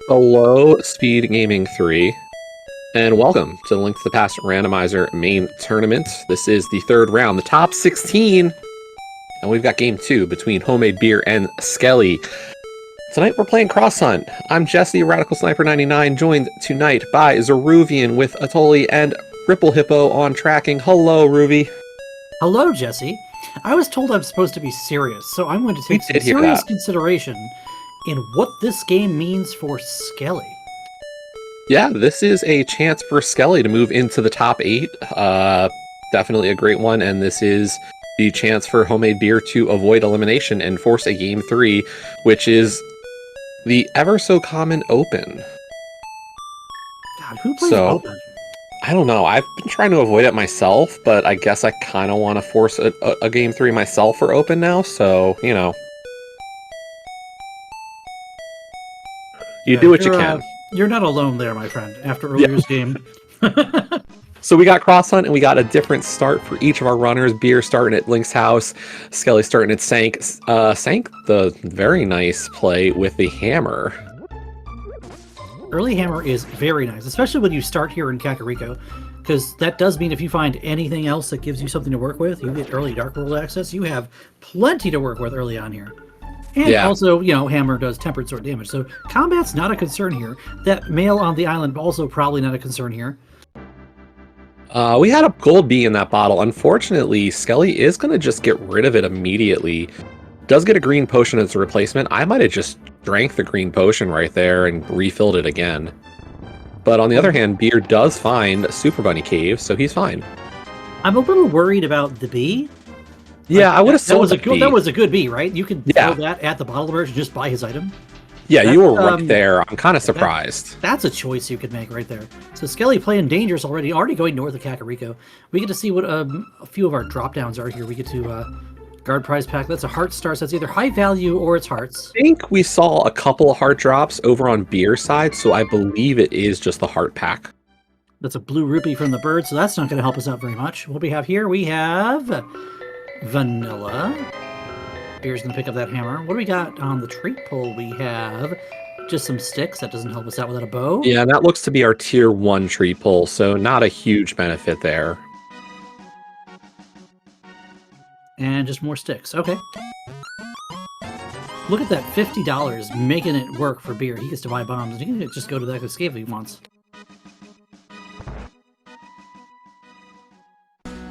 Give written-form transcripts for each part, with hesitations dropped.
Hello, SpeedGaming 3, and welcome to the Link to the Past Randomizer main tournament. This is the third round, the top 16, and we've got game 2 between Homemade Beer and Skele. Tonight we're playing Cross Hunt. I'm Jesse, Radical Sniper 99, joined tonight by Zeruvian with Atoli and Ripple Hippo on tracking. Hello, Ruby. Hello, Jesse. I was told I'm supposed to be serious, so I'm going to take some serious consideration in what this game means for Skele. Yeah, this is a chance for Skele to move into the top 8. Definitely a great one, and this is the chance for Homemade Beer to avoid elimination and force a Game 3, which is the ever-so-common Open. God, who plays Open? I don't know. I've been trying to avoid it myself, but I guess I kind of want to force a Game 3 myself for Open now, so, you know. You do what you can. You're not alone there, my friend, after earlier's game. So we got Cross Hunt, and we got a different start for each of our runners. Beer starting at Link's house, Skele starting at Sank. Sank, the very nice play with the hammer. Early hammer is very nice, especially when you start here in Kakariko, because that does mean if you find anything else that gives you something to work with, you get early Dark World access, you have plenty to work with early on here. And also, you know, hammer does tempered sword damage, so combat's not a concern here. That male on the island also probably not a concern here. We had a gold bee in that bottle. Unfortunately, Skele is going to just get rid of it immediately. Does get a green potion as a replacement. I might have just drank the green potion right there and refilled it again. But on the other hand, Beer does find Super Bunny Cave, so he's fine. I'm a little worried about the bee. Yeah, I would have sold that was a good bee, right? You could throw that at the bottle merchant and just buy his item. Yeah, you were right there. I'm kind of surprised. That's a choice you could make right there. So Skele playing dangerous already going north of Kakariko. We get to see what a few of our drop downs are here. We get to guard prize pack. That's a heart star, so that's either high value or it's hearts. I think we saw a couple of heart drops over on Beer's side, so I believe it is just the heart pack. That's a blue rupee from the bird, so that's not going to help us out very much. What do we have here? We have vanilla. Beer's gonna pick up that hammer. What do we got on the tree pole? We have just some sticks. That doesn't help us out without a bow. Yeah, that looks to be our tier 1 tree pole, so not a huge benefit there. And just more sticks. Okay. Look at that, $50 making it work for Beer. He gets to buy bombs. He can just go to that escape if he wants.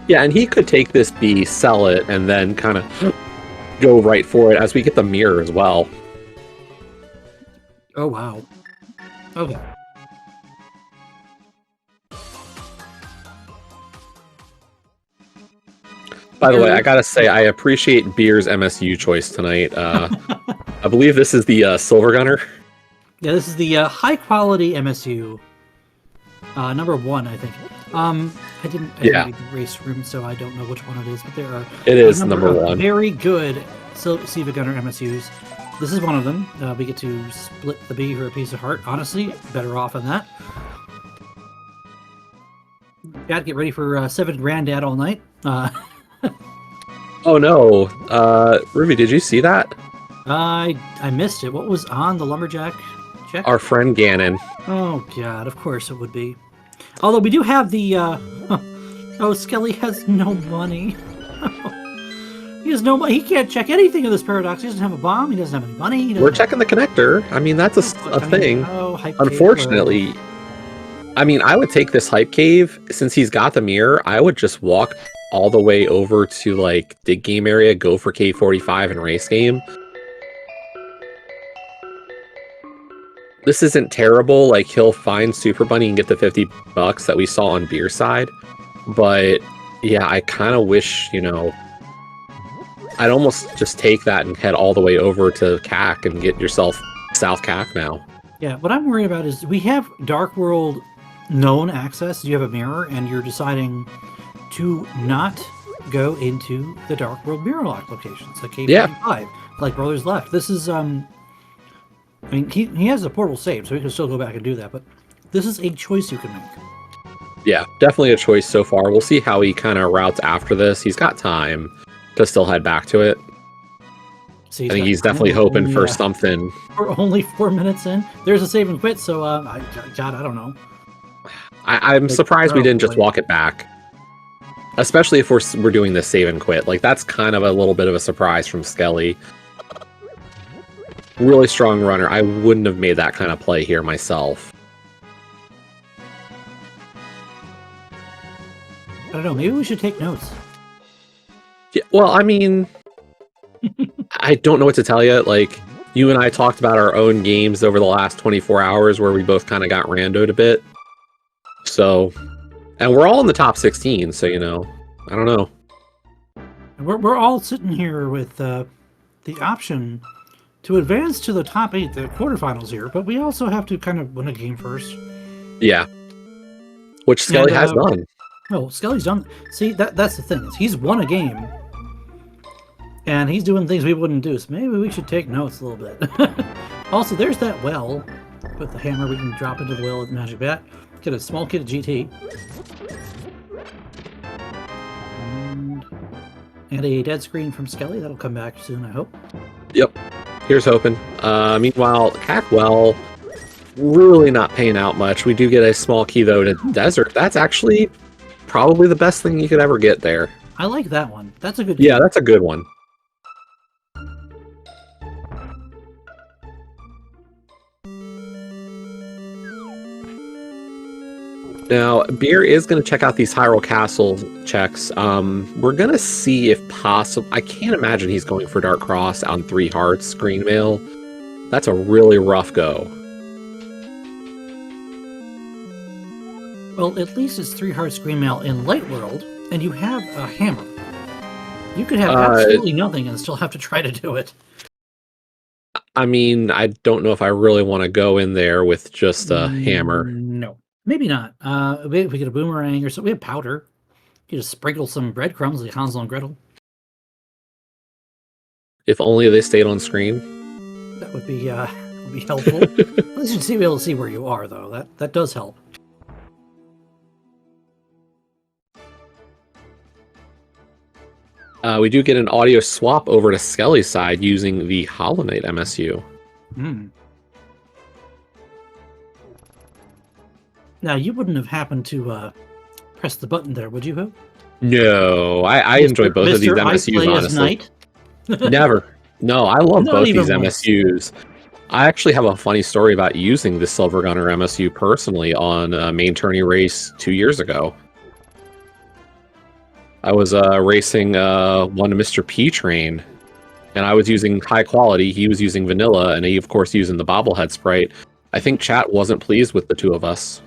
Yeah, and he could take this bee, sell it, and then kind of go right for it as we get the mirror as well. Oh, wow. Okay. By the way, I gotta say, I appreciate Beer's MSU choice tonight. I believe this is the Silver Gunner. Yeah, this is the high-quality MSU. Number 1, I think. I didn't read the race room, so I don't know which one it is, but there are... It is number 1. Very good Siva Gunner MSUs. This is one of them. We get to split the bee for a piece of heart. Honestly, better off on that. Gotta get ready for 7 Granddad all night. Oh no, Ruby, did you see that? I missed it. What was on the lumberjack check? Our friend Ganon. Oh god, of course it would be. Although we do have the oh, Skele has no money. He has no money. He can't check anything in this paradox. He doesn't have a bomb. He doesn't have any money. We're checking the connector. I mean, that's a thing. Unfortunately, I mean, I would take this hype cave. Since he's got the mirror, I would just walk all the way over to, like, dig game area, go for K45 and race game. This isn't terrible. Like, he'll find Super Bunny and get the $50 that we saw on Beer's side. But, yeah, I kind of wish, you know... I'd almost just take that and head all the way over to CAC and get yourself South CAC now. Yeah, what I'm worried about is we have Dark World known access. You have a mirror, and you're deciding to not go into the Dark World mirror lock locations, like K45, like Brothers Left. This is, I mean, he has a portal saved, so he can still go back and do that, but this is a choice you can make. Yeah, definitely a choice so far. We'll see how he kind of routes after this. He's got time to still head back to it. See, I think he's definitely hoping for something. We're only 4 minutes in. There's a save and quit, so God, I don't know. I'm surprised we didn't just walk it back. Especially if we're doing this save and quit. Like, that's kind of a little bit of a surprise from Skele. Really strong runner. I wouldn't have made that kind of play here myself. I don't know. Maybe we should take notes. Yeah, well, I mean, I don't know what to tell you. Like, you and I talked about our own games over the last 24 hours where we both kind of got randoed a bit. So, and we're all in the top 16, so, you know, I don't know. We're all sitting here with the option to advance to the top 8, the quarterfinals here, but we also have to kind of win a game first. Yeah. Which Skele has done. No, Skele's done. See, that's the thing. Is he's won a game, and he's doing things we wouldn't do, so maybe we should take notes a little bit. Also, there's that well. With the hammer, we can drop into the well with the magic bat. Get a small kit of GT. And a dead screen from Skele. That'll come back soon, I hope. Yep. Here's hoping. Meanwhile, Cackwell really not paying out much. We do get a small key, though, to Desert. That's actually probably the best thing you could ever get there. I like that one. That's a good Yeah, that's a good one. Now, Beer is going to check out these Hyrule Castle checks. We're going to see if possible. I can't imagine he's going for Dark Cross on 3 hearts, Green Mail. That's a really rough go. Well, at least it's 3 hearts Green Mail in Light World, and you have a hammer. You could have absolutely nothing and still have to try to do it. I mean, I don't know if I really want to go in there with just a hammer. No. Maybe not. We get a boomerang or something. We have powder. You just sprinkle some breadcrumbs like Hansel and Gretel. If only they stayed on screen. That would be helpful. At least you'd be able to see where you are, though. That does help. We do get an audio swap over to Skele's side using the Hollow Knight MSU. Now, you wouldn't have happened to press the button there, would you, Hope? No, I enjoy both of these MSUs, honestly. Never. No, I love both these MSUs. I actually have a funny story about using the Silver Gunner MSU personally on a main tourney race 2 years ago. I was racing one Mr. P train, and I was using high quality. He was using vanilla, and he, of course, using the bobblehead sprite. I think chat wasn't pleased with the two of us.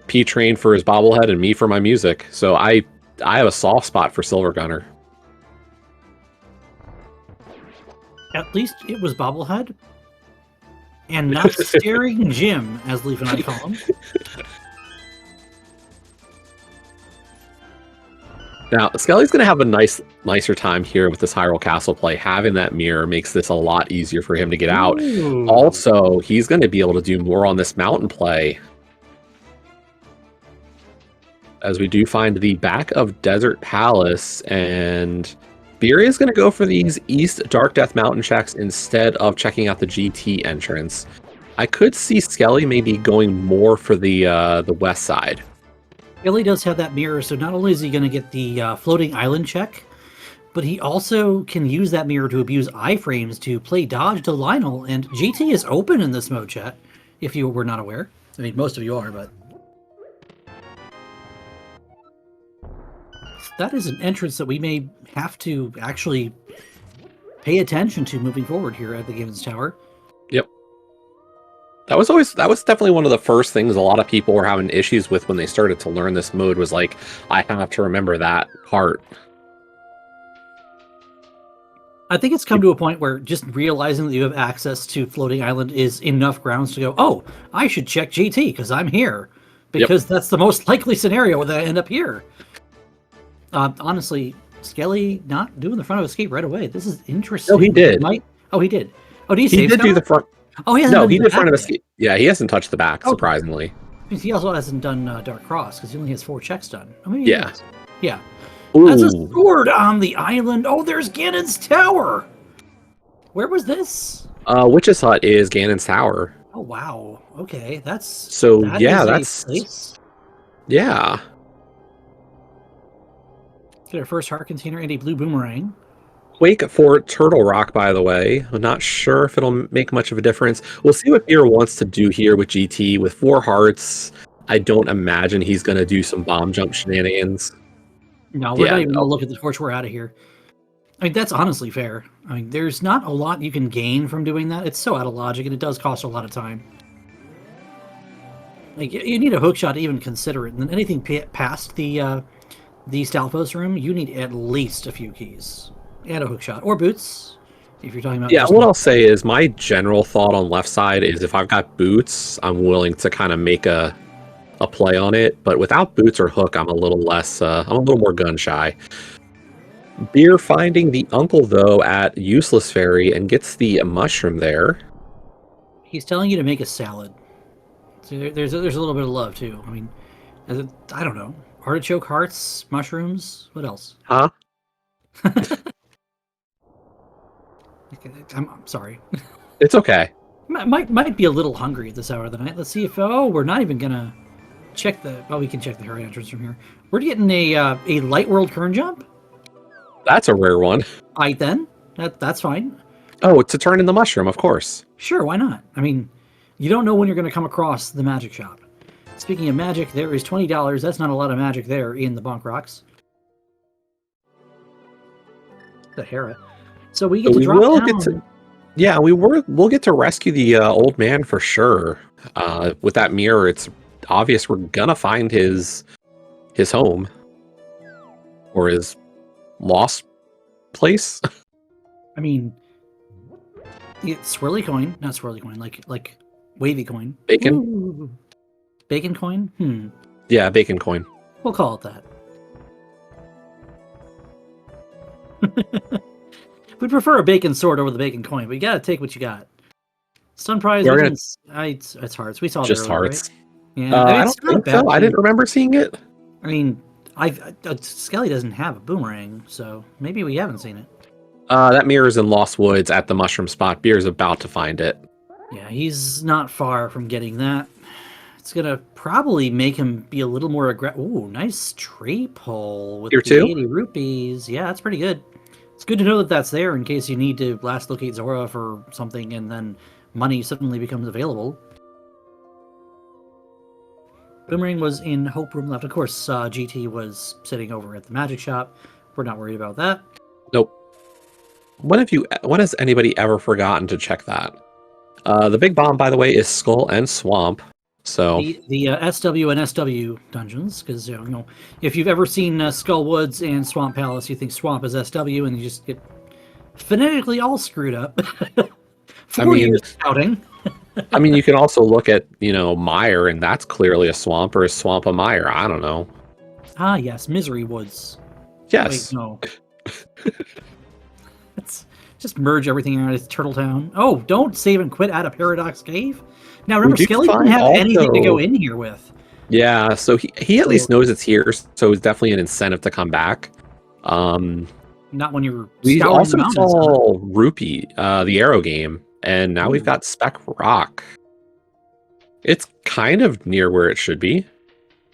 P train for his bobblehead and me for my music. So I have a soft spot for Silver Gunner. At least it was bobblehead, and not staring Jim, as Leaf and I call him. Now, Skele's going to have a nicer time here with this Hyrule Castle play. Having that mirror makes this a lot easier for him to get out. Ooh. Also, he's going to be able to do more on this mountain play. As we do find the back of Desert Palace, and Beer is going to go for these East Dark Death Mountain checks instead of checking out the GT entrance. I could see Skele maybe going more for the west side. Skele does have that mirror, so not only is he going to get the floating island check, but he also can use that mirror to abuse iframes to play dodge to Lionel, and GT is open in this mode, chat, if you were not aware. I mean, most of you are, but... that is an entrance that we may have to actually pay attention to moving forward here at the Givens Tower. Yep. That was definitely one of the first things a lot of people were having issues with when they started to learn this mode, was like, I have to remember that part. I think it's come to a point where just realizing that you have access to Floating Island is enough grounds to go, oh, I should check GT because I'm here. Because that's the most likely scenario that I end up here. Honestly, Skele not doing the front of escape right away. This is interesting. No, he did. Oh, he did. Oh, did he save did do the front. Oh, he hasn't. No, he did front of escape. Yeah, he hasn't touched the back, surprisingly. He also hasn't done Dark Cross because he only has 4 checks done. Oh, maybe yeah. Yeah. That's a Ooh. sword on the island. Oh, there's Ganon's tower. Where was this? Witch's Hut is Ganon's tower. Oh wow. Okay, So that yeah, is a that's place. yeah. Get our first heart container and a blue boomerang. Quake for Turtle Rock, by the way. I'm not sure if it'll make much of a difference. We'll see what Beer wants to do here with GT. With 4 hearts, I don't imagine he's going to do some bomb jump shenanigans. No, we're Yeah, not even no. gonna look at the torch. We're out of here. I mean, that's honestly fair. I mean, there's not a lot you can gain from doing that. It's so out of logic, and it does cost a lot of time. Like, you need a hook shot to even consider it, and then anything past the Stalfos room, you need at least a few keys and a hook shot or boots. If you're talking about Yeah, just what I'll say is my general thought on left side is if I've got boots, I'm willing to kind of make a play on it. But without boots or hook, I'm a little less, I'm a little more gun shy. Beer finding the uncle, though, at Useless Fairy and gets the mushroom there. he's telling you to make a salad. So there's a little bit of love too. I mean, I don't know, artichoke hearts, mushrooms. What else? Huh? I'm sorry. It's okay. Might be a little hungry at this hour of the night. Let's see if we're not even gonna check the. Well, we can check the hurry entrance from here. We're getting a light world kern jump. That's a rare one. Alright then, that's fine. Oh, to turn in the mushroom, of course. Sure, why not? I mean, you don't know when you're going to come across the magic shop. Speaking of magic, there is $20. That's not a lot of magic there in the Bonk Rocks. The Hera. So we get to drop down. Yeah, we'll get to rescue the old man for sure. With that mirror, it's obvious we're gonna find his home or his lost place. I mean, it's swirly coin, not swirly coin, like wavy coin. Bacon? Ooh. Bacon coin? Yeah, bacon coin. We'll call it that. We'd prefer a bacon sword over the bacon coin, but you gotta take what you got. Stun prize, it's hearts. We saw just that earlier, hearts. Right? Yeah, I don't think so. I didn't remember seeing it. I mean, Skele doesn't have a boomerang, so maybe we haven't seen it. That mirror's in Lost Woods at the mushroom spot. Beer's about to find it. Yeah, he's not far from getting that. It's gonna probably make him be a little more aggressive. Ooh, nice tree pull with Here the too? 80 rupees. Yeah, that's pretty good. It's good to know that that's there in case you need to last locate Zora for something and then money suddenly becomes available. Boomerang was in Hope Room left. Of course, GT was sitting over at the magic shop. We're not worried about that. Nope. When has anybody ever forgotten to check that? The big bomb, by the way, is Skull and Swamp. So the SW and SW dungeons, because you know, if you've ever seen Skull Woods and Swamp Palace, you think Swamp is SW, and you just get phonetically all screwed up. 4 years scouting. I mean, you can also look at Mire, and that's clearly a swamp, or a swamp a Mire. I don't know. Ah, yes, Misery Woods. Yes. Wait, no. Let's just merge everything out of Turtle Town. Oh, don't save and quit out of Paradox Cave. Now remember, Skele didn't have anything to go in here with. Yeah, so he at least knows it's here, so it's definitely an incentive to come back. Not when you're we scouring also the mountains. saw Rupee, the Arrow game, and now we've got Spec Rock. It's kind of near where it should be.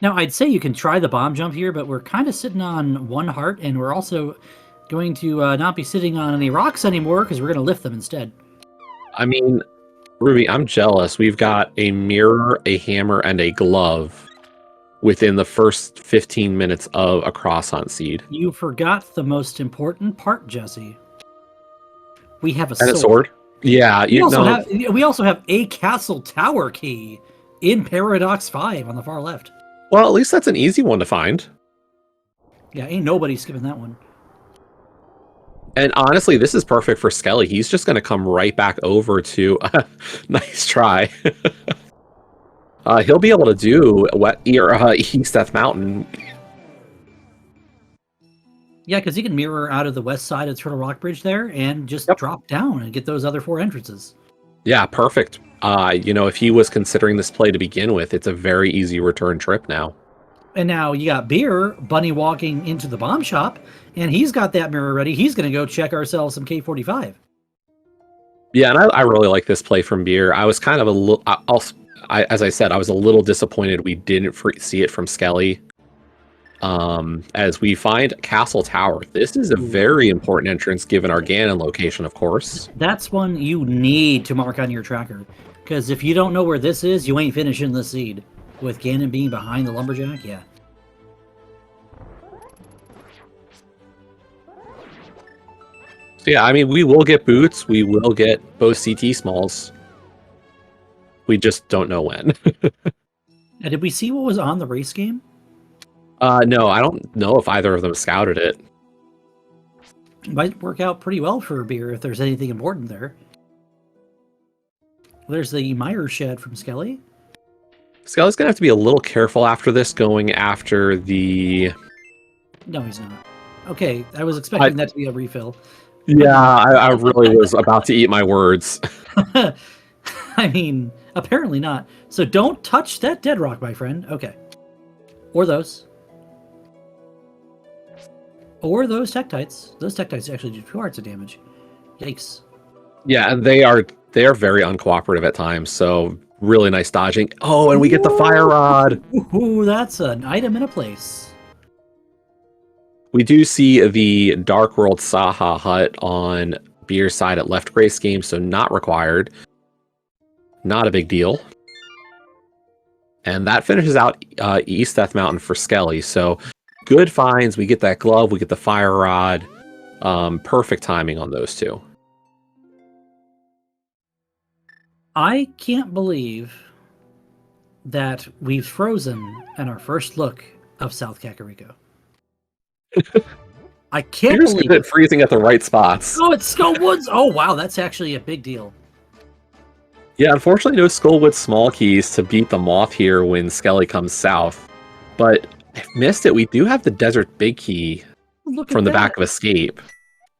Now, I'd say you can try the bomb jump here, but we're kind of sitting on 1 heart, and we're also going to not be sitting on any rocks anymore because we're going to lift them instead. I mean, Ruby, I'm jealous. We've got a mirror, a hammer, and a glove within the first 15 minutes of a cross-hunt seed. You forgot the most important part, Jesse. We have a sword. And a sword? Yeah. We also have a castle tower key in Paradox 5 on the far left. Well, at least that's an easy one to find. Yeah, ain't nobody skipping that one. And honestly, this is perfect for Skele. He's just going to come right back over to... nice try. He'll be able to do East Death Mountain. Yeah, because he can mirror out of the west side of Turtle Rock Bridge there and just drop down and get those other 4 entrances. Yeah, perfect. If he was considering this play to begin with, it's a very easy return trip now. And now you got Beer, Bunny walking into the bomb shop, and he's got that mirror ready. He's going to go check ourselves some K45. Yeah, and I really like this play from Beer. I was kind of a little, as I said, I was a little disappointed we didn't see it from Skele. As we find Castle Tower. This is a very important entrance given our Ganon location, of course. That's one you need to mark on your tracker, because if you don't know where this is, you ain't finishing the seed. With Ganon being behind the lumberjack, yeah. So yeah, I mean, we will get boots. We will get both CT smalls. We just don't know when. And did we see what was on the race game? No, I don't know if either of them scouted it. Might work out pretty well for Beer if there's anything important there. There's the Meyer shed from Skele. Skele's gonna have to be a little careful after this, going after the... No, he's not. Okay, I was expecting that to be a refill. Yeah, I really was about to eat my words. I mean, apparently not. So don't touch that dead rock, my friend. Okay. Or those. Or those Tektites. Those Tektites actually do 2 hearts of damage. Yikes. Yeah, and they are very uncooperative at times, so really nice dodging. Oh, and we get the fire rod. Ooh, that's an item in a place. We do see the Dark World Saha hut on Beer's side at left grace game, so not required. Not a big deal. And that finishes out East Death Mountain for Skele, so good finds. We get that glove, we get the fire rod. Perfect timing on those two. I can't believe that we've frozen in our first look of South Kakariko. I can't believe it. Freezing at the right spots. Oh, it's Skull Woods! Oh, wow, that's actually a big deal. Yeah, unfortunately no Skullwood small keys to beat them off here when Skele comes south. But I've missed it. We do have the Desert Big Key from the back of Escape.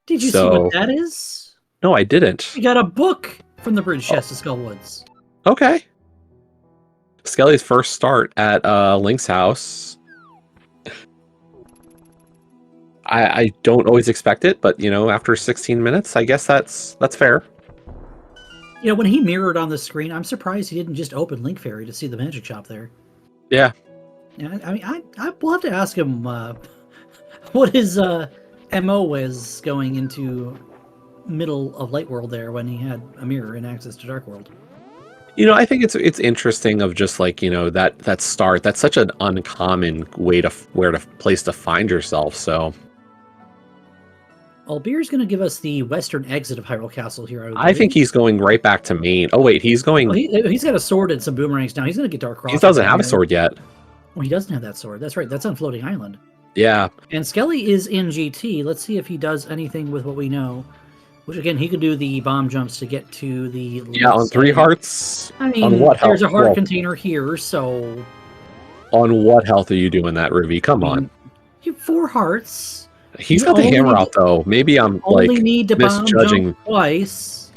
Did you see what that is? No, I didn't. We got a book from the bridge chest of Skull Woods. Okay. Skele's first start at Link's house. I don't always expect it, but, you know, after 16 minutes, I guess that's fair. You know, when he mirrored on the screen, I'm surprised he didn't just open Link Fairy to see the magic shop there. Yeah. Yeah, I mean, we'll have to ask him what his MO was going into middle of Light World there when he had a mirror and access to Dark World. You know, I think it's interesting of just like, you know, that start. That's such an uncommon way to place to find yourself. So. Well, Beer's going to give us the western exit of Hyrule Castle here. I think he's going right back to Maine. Oh, wait, he's going... Oh, he's got a sword and some boomerangs now. He's going to get Dark Cross. He doesn't have a sword yet. Oh, he doesn't have that sword. That's right. That's on Floating Island. Yeah. And Skele is in GT. Let's see if he does anything with what we know. Which, again, he could do the bomb jumps to get to the... Yeah, on 3 hearts? I mean, on what health? There's a heart container here, so... On what health are you doing that, Ruby? Come on. You have 4 hearts... He's got the hammer out, though. Maybe I'm, only need to misjudging. Bomb jump twice.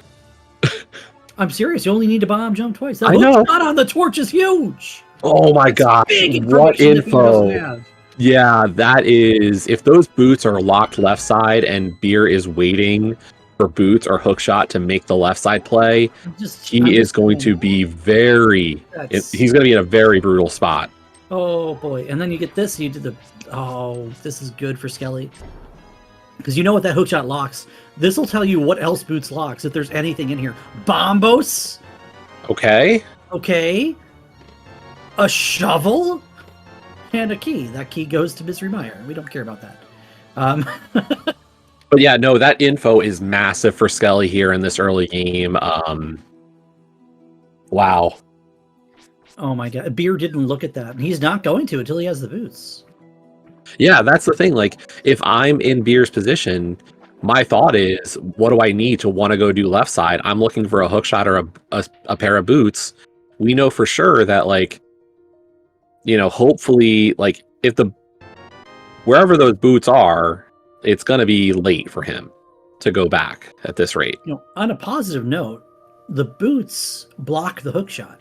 I'm serious. You only need to bomb jump twice. The I know. shot on the torch is huge. Oh my gosh. What info. Yeah, that is... If those boots are locked left side and Beer is waiting for boots or hookshot to make the left side play, he is going to be very... He's going to be in a very brutal spot. Oh boy. And then you get this. You did the... Oh, this is good for Skele. Because you know what that hookshot locks. This will tell you what else Boots locks, if there's anything in here. Bombos? Okay. Okay. A shovel? And a key. That key goes to Misery Meyer. We don't care about that. But yeah, no, that info is massive for Skele here in this early game. Wow. Oh my god. Beer didn't look at that. And he's not going to until he has the boots. Yeah, that's the thing. Like, if I'm in Beer's position, my thought is, what do I need to want to go do left side? I'm looking for a hookshot or a pair of boots. We know for sure that, like, you know, hopefully, like, if wherever those boots are, it's going to be late for him to go back at this rate. You know, on a positive note, the boots block the hookshot.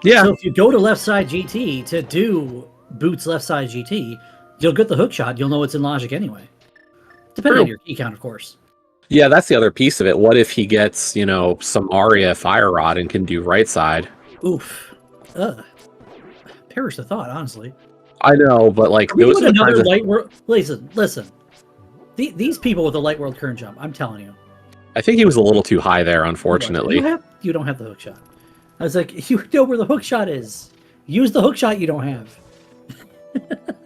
Yeah. So if you go to left side GT to do boots left side GT, you'll get the hook shot. You'll know it's in logic anyway. Depending on your key count, of course. Yeah, that's the other piece of it. What if he gets, you know, some Aria Fire Rod and can do right side? Oof. Ugh. Perish the thought, honestly. I know, but like We those doing are the kinds another of... light world. Listen. These people with the light world current jump, I'm telling you. I think he was a little too high there, unfortunately. You don't have the hook shot. I was like, you know where the hook shot is. Use the hook shot you don't have.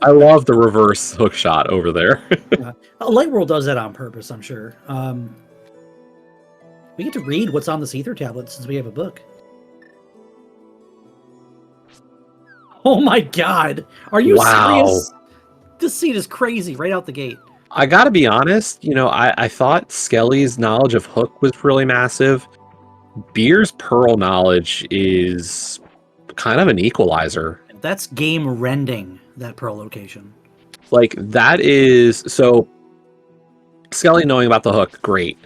I love the reverse hook shot over there. Light World does that on purpose, I'm sure. We get to read what's on this ether tablet since we have a book. Oh my god! Are you serious? This scene is crazy right out the gate. I gotta be honest, you know, I thought Skele's knowledge of Hook was really massive. Beer's Pearl knowledge is kind of an equalizer. That's game rending, that Pearl location. Like, that is... So, Skele knowing about the Hook, great.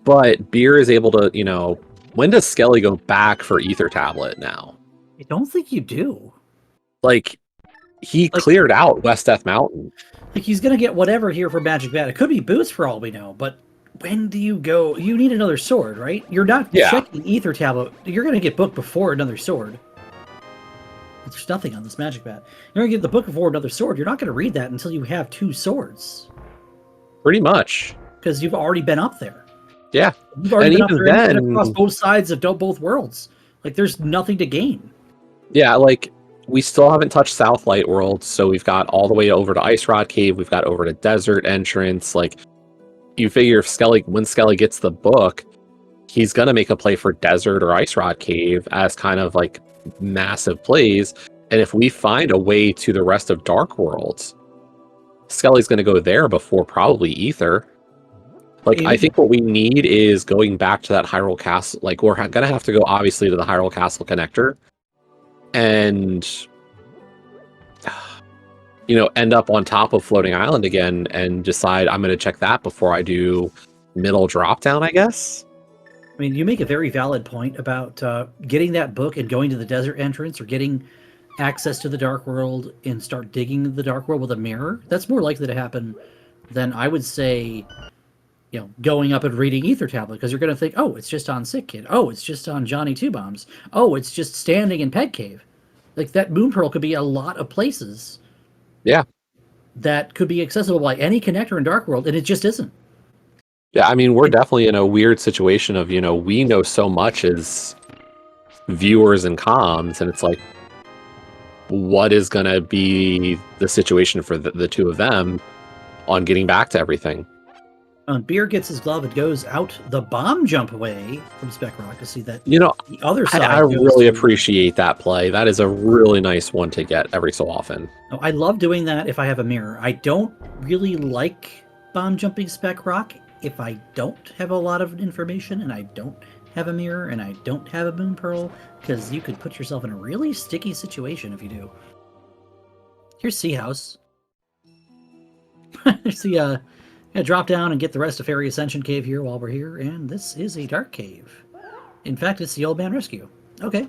But Beer is able to, you know... When does Skele go back for Ether Tablet now? I don't think you do. Like, he cleared out West Death Mountain. Like, he's gonna get whatever here for Magic Bat. It could be boots for all we know, but when do you go? You need another sword, right? You're not checking Ether Tablet. You're gonna get booked before another sword. There's nothing on this Magic Bat. You're gonna get the book before another sword. You're not gonna read that until you have 2 swords. Pretty much. Because you've already been up there. Yeah. You've already been up there and across both sides of both worlds. Like, there's nothing to gain. Yeah, like... We still haven't touched South Light World, so we've got all the way over to Ice Rod Cave, we've got over to Desert Entrance. Like, you figure if when Skele gets the book, he's gonna make a play for Desert or Ice Rod Cave as kind of like massive plays. And if we find a way to the rest of Dark Worlds, Skele's gonna go there before probably Ether. Like, I think what we need is going back to that Hyrule Castle. Like, we're gonna have to go, obviously, to the Hyrule Castle connector. And, you know, end up on top of Floating Island again and decide I'm going to check that before I do middle drop down, I guess. I mean, you make a very valid point about getting that book and going to the Desert Entrance or getting access to the Dark World and start digging the Dark World with a mirror. That's more likely to happen than, I would say, you know, going up and reading Ether Tablet, because you're going to think, oh, it's just on Sick Kid. Oh, it's just on Johnny Two Bombs. Oh, it's just standing in Peg Cave. Like, that Moon Pearl could be a lot of places. Yeah. That could be accessible by any connector in Dark World, and it just isn't. Yeah, I mean, we're definitely in a weird situation of, you know, we know so much as viewers and comms, and it's like, what is going to be the situation for the two of them on getting back to everything? Beer gets his glove and goes out the bomb jump away from Spec Rock to see that, you know, the other side. I really appreciate that play. That is a really nice one to get every so often. Oh, I love doing that if I have a mirror. I don't really like bomb jumping Spec Rock if I don't have a lot of information and I don't have a mirror and I don't have a Moon Pearl, because you could put yourself in a really sticky situation if you do. Here's Sea House. There's the drop down and get the rest of Fairy Ascension Cave here while we're here, and this is a dark cave. In fact, it's the Old Man Rescue. Okay.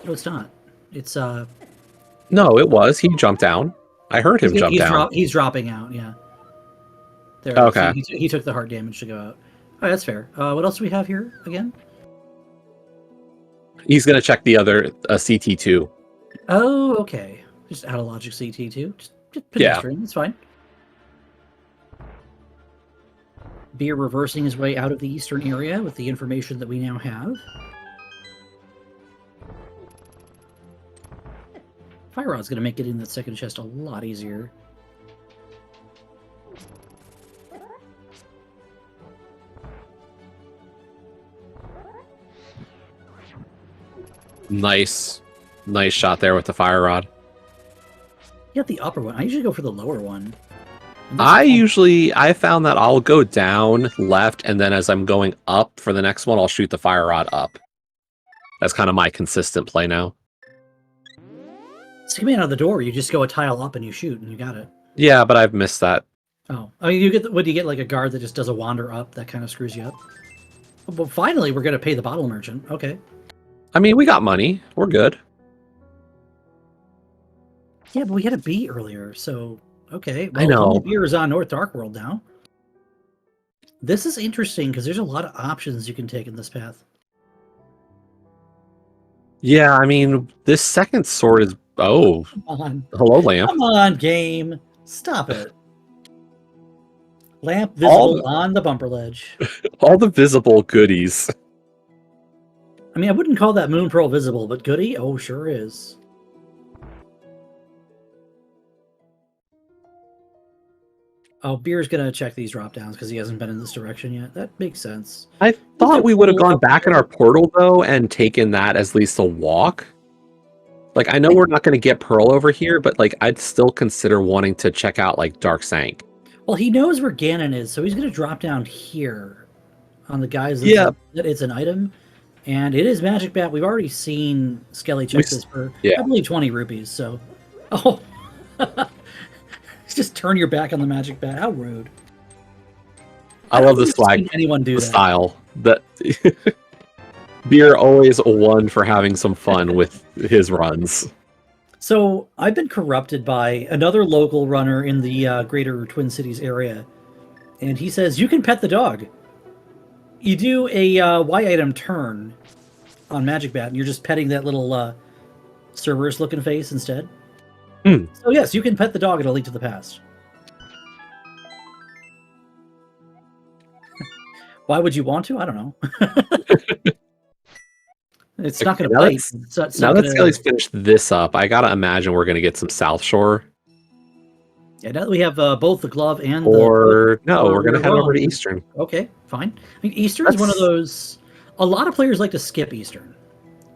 No, it's not. It's No, it was. He jumped down. I heard him jump down. He's dropping out. Yeah. There. Okay. So he took the heart damage to go out. Oh, that's fair. What else do we have here again? He's gonna check the other CT2. Oh, okay. Just out of logic CT2. Just pedestrian. It's fine. Beer reversing his way out of the eastern area with the information that we now have. Fire Rod's going to make it in that second chest a lot easier. Nice shot there with the Fire Rod. You got the upper one. I usually go for the lower one. I found that I'll go down left, and then as I'm going up for the next one, I'll shoot the Fire Rod up. That's kind of my consistent play now. So coming out of the door, you just go a tile up and you shoot, and you got it. Yeah, but I've missed that. Oh, I mean, you get what do you get, like a guard that just does a wander up? That kind of screws you up. Well, finally, we're going to pay the bottle merchant. Okay. I mean, we got money. We're good. Yeah, but we had a B earlier, so okay. I Well, know. homemade beer is on North Dark World now. This is interesting because there's a lot of options you can take in this path. Yeah, I mean, this second sword is... Oh, Come on. hello, lamp. Come on, game. Stop it. Lamp All, visible on the bumper ledge. all the visible goodies. I mean, I wouldn't call that Moon Pearl visible, but goody? Oh, sure is. Oh, Beer's gonna check these drop downs because he hasn't been in this direction yet. That makes sense. I He's thought gonna we would have pull gone up back in there. our portal, though, and taken that as at least a walk. Like, I know we're not going to get Pearl over here, but, like, I'd still consider wanting to check out, like, Dark Sank. Well, he knows where Ganon is, so he's gonna drop down here on the guys Yeah. that it's an item. And it is Magic Bat. We've already seen Skele check this for, yeah. I believe, 20 rupees. So, oh, just turn your back on the Magic Bat. How rude! I love the swag. Anyone do the that? style. That Beer always one for having some fun with his runs. So I've been corrupted by another local runner in the greater Twin Cities area, and he says you can pet the dog. You do a Y item turn on Magic Bat, and you're just petting that little Cerberus-looking face instead. Hmm. So yes, you can pet the dog at A Link to the Past. Why would you want to? I don't know. It's not going to bite. Now that Skele's finished this up, I gotta imagine we're gonna get some South Shore. Yeah, now that we have both the glove and we're gonna head over to Eastern. Okay, fine. I mean, Eastern is one of those. A lot of players like to skip Eastern.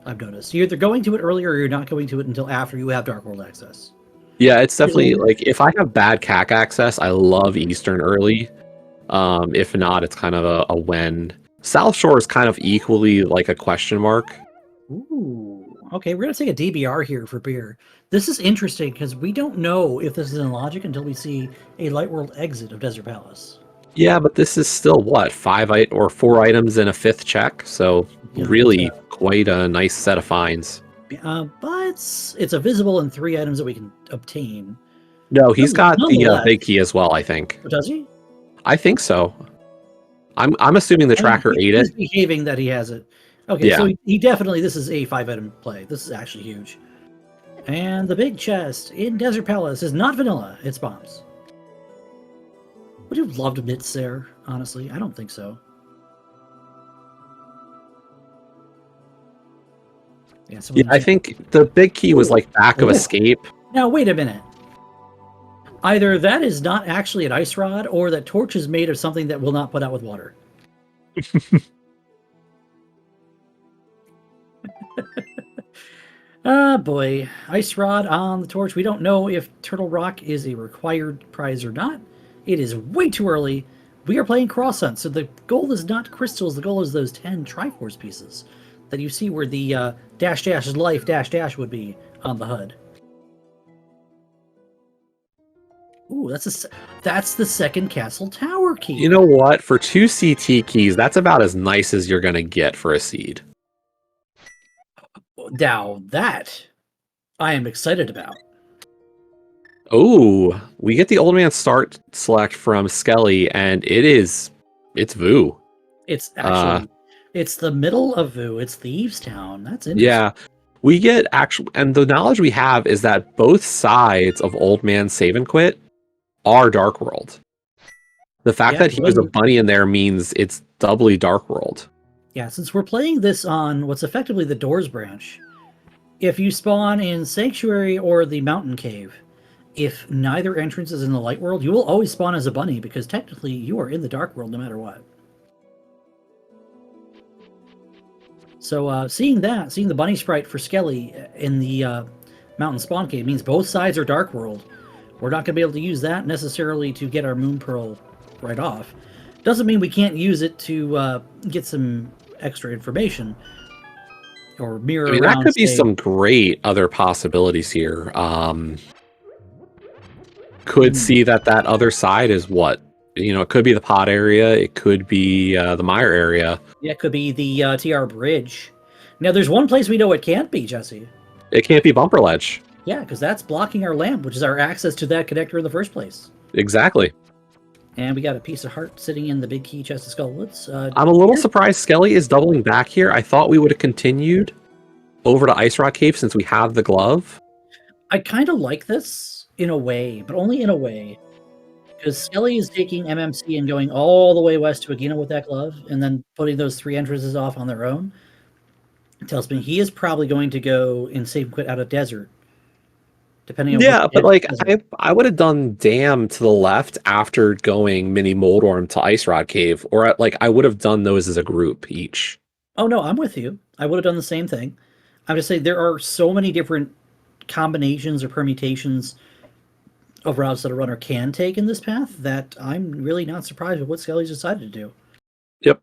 I've noticed. You're either going to it earlier or you're not going to it until after you have Dark World access. Yeah, it's definitely like if I have bad CAC access, I love Eastern early. If not, it's kind of a when. South Shore is kind of equally like a question mark. Ooh, okay. We're gonna take a DBR here for beer. This is interesting because we don't know if this is in logic until we see a Light World exit of Desert Palace. Yeah, but this is still what 4 items in a 5th check, so Yeah, really quite a nice set of finds. But it's a visible and 3 items that we can obtain. No, he's got the big key as well. I think. Oh, does he? I think so. I'm assuming the tracker ate it. He's behaving that he has it. Okay, so he definitely, this is a 5-item play. This is actually huge. And the big chest in Desert Palace is not vanilla, it's bombs. Would you have loved bits there, honestly? I don't think so. Yeah, I think the big key was like back of escape. Now, wait a minute. Either that is not actually an ice rod, or that torch is made of something that will not put out with water. Ah, boy. Ice rod on the torch. We don't know if Turtle Rock is a required prize or not. It is way too early. We are playing Cross Hunt, so the goal is not crystals. The goal is those 10 Triforce pieces that you see where the dash dash life dash dash would be on the HUD. Ooh, that's the second castle tower key. You know what? For 2 CT keys, that's about as nice as you're gonna get for a seed. Now that I am excited about. Oh, we get the old man start select from Skele, and it's Vu. It's actually it's the middle of Vu. It's Thieves Town. That's interesting. Yeah, we get actual, and the knowledge we have is that both sides of Old Man Save and Quit are Dark World. The fact that he was a bunny in there means it's doubly Dark World. Yeah, since we're playing this on what's effectively the Doors branch, if you spawn in Sanctuary or the Mountain Cave, if neither entrance is in the Light World, you will always spawn as a bunny because technically you are in the Dark World no matter what. So seeing the bunny sprite for Skele in the Mountain Spawn Cave means both sides are Dark World. We're not going to be able to use that necessarily to get our Moon Pearl right off. Doesn't mean we can't use it to get some extra information or mirror around. That could be some great other possibilities here. Could see that other side is what? It could be the pod area. It could be the Mire area. Yeah, it could be the TR Bridge. Now, there's one place we know it can't be, Jesse. It can't be Bumper Ledge. Yeah, because that's blocking our lamp, which is our access to that connector in the first place. Exactly. And we got a piece of heart sitting in the big key chest of Skullwoods. I'm a little surprised Skele is doubling back here. I thought we would have continued over to Ice Rock Cave since we have the glove. I kind of like this in a way, but only in a way. Because Skele is taking MMC and going all the way west to Agena with that glove, and then putting those 3 entrances off on their own. It tells me he is probably going to go and save and quit out of desert. Depending on Yeah, but like desert. I would have done Dam to the left after going Mini Moldorm to Ice Rod Cave, or like I would have done those as a group each. Oh no, I'm with you. I would have done the same thing. I'm just saying there are so many different combinations or permutations of routes that a runner can take in this path that I'm really not surprised with what Skele's decided to do. Yep.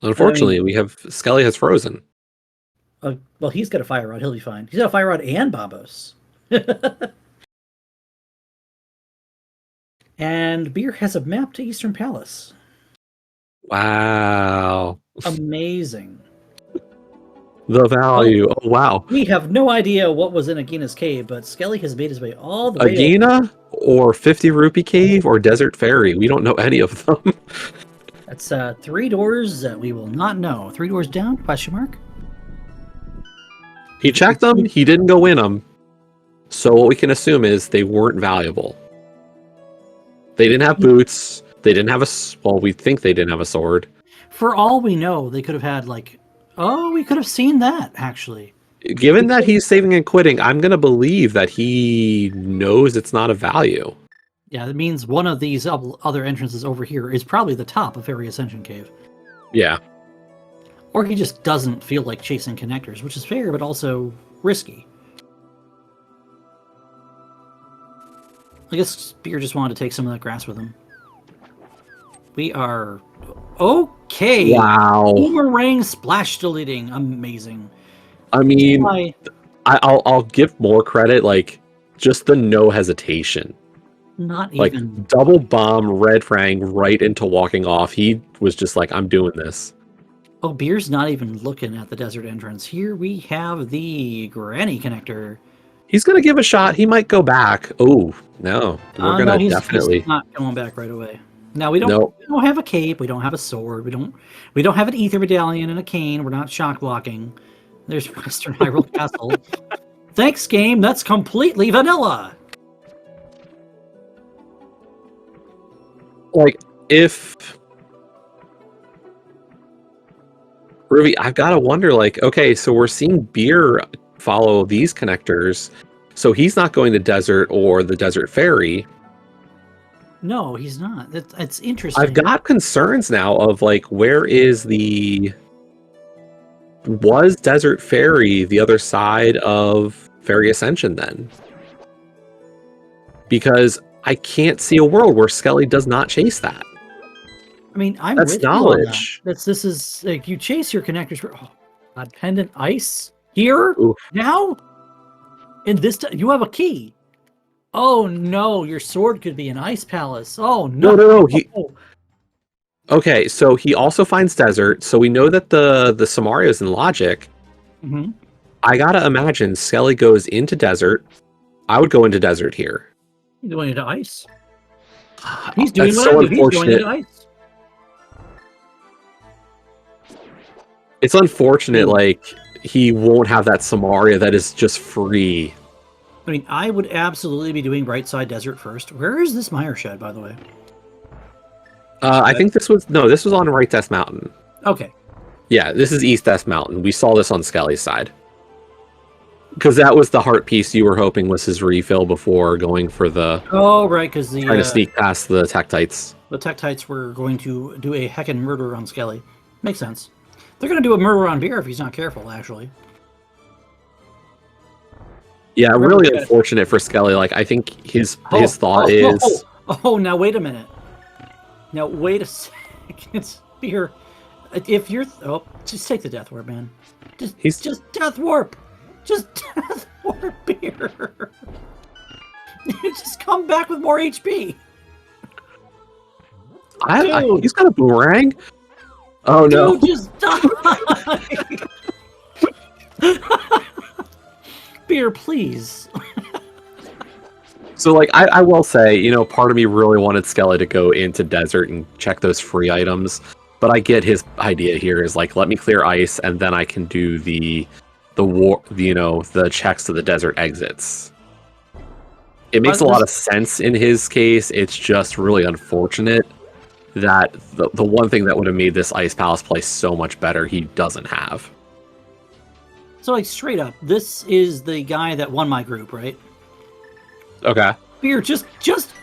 Unfortunately, we have Skele has frozen. Well, he's got a fire rod. He'll be fine. He's got a fire rod and Bombos. And Beer has a map to Eastern Palace. Wow. Amazing. The value. Oh, wow. We have no idea what was in Agena's cave, but Skele has made his way all the way Agena or 50 Rupee Cave or Desert Fairy. We don't know any of them. That's 3 doors that we will not know. 3 doors down? Question mark? He checked them. He didn't go in them. So what we can assume is they weren't valuable. They didn't have boots. They didn't have well, we think they didn't have a sword. For all we know, they could have had like, oh, we could have seen that actually. Given that he's saving and quitting, I'm going to believe that he knows it's not of value. Yeah, that means one of these other entrances over here is probably the top of Fairy Ascension Cave. Yeah. Or he just doesn't feel like chasing connectors, which is fair, but also risky. I guess Spear just wanted to take some of that grass with him. We are... Okay! Wow. Boomerang splash deleting. Amazing. I mean, I'll give more credit, like, just the no hesitation. Not like, even. Double bomb, red frang, right into walking off. He was just like, I'm doing this. Oh, Beer's not even looking at the desert entrance. Here we have the Granny connector. He's going to give a shot. He might go back. Oh, no. We're going to definitely... He's not going back right away. Now, we don't have a cape. We don't have a sword. We don't have an ether medallion and a cane. We're not shock blocking. There's Western Hyrule Castle. Thanks, game. That's completely vanilla. Like, if... Ruby, I've got to wonder, like, okay, so we're seeing Beer follow these connectors, so he's not going to Desert or the Desert Fairy. No, he's not. It's interesting. I've got concerns now of, like, where is the... Was Desert Fairy the other side of Fairy Ascension, then? Because I can't see a world where Skele does not chase that. I mean, That's with knowledge. You on that. This is like you chase your connectors for God, pendant ice here now. In this, you have a key. Oh no, your sword could be an ice palace. Oh no, no. Okay, so he also finds desert. So we know that the Samaria is in logic. Mm-hmm. I gotta imagine Skele goes into desert. I would go into desert here. He's going into ice. He's doing That's what so I do. He's going into unfortunate. ice. It's unfortunate, like, he won't have that Samaria that is just free. I mean, I would absolutely be doing Bright Side Desert first. Where is this Mire Shed, by the way? I think this was on Right Death Mountain. Okay. Yeah, this is East Death Mountain. We saw this on Skele's side. Because that was the heart piece you were hoping was his refill before going for the... Oh, right, because the... Trying to sneak past the Tektites. The Tektites were going to do a heckin' murder on Skele. Makes sense. They're going to do a murder on Beer if he's not careful, actually. Yeah, really unfortunate for Skele. Like, I think his thought is... Oh, now wait a minute. Now wait a second. Beer, if you're... Oh, just take the Death Warp, man. Just Death Warp. Just Death Warp, Beer. Just come back with more HP. He's got a boomerang. Oh no! Dude, just die. Beer, please. So, like, I will say, you know, part of me really wanted Skele to go into desert and check those free items, but I get his idea here is like, let me clear ice, and then I can do the the checks to the desert exits. It makes a lot of sense in his case. It's just really unfortunate that the one thing that would have made this Ice Palace play so much better, he doesn't have. So, like, straight up, this is the guy that won my group, right? Okay. Beer, just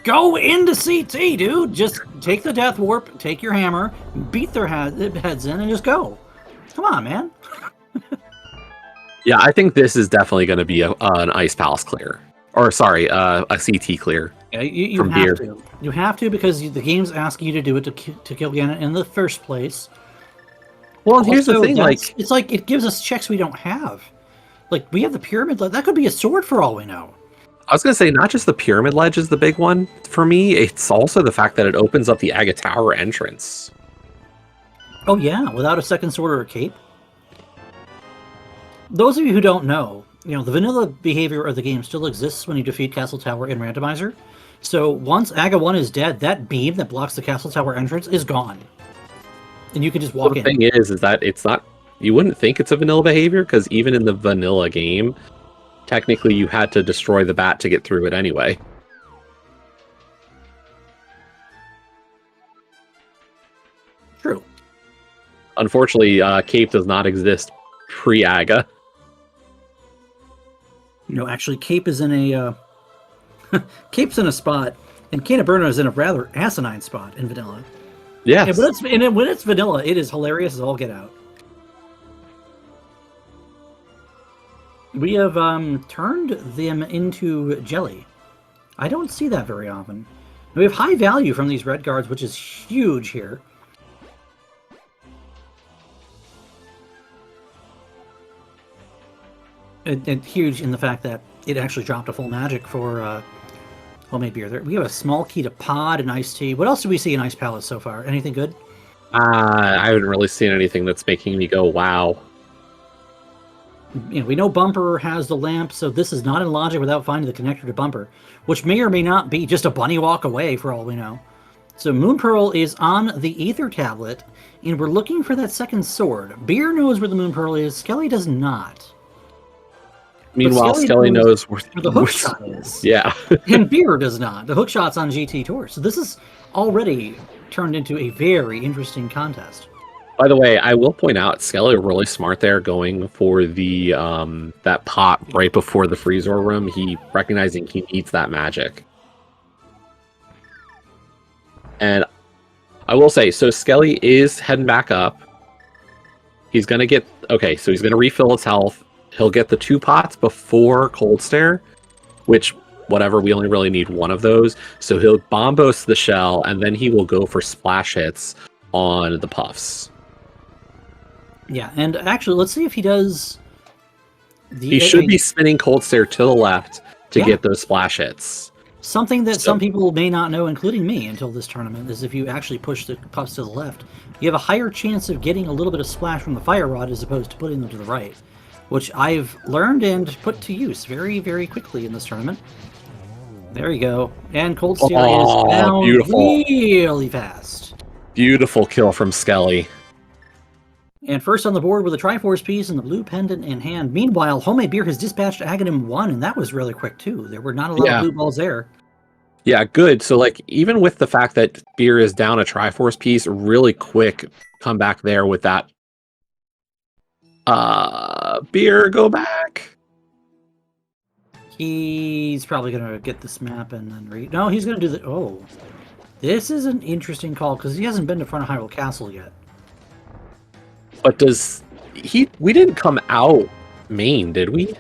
go into CT, dude. Just take the Death Warp, take your hammer, beat their heads in, and just go. Come on, man. Yeah, I think this is definitely going to be an Ice Palace clear. Or, sorry, a CT clear. Yeah, you have Beer. To. You have to because the game's asking you to do it to kill Ganon in the first place. Well, here's the thing, like... It's like it gives us checks we don't have. Like, we have the Pyramid. That could be a sword for all we know. I was going to say, not just the Pyramid Ledge is the big one for me, it's also the fact that it opens up the Aga Tower entrance. Oh, yeah, without a second sword or a cape. Those of you who don't know, you know, the vanilla behavior of the game still exists when you defeat Castle Tower in Randomizer. So once Aga 1 is dead, that beam that blocks the Castle Tower entrance is gone. And you can just walk in. The thing is that it's not... You wouldn't think it's a vanilla behavior, because even in the vanilla game, technically you had to destroy the bat to get through it anyway. True. Unfortunately, Cape does not exist pre-Aga. You know, actually, Cape is in a... Cape's in a spot, and Canaberna is in a rather asinine spot in vanilla. Yes. And when it's vanilla, it is hilarious as all get out. We have turned them into jelly. I don't see that very often. We have high value from these red guards, which is huge here. And huge in the fact that it actually dropped a full magic for homemade beer. There, we have a small key to pod and iced tea. What else do we see in Ice Palace so far? Anything good? I haven't really seen anything that's making me go, wow. You know, we know Bumper has the lamp, so this is not in logic without finding the connector to Bumper, which may or may not be just a bunny walk away for all we know. So Moon Pearl is on the Ether Tablet, and we're looking for that second sword. Beer knows where the Moon Pearl is. Skele does not. Meanwhile, Skele knows where the hook shot is. Yeah. And Beer does not. The hook shot's on GT Tour. So this is already turned into a very interesting contest. By the way, I will point out, Skele really smart there going for the that pot right before the freezer room. He recognizing he needs that magic. And I will say, so Skele is heading back up. He's going to get... Okay, so he's going to refill his health. He'll get the 2 pots before Cold Stare, which, whatever, we only really need 1 of those. So he'll bombos the shell, and then he will go for splash hits on the puffs. Yeah, and actually, let's see if he does... He should be spinning Cold Stare to the left to get those splash hits. Something that some people may not know, including me, until this tournament, is if you actually push the puffs to the left, you have a higher chance of getting a little bit of splash from the fire rod as opposed to putting them to the right, which I've learned and put to use very, very quickly in this tournament. There you go. And Cold Stare is down really fast. Beautiful kill from Skele. And first on the board with a Triforce piece and the blue pendant in hand. Meanwhile, Homemade Beer has dispatched Aghanim 1, and that was really quick, too. There were not a lot of blue balls there. Yeah, good. So, like, even with the fact that Beer is down a Triforce piece, really quick comeback there with that. Beer, go back. He's probably going to get this map and then read. No, he's going to do the... Oh. This is an interesting call, because he hasn't been to front of Hyrule Castle yet. But does he... We didn't come out main, did we?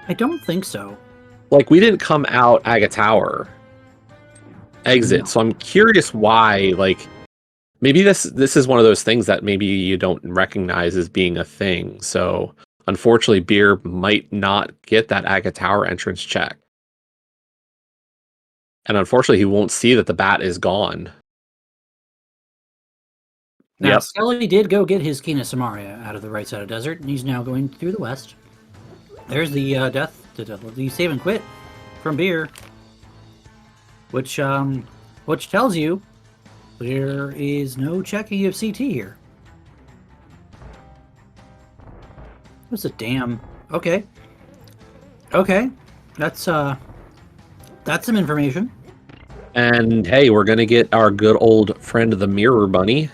I don't think so. Like, we didn't come out Aga Tower exit, so I'm curious why, like, maybe this is one of those things that maybe you don't recognize as being a thing, so unfortunately Beer might not get that Aga Tower entrance check. And unfortunately he won't see that the bat is gone. Now, Skele did go get his Kina Samaria out of the right side of desert, and he's now going through the west. There's the the save and quit from Beer, which tells you there is no checking of CT here. What's a damn? Okay, that's some information. And hey, we're gonna get our good old friend the Mirror Bunny.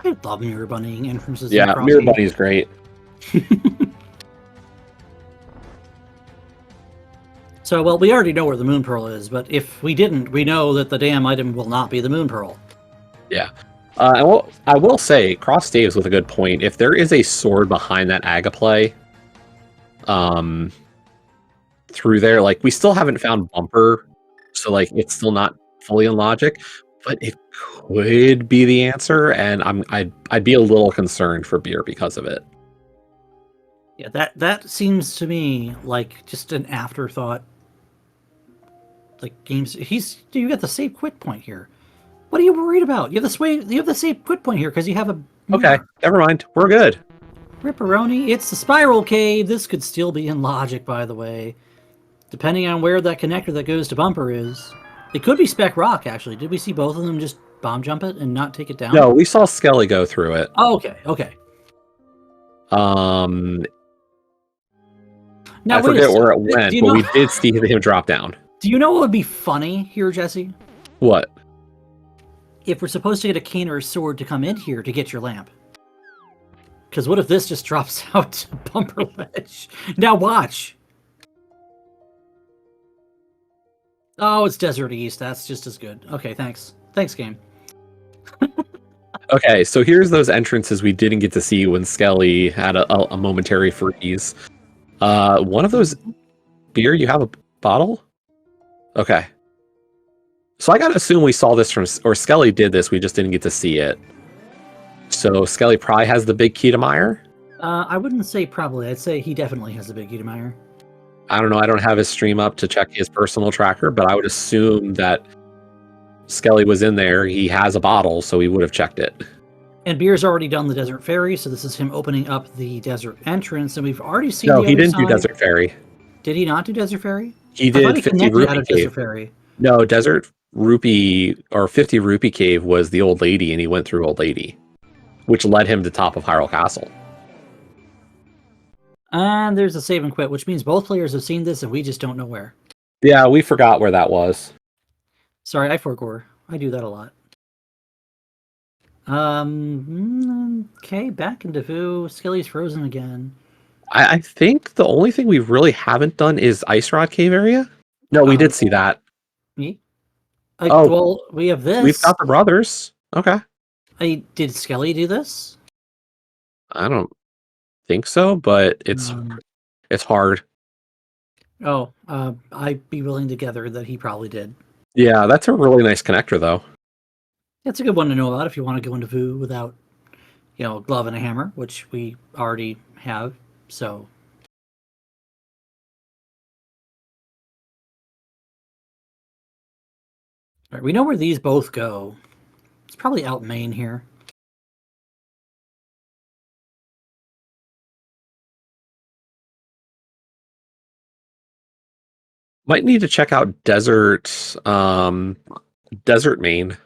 I love mirror bunnying entrances. Yeah, Mirror Bunny's great. So, well, we already know where the Moon Pearl is, but if we didn't, we know that the damn item will not be the Moon Pearl. Yeah. I will say, Cross Dave's with a good point. If there is a sword behind that Agaplay, through there, like, we still haven't found Bumper, so, like, it's still not fully in logic, but it could be the answer, and I'd be a little concerned for Beer because of it. Yeah, that seems to me like just an afterthought. Like games, you got the save quit point here. What are you worried about? You have the save quit point here because you have a mirror. Okay, never mind. We're good. Ripperoni, it's the spiral cave. This could still be in logic, by the way, depending on where that connector that goes to Bumper is. It could be Spec Rock, actually. Did we see both of them just bomb jump it and not take it down? No, we saw Skele go through it. Oh, okay. Now, I forget where it went, but we did see him drop down. Do you know what would be funny here, Jesse? What? If we're supposed to get a cane or a sword to come in here to get your lamp. Because what if this just drops out to Bumper Ledge? Now watch. Oh, it's Desert East. That's just as good. Okay, thanks. Thanks, game. Okay, so here's those entrances we didn't get to see when Skele had a momentary freeze. One of those... Beer, you have a bottle? Okay. So I gotta assume we saw this from... Or Skele did this, we just didn't get to see it. So Skele probably has the big key to Meyer? I wouldn't say probably. I'd say he definitely has the big key to Meyer. I don't know, I don't have his stream up to check his personal tracker, but I would assume that Skele was in there, he has a bottle, so he would have checked it. And Beer's already done the Desert Ferry, so this is him opening up the desert entrance, and we've already seen No, he didn't do Desert Ferry. Did he not do Desert Ferry? He did 50 Rupee Cave. Desert Ferry. No, Desert Rupee, or 50 Rupee Cave was the Old Lady, and he went through Old Lady, which led him to top of Hyrule Castle. And there's a save and quit, which means both players have seen this, and we just don't know where. Yeah, we forgot where that was. Sorry, I forgot. I do that a lot. Okay, back into Vu. Skele's frozen again. I think the only thing we really haven't done is Ice Rod Cave area. No, we did see that. Me? Oh, well, we have this. We've got the brothers. Okay. Did Skele do this? I don't think so, but it's hard. Oh, I'd be willing to gather that he probably did. Yeah, that's a really nice connector, though. That's a good one to know about if you want to go into Vu without, a glove and a hammer, which we already have. So, all right, we know where these both go. It's probably out main here. Might need to check out Desert Main.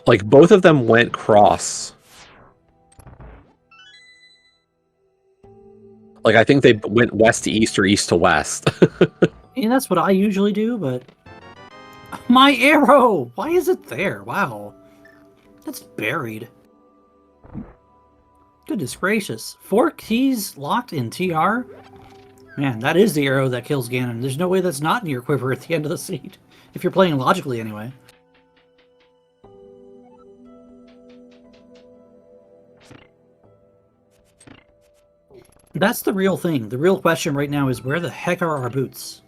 Like, both of them went cross. Like, I think they went west to east or east to west. And that's what I usually do, but... My arrow! Why is it there? Wow. That's buried. Goodness gracious. 4 keys locked in TR? Man, that is the arrow that kills Ganon. There's no way that's not in your quiver at the end of the seed. If you're playing logically, anyway. That's the real thing. The real question right now is, where the heck are our boots?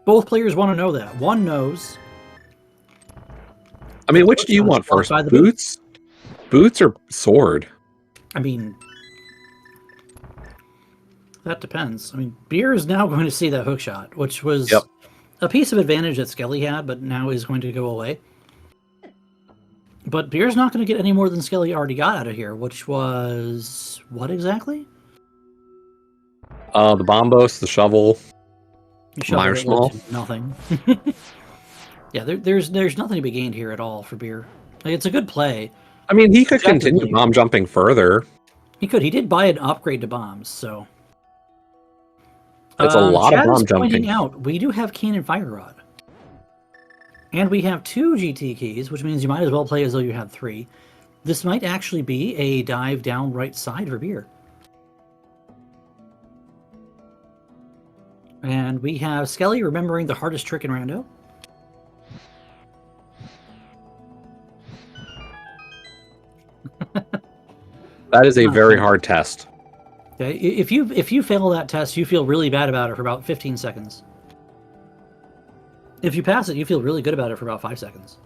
Both players want to know that. One knows. I mean, which do you want first? Boots? Boots or sword? I mean... That depends. I mean, Beer is now going to see that hook shot, which was a piece of advantage that Skele had, but now is going to go away. But Beer's not going to get any more than Skele already got out of here, which was what exactly? The bombos, the shovel, Shovel marshmallow. nothing. Yeah, there's nothing to be gained here at all for Beer. Like, it's a good play. I mean, he could continue Objectively, bomb jumping further. he could. He did buy an upgrade to bombs, so. It's a lot of Chad is bomb pointing jumping. out we do have Keen and Fire Rod. And we have 2 GT keys, which means you might as well play as though you had 3. This might actually be a dive down right side for Beer. And we have Skele remembering the hardest trick in Rando. That is a very hard test. Okay, if you fail that test, you feel really bad about it for about 15 seconds. If you pass it, you feel really good about it for about 5 seconds.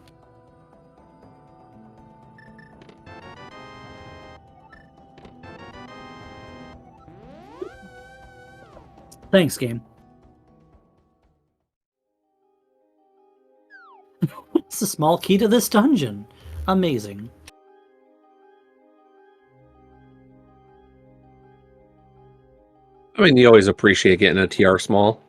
Thanks, game. It's a small key to this dungeon. Amazing. I mean, you always appreciate getting a TR small.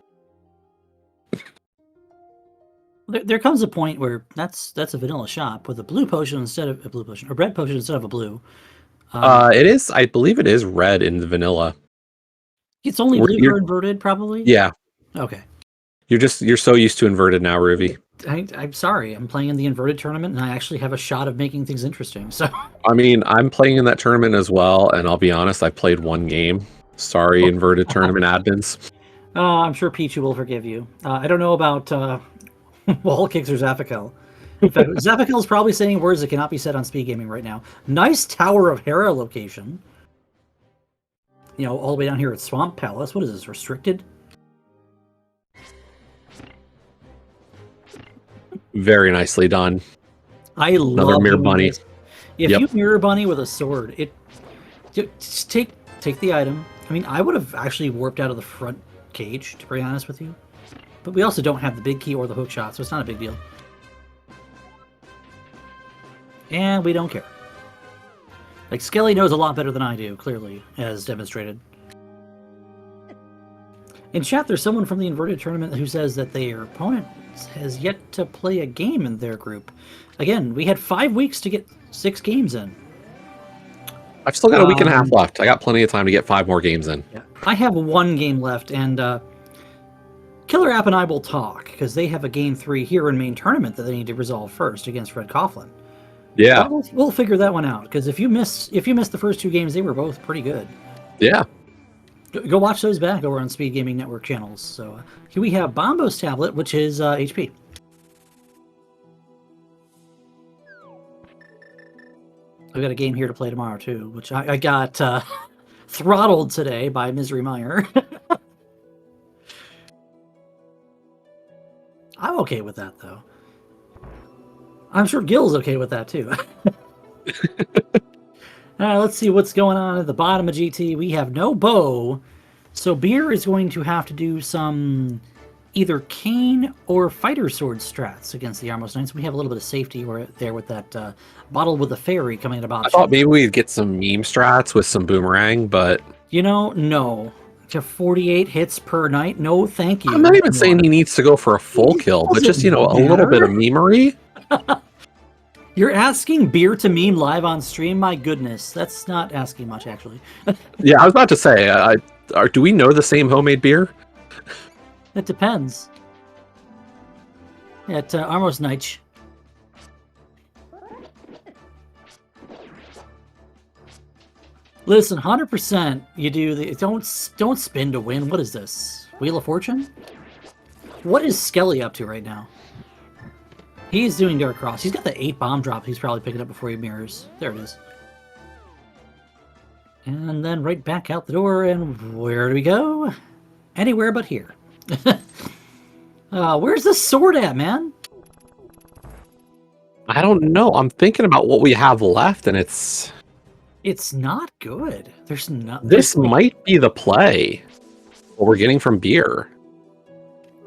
There comes a point where that's a vanilla shop with a blue potion instead of a blue potion, or red potion instead of a blue. It is, I believe it is red in the vanilla. It's only blue for inverted, probably? Yeah. Okay. You're so used to inverted now, Ruby. I'm sorry. I'm playing in the inverted tournament, and I actually have a shot of making things interesting. So. I mean, I'm playing in that tournament as well, and I'll be honest, I played one game. Sorry, inverted tournament admins. I'm sure Pichu will forgive you. I don't know about wall kicks or Zaphakel. In fact, Zaphakel is probably saying words that cannot be said on SpeedGaming right now. Nice Tower of Hera location. You know, all the way down here at Swamp Palace. What is this, restricted? Very nicely done. I Another love mirror bunny. this. If you mirror bunny with a sword, just take the item. I mean, I would have actually warped out of the front cage, to be honest with you. But we also don't have the big key or the hook shot, so it's not a big deal. And we don't care. Like, Skele knows a lot better than I do, clearly, as demonstrated. In chat, there's someone from the inverted tournament who says that their opponent has yet to play a game in their group. Again, we had 5 weeks to get 6 games in. I've still got a week and a half left. I got plenty of time to get 5 more games in. Yeah. I have 1 game left, and Killer App and I will talk, because they have a game 3 here in main tournament that they need to resolve first against Red Coughlin. Yeah. We'll figure that one out, because if you miss the first 2 games, they were both pretty good. Yeah. Go watch those back over on Speed Gaming Network channels. So here we have Bombo's tablet, which is HP. I've got a game here to play tomorrow too, which I got throttled today by Misery Meyer. I'm okay with that though. I'm sure Gil's okay with that too. Let's see what's going on at the bottom of GT. We have no bow, so Beer is going to have to do some either cane or fighter sword strats against the Armos Knights. We have a little bit of safety there with that bottle with the fairy coming at about. I thought maybe we'd get some meme strats with some boomerang, but you know, no. To 48 hits per night, no, thank you. I'm not even saying he needs to go for a full kill, but just a little bit of memery. You're asking Beer to meme live on stream? My goodness, that's not asking much, actually. Yeah, I was about to say, do we know the same homemade beer? It depends. At Armos Knight. Listen, 100% you do the... Don't spin to win. What is this? Wheel of Fortune? What is Skele up to right now? He's doing Dark Cross. He's got the 8 bomb drop he's probably picking up before he mirrors. There it is. And then right back out the door, and where do we go? Anywhere but here. Where's the sword at, man? I don't know. I'm thinking about what we have left, and it's not good. There's not. This might be the play. What we're getting from Beer.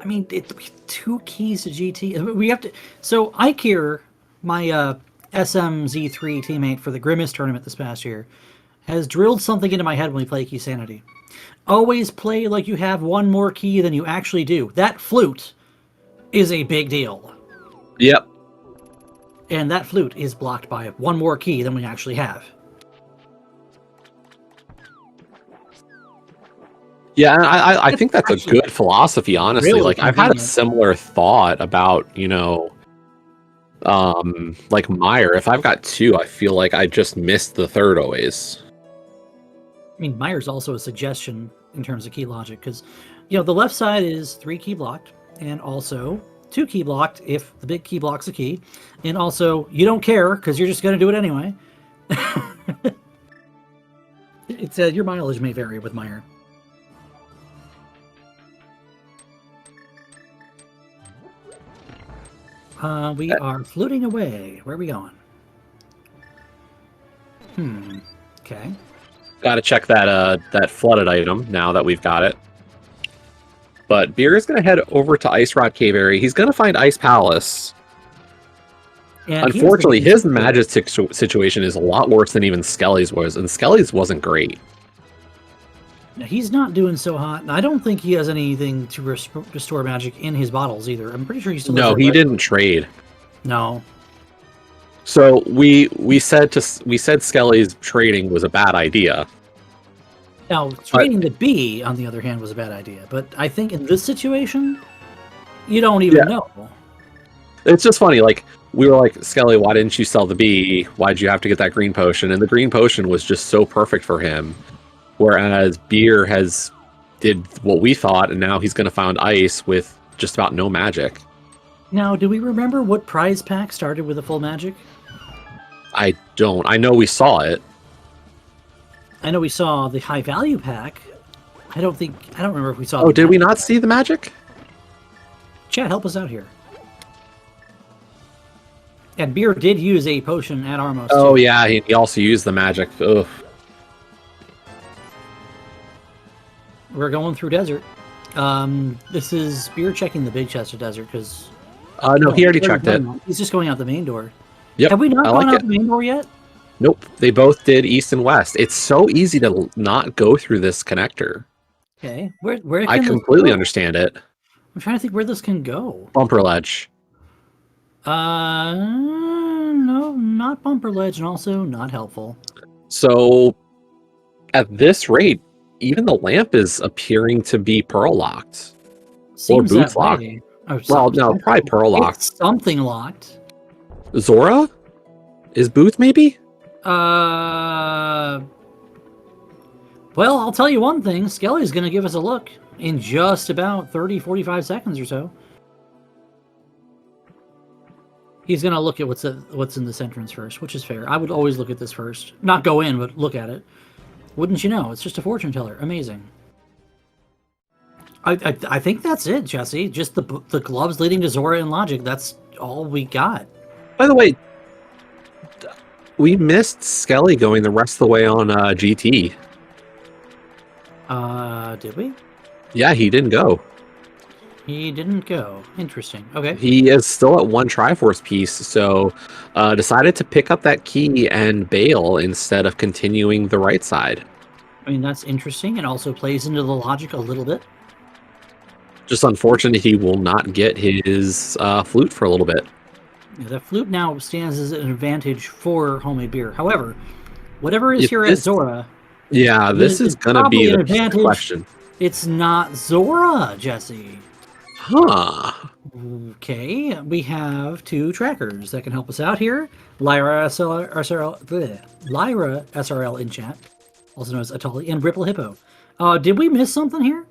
I mean, 2 keys to GT. We have to. So Ikir, my SMZ3 teammate for the Grimace tournament this past year, has drilled something into my head when we play Key Sanity. Always play like you have one more key than you actually do. That flute is a big deal. Yep. And that flute is blocked by one more key than we actually have. Yeah, I think that's a good philosophy, honestly. Really like, I've had a convenient. similar thought about, like Meyer. If I've got 2, I feel like I just missed the 3rd always. I mean, Meyer's also a suggestion in terms of key logic, because, the left side is 3 key blocked, and also 2 key blocked if the big key blocks a key, and also you don't care because you're just going to do it anyway. It's your mileage may vary with Meyer. We are fluting away. Where are we going? Okay. Got to check that flooded item now that we've got it. But Beer is going to head over to Ice Rod Cave area. He's going to find Ice Palace. And unfortunately, his magic situation is a lot worse than even Skele's was, and Skele's wasn't great. He's not doing so hot, and I don't think he has anything to restore magic in his bottles either. I'm pretty sure he still. No, he didn't trade. No. So we said Skele's trading was a bad idea. Now trading the bee, on the other hand, was a bad idea. But I think in this situation, you don't even know. It's just funny. Like, we were like, Skele, why didn't you sell the bee? Why'd you have to get that green potion? And the green potion was just so perfect for him. Whereas Beer did what we thought, and now he's going to find ice with just about no magic. Now, do we remember what prize pack started with a full magic? I don't. I know we saw it. I know we saw the high value pack. I don't remember if we saw. Oh, did we not see the magic? Chat, help us out here. And Beer did use a potion at Armos. Oh, yeah, he also used the magic. Ugh. We're going through desert. This is Beer checking the big chest of desert because. No, he already checked it. He's just going out the main door. Yep. Have we not gone out the main door yet? Nope. They both did east and west. It's so easy to not go through this connector. Okay. Where can I completely understand it. I'm trying to think where this can go. Bumper ledge. No, not bumper ledge, and also not helpful. So, at this rate, even the lamp is appearing to be pearl locked. Seems or boots locked. Well, no, probably pearl locked. It's something locked. Zora? Is Booth maybe? Well, I'll tell you one thing. Skele's going to give us a look in just about 30, 45 seconds or so. He's going to look at what's in this entrance first, which is fair. I would always look at this first. Not go in, but look at it. Wouldn't you know? It's just a fortune teller. Amazing. I think that's it, Jesse. Just the gloves leading to Zora and Logic. That's all we got. By the way, we missed Skele going the rest of the way on GT. Did we? Yeah, he didn't go. He didn't go. Interesting. Okay. He is still at 1 Triforce piece, so decided to pick up that key and bail instead of continuing the right side. I mean, that's interesting and also plays into the logic a little bit. Just unfortunate he will not get his flute for a little bit. Yeah, the flute now stands as an advantage for homemade beer. However, whatever is here at Zora... Yeah, this is going to be the question. It's not Zora, Jesse. Huh. Okay, we have 2 trackers that can help us out here. Lyra SRL in chat, also known as Atali, and Ripple Hippo. Did we miss something here?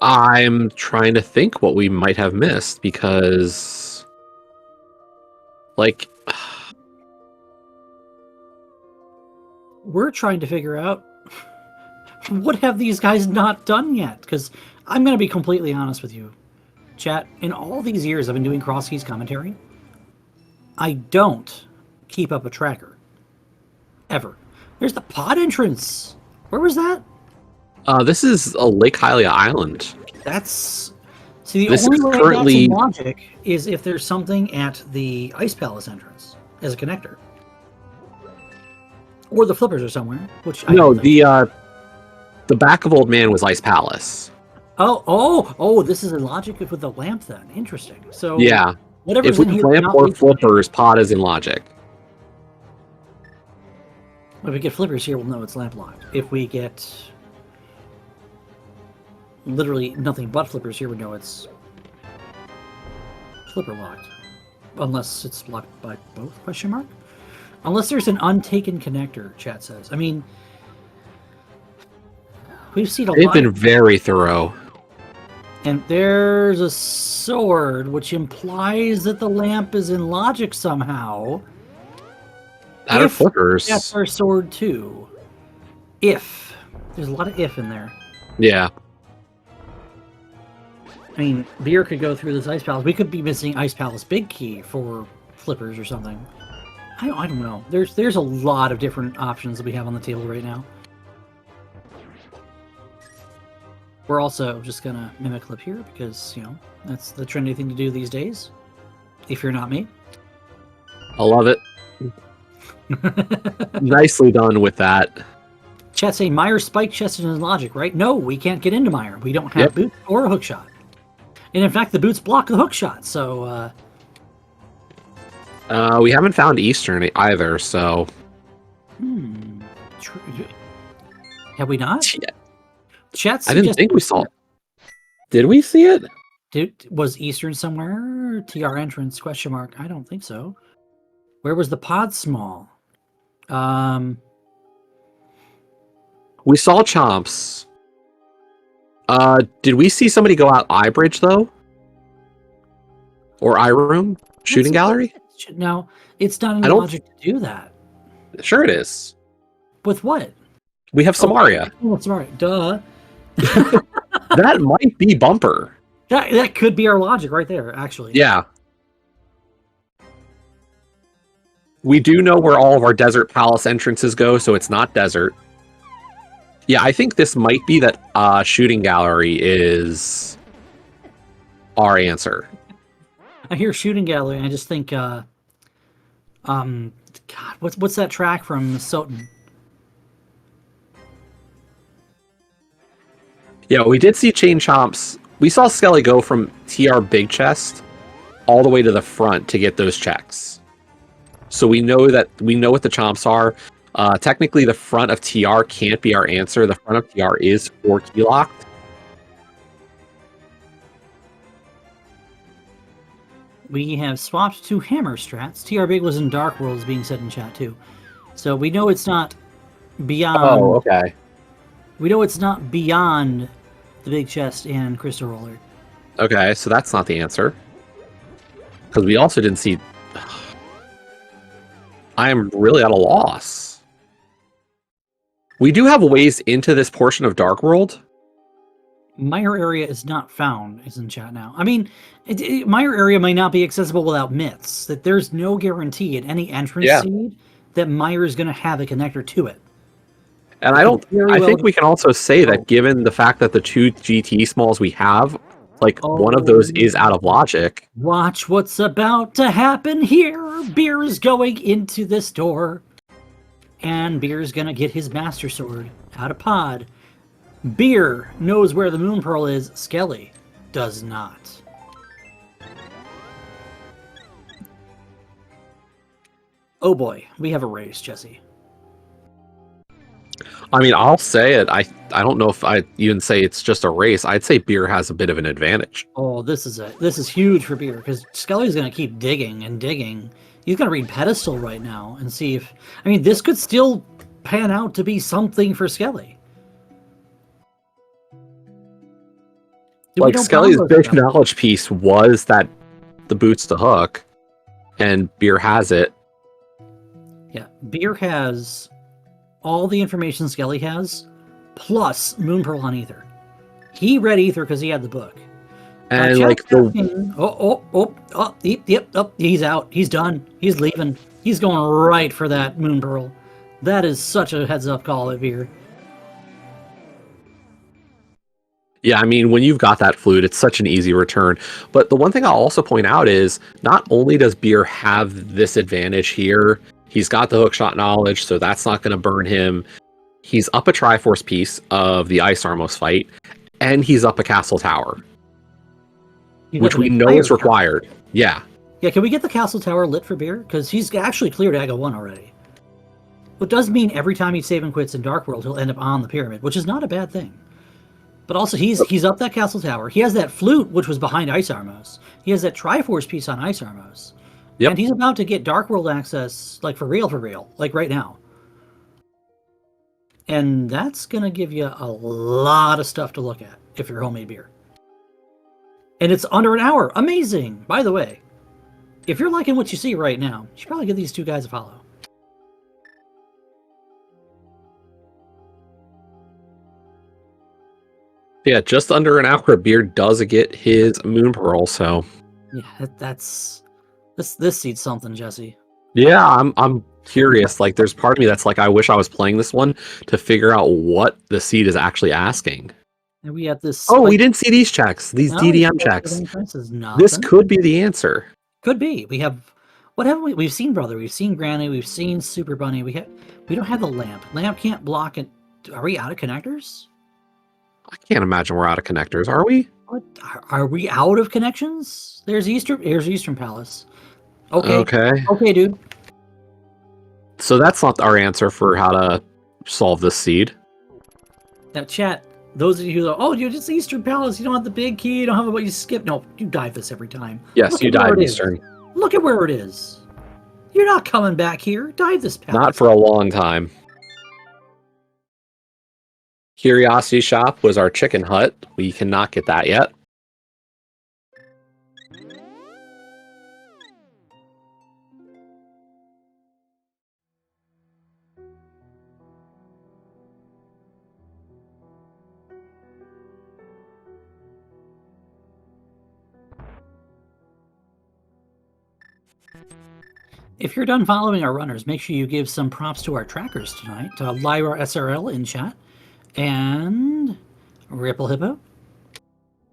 I'm trying to think what we might have missed because, like, we're trying to figure out what have these guys not done yet? Because I'm going to be completely honest with you, chat. In all these years I've been doing Cross Keys commentary, I don't keep up a tracker. Ever. There's the pod entrance. Where was that? this is a Lake Hylia Island. That's See, the This only is way currently that's in logic is if there's something at the Ice Palace entrance as a connector. Or the flippers are somewhere, which I no don't think. the back of Old Man was Ice Palace. Oh! This is in logic with the lamp then. Interesting. So Yeah. If whatever's we in have here lamp cannot or be flippers, pod is in logic. If we get flippers here, we'll know it's lamp locked. If we get literally nothing but flippers here, we know it's flipper locked. Unless it's locked by both, question mark? Unless there's an untaken connector, chat says. I mean, we've seen a They've lot. been very thorough. And there's a sword, which implies that the lamp is in logic somehow. That are flippers. That's our sword too. If. There's a lot of if in there. Yeah. I mean, beer could go through this Ice Palace. We could be missing Ice Palace Big Key for flippers or something. I don't know. There's a lot of different options that we have on the table right now. We're also just going to mimic clip here because, you know, that's the trendy thing to do these days. If you're not me. I love it. Nicely done with that. Chat saying Meyer's spike chest is in logic, right? No, we can't get into Meyer. We don't have boots or a hook shot. And in fact, the boots block the hook shot, so... we haven't found Eastern either, so... Have we not? Yeah. Chat I didn't think we saw it. Did we see it? Was Eastern somewhere? TR entrance, question mark. I don't think so. Where was the pod small? We saw Chomps. Did we see somebody go out I Bridge, though? Or I Room? Shooting gallery? No, it's not in logic to do that. Sure it is. With what? We have Samaria. Oh, Samaria. Duh. That might be Bumper. That could be our logic right there, actually. Yeah. We do know where all of our Desert Palace entrances go, so it's not Desert. Yeah, I think this might be that Shooting Gallery is our answer. I hear Shooting Gallery, and I just think, God, what's that track from Soten? Yeah, we did see Chain Chomps. We saw Skele go from TR Big Chest all the way to the front to get those checks. So we know what the Chomps are. Technically, the front of TR can't be our answer. The front of TR is 4 key locked. We have swapped to hammer strats. TR Big was in Dark Worlds being said in chat too. So we know it's not beyond... Oh, okay. We know it's not beyond the Big Chest and Crystal Roller. Okay, so that's not the answer. Because we also didn't see... I am really at a loss. We do have ways into this portion of Dark World. Meyer area is not found, is in chat now. I mean, Meyer area might not be accessible without myths. That there's no guarantee at any entrance seed that Meyer is going to have a connector to it. And I think we can also say that given the fact that the 2 GT smalls we have, like one of those is out of logic. Watch what's about to happen here. Beer is going into this door. And Beer is going to get his Master Sword out of pod. Beer knows where the Moon Pearl is. Skele does not. Oh boy, we have a race, Jesse. I mean, I'll say it. I don't know if I even say it's just a race. I'd say Beer has a bit of an advantage. Oh, this is huge for Beer because Skele's going to keep digging and digging. He's going to read Pedestal right now and see if... I mean, this could still pan out to be something for Skele. Like, Skele's big knowledge piece was that the boots to hook, and Beer has it. Yeah, Beer has all the information Skele has, plus Moon Pearl on Ether. He read Ether because he had the book. And like he's out. He's done. He's leaving. He's going right for that Moon Pearl. That is such a heads-up call of Beer. Yeah, I mean, when you've got that flute, it's such an easy return. But the one thing I'll also point out is not only does beer have this advantage here, he's got the hookshot knowledge, so that's not going to burn him. He's up a Triforce piece of the Ice Armos fight, and he's up a Castle Tower, which we know is required. Yeah. Yeah, can we get the Castle Tower lit for beer? Because he's actually cleared Aga 1 already. What does mean every time he save and quits in Dark World, he'll end up on the pyramid, which is not a bad thing. But also, he's up that Castle Tower. He has that flute, which was behind Ice Armos. He has that Triforce piece on Ice Armos. Yep. And he's about to get Dark World access, like for real, like right now. And that's going to give you a lot of stuff to look at if you're homemade beer. And it's under an hour. Amazing! By the way, if you're liking what you see right now, you should probably give these two guys a follow. Yeah, just under an hour, beer does get his Moon Pearl, so... Yeah, that's... This seeds something, Jesse. Yeah, I'm curious. Like, there's part of me that's like, I wish I was playing this one to figure out what the seed is actually asking. And we have this... Oh, we didn't see these checks. These DDM checks. This could be the answer. Could be. We have... What haven't we? We've seen Brother. We've seen Granny. We've seen Super Bunny. We don't have the lamp. Lamp can't block it. Are we out of connectors? I can't imagine we're out of connectors, are we? What? Are we out of connections? There's Eastern Palace. Okay, dude. So that's not our answer for how to solve this seed. Now, chat, those of you who are, oh, you're just Eastern Palace, you don't have the big key, you don't have what you skip. No, you dive this every time. Yes, you dive Eastern. Look at where it is. You're not coming back here. Dive this palace. Not for a long time. Curiosity Shop was our chicken hut. We cannot get that yet. If you're done following our runners, make sure you give some props to our trackers tonight. Lyra SRL in chat. And Ripple Hippo.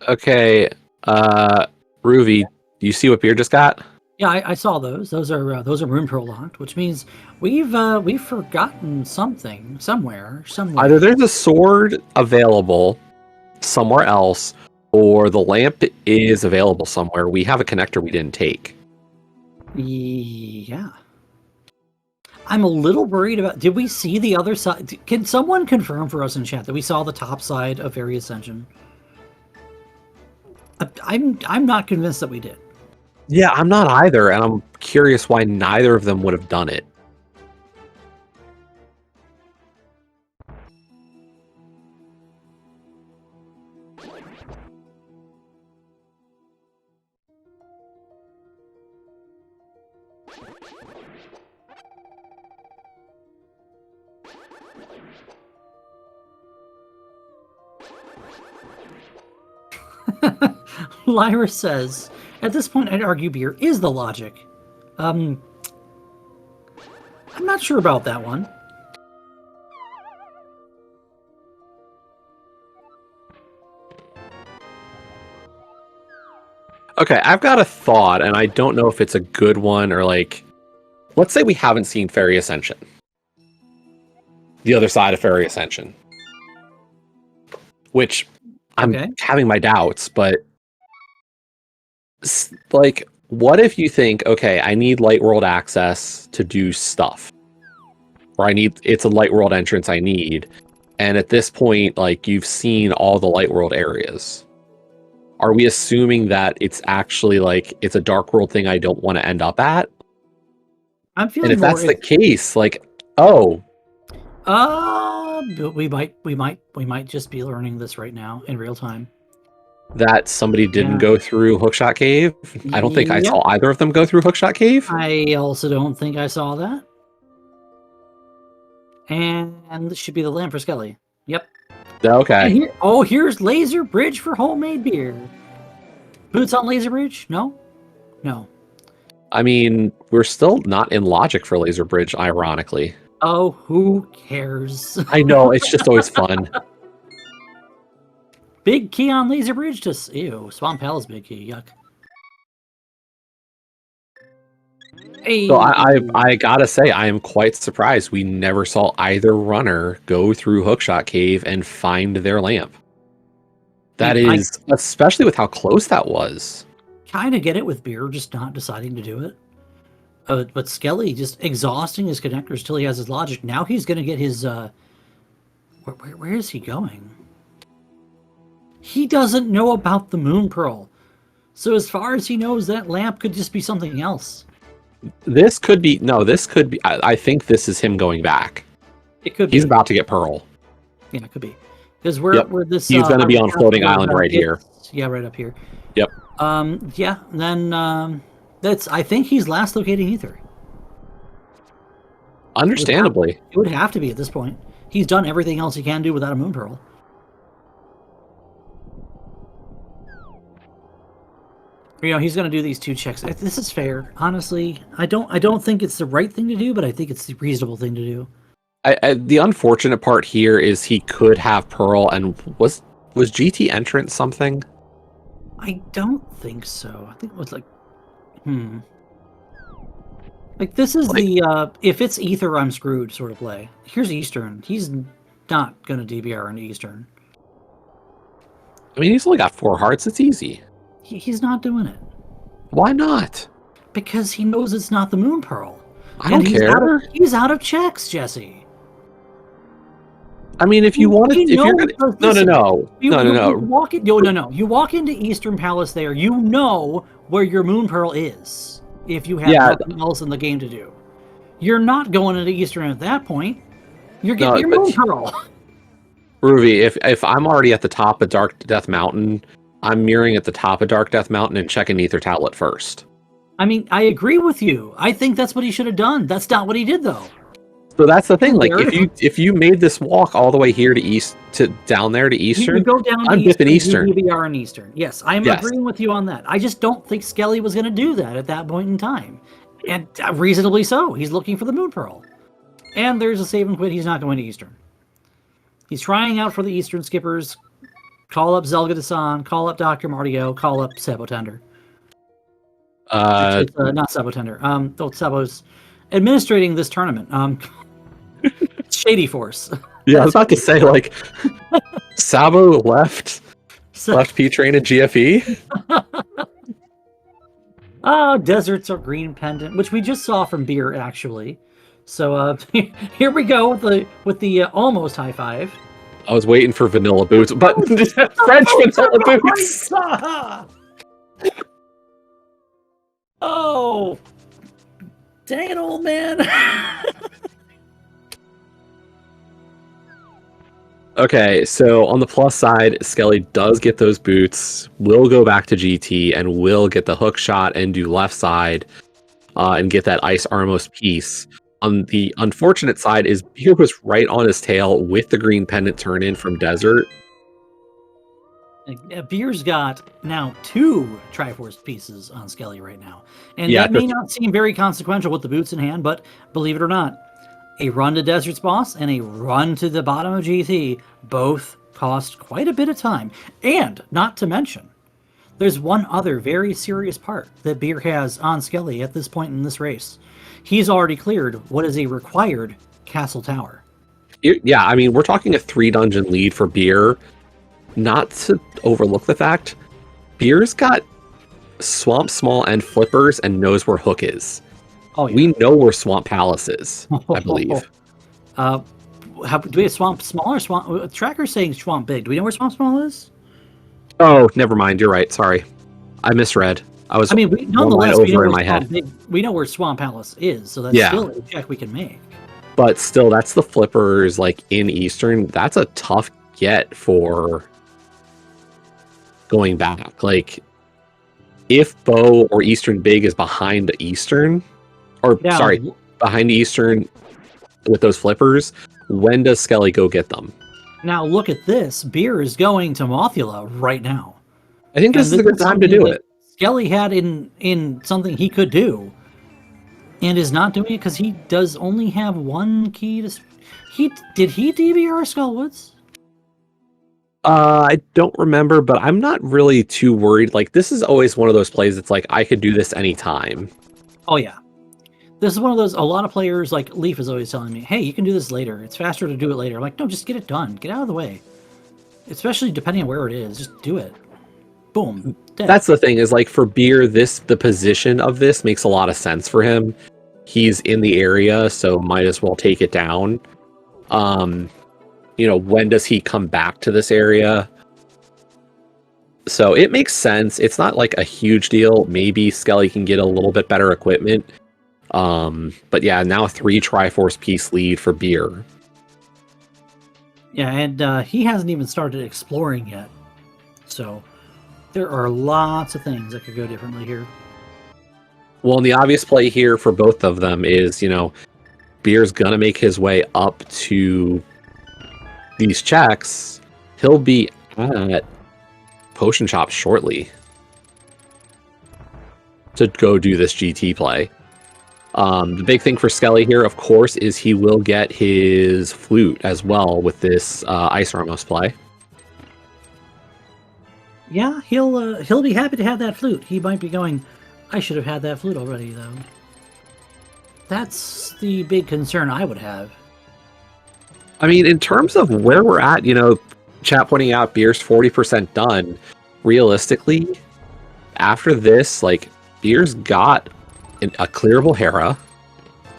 Okay, Ruby, do you see what beer just got? Yeah, I saw those. Those are Moon Pearl locked, which means we've forgotten something somewhere. Either there's a sword available somewhere else, or the lamp is available somewhere. We have a connector we didn't take. Yeah. I'm a little worried about... Did we see the other side? Can someone confirm for us in chat that we saw the top side of Fairy Ascension? I'm not convinced that we did. Yeah, I'm not either, and I'm curious why neither of them would have done it. Lyra says, at this point, I'd argue beer is the logic. I'm not sure about that one. Okay, I've got a thought, and I don't know if it's a good one or like... Let's say we haven't seen Fairy Ascension. The other side of Fairy Ascension. Which... I'm having my doubts, but like, what if you think, okay, I need Light World access to do stuff, or it's a Light World entrance I need, and at this point, like, you've seen all the Light World areas. Are we assuming that it's actually like it's a Dark World thing I don't want to end up at? I'm feeling, and if that's the case, like, oh. But we might just be learning this right now in real time. That somebody didn't go through Hookshot Cave. I don't think I saw either of them go through Hookshot Cave. I also don't think I saw that. And this should be the lamp for Skele. Yep. Okay. Here's Laser Bridge for homemade beer. Boots on Laser Bridge? No? No. I mean, we're still not in logic for Laser Bridge, ironically. Oh, who cares? I know, it's just always fun. Big key on Laser Bridge to... Ew, Swamp Palace big key. Yuck. Hey. So I gotta say, I am quite surprised we never saw either runner go through Hookshot Cave and find their lamp. That is, especially with how close that was. Kind of get it with Beer just not deciding to do it. But Skele just exhausting his connectors till he has his logic. Now he's going to get his... Where is he going? He doesn't know about the Moon Pearl. So as far as he knows, that lamp could just be something else. This could be... No, this could be... I think this is him going back. It could be. He's about to get Pearl. Yeah, it could be. Because we're this... He's going to be on floating island right here. Yeah, right up here. Yep. Yeah, then... I think he's last locating Ether. Understandably. It would have to be at this point. He's done everything else he can do without a Moon Pearl. You know, he's going to do these 2 checks. This is fair. Honestly, I don't think it's the right thing to do, but I think it's the reasonable thing to do. The unfortunate part here is he could have Pearl, and was GT Entrance something? I don't think so. I think it was like... Like, this is the, if it's Ether, I'm screwed sort of play. Here's Eastern. He's not going to DBR into Eastern. I mean, he's only got 4 hearts. It's easy. He's not doing it. Why not? Because he knows it's not the Moon Pearl. I don't care. He's out of checks, Jesse. I mean, if you want to... If you're gonna, no. You walk into Eastern Palace there, you know where your Moon Pearl is. If you have nothing else in the game to do. You're not going into Eastern at that point. You're getting your Moon Pearl. Ruby, if I'm already at the top of Dark Death Mountain, I'm mirroring at the top of Dark Death Mountain and checking Ether Tablet first. I mean, I agree with you. I think that's what he should have done. That's not what he did, though. So that's the thing. Like, if you made this walk all the way here to down there to Eastern, you go down to I'm dipping Eastern. DBR in Eastern. Yes, I'm agreeing with you on that. I just don't think Skele was going to do that at that point in time, and reasonably so. He's looking for the Moon Pearl, and there's a save and quit. He's not going to Eastern. He's trying out for the Eastern skippers. Call up Zelga Dasan. Call up Dr. Martio. Call up Sabotender. Actually, not Sabotender. Sabo's administrating this tournament. Shady Force. Yeah, I was about to say, like, Sabo left P-Train and GFE. Oh, Deserts or Green Pendant, which we just saw from Beer, actually. So here we go with the almost high five. I was waiting for Vanilla Boots, but French Vanilla Boots. Oh, dang it, old man. Okay, so on the plus side, Skele does get those boots, will go back to GT, and will get the hook shot and do left side, and get that Ice Armos piece. On the unfortunate side is Beer was right on his tail with the green pendant turn in from Desert. Beer's got now 2 Triforce pieces on Skele right now. And that may not seem very consequential with the boots in hand, but believe it or not, a run to Desert's boss and a run to the bottom of GT both cost quite a bit of time. And, not to mention, there's one other very serious part that Beer has on Skele at this point in this race. He's already cleared what is a required Castle Tower. Yeah, I mean, we're talking a 3-dungeon lead for Beer. Not to overlook the fact, Beer's got Swamp Small and Flippers and knows where Hook is. Oh, yeah. We know where Swamp Palace is, I believe. Do we have Swamp Small or Swamp... Tracker's saying Swamp Big. Do we know where Swamp Small is? Oh, never mind. You're right. Sorry. I misread. Nonetheless, we know where Swamp Palace is, so that's still a check we can make. But still, that's the Flippers, like, in Eastern. That's a tough get for going back. Like, if Bow or Eastern Big is behind Eastern... behind Eastern with those Flippers, when does Skele go get them? Now look at this. Beer is going to Mothula right now. I think this is a good time to do it. Skele had in something he could do, and is not doing it because he does only have 1 key to... Did he DBR Skullwoods? I don't remember, but I'm not really too worried. Like, this is always one of those plays that's like, I could do this anytime. Oh, yeah. This is one of those, a lot of players, like Leaf is always telling me, hey, you can do this later. It's faster to do it later. I'm like, no, just get it done. Get out of the way. Especially depending on where it is. Just do it. Boom. Dead. That's the thing, is like for Beer, the position of this makes a lot of sense for him. He's in the area, so might as well take it down. When does he come back to this area? So it makes sense. It's not like a huge deal. Maybe Skele can get a little bit better equipment. But yeah, now 3 Triforce piece lead for Beer. Yeah, and he hasn't even started exploring yet. So there are lots of things that could go differently here. Well, and the obvious play here for both of them is, Beer's gonna make his way up to these checks. He'll be at Potion Shop shortly to go do this GT play. The big thing for Skele here, of course, is he will get his flute as well with this Ice Ramos play. Yeah, he'll be happy to have that flute. He might be going, I should have had that flute already, though. That's the big concern I would have. I mean, in terms of where we're at, chat pointing out Beer's 40% done. Realistically, after this, like, Beer's got a clearable Hera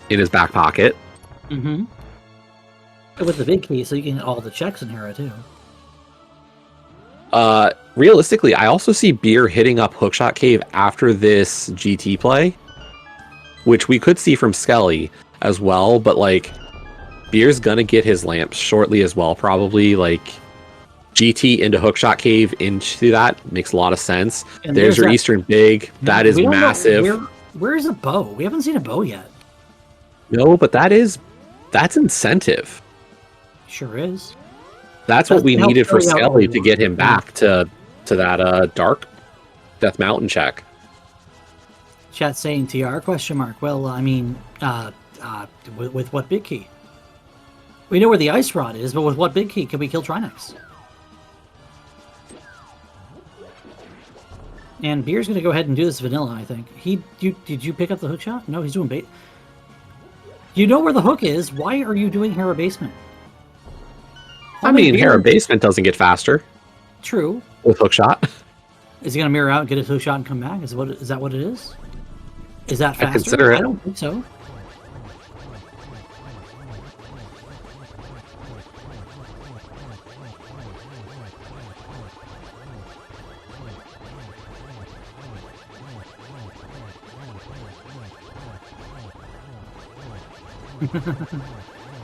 in his back pocket. Mm-hmm. With the big key, so you can get all the checks in Hera, too. Realistically, I also see Beer hitting up Hookshot Cave after this GT play, which we could see from Skele as well, but, like, Beer's gonna get his lamps shortly as well, probably. Like, GT into Hookshot Cave into that makes a lot of sense. And there's your that Eastern Big. That is massive. Where's a bow? We haven't seen a bow yet. No, but that's incentive. Sure is. That's what we needed for Skele to get him back to that Dark Death Mountain check. Chat saying TR question mark. Well, I mean, with what big key? We know where the ice rod is, but with what big key can we kill Trinex? And Beer's going to go ahead and do this vanilla, I think. Did you pick up the hook shot? No, he's doing bait. You know where the hook is. Why are you doing Hera Basement? I mean, Hera Basement doesn't get faster. True. With hook shot. Is he going to mirror out, get his hook shot, and come back? Is that what it is? Is that faster? I consider it. I don't think so.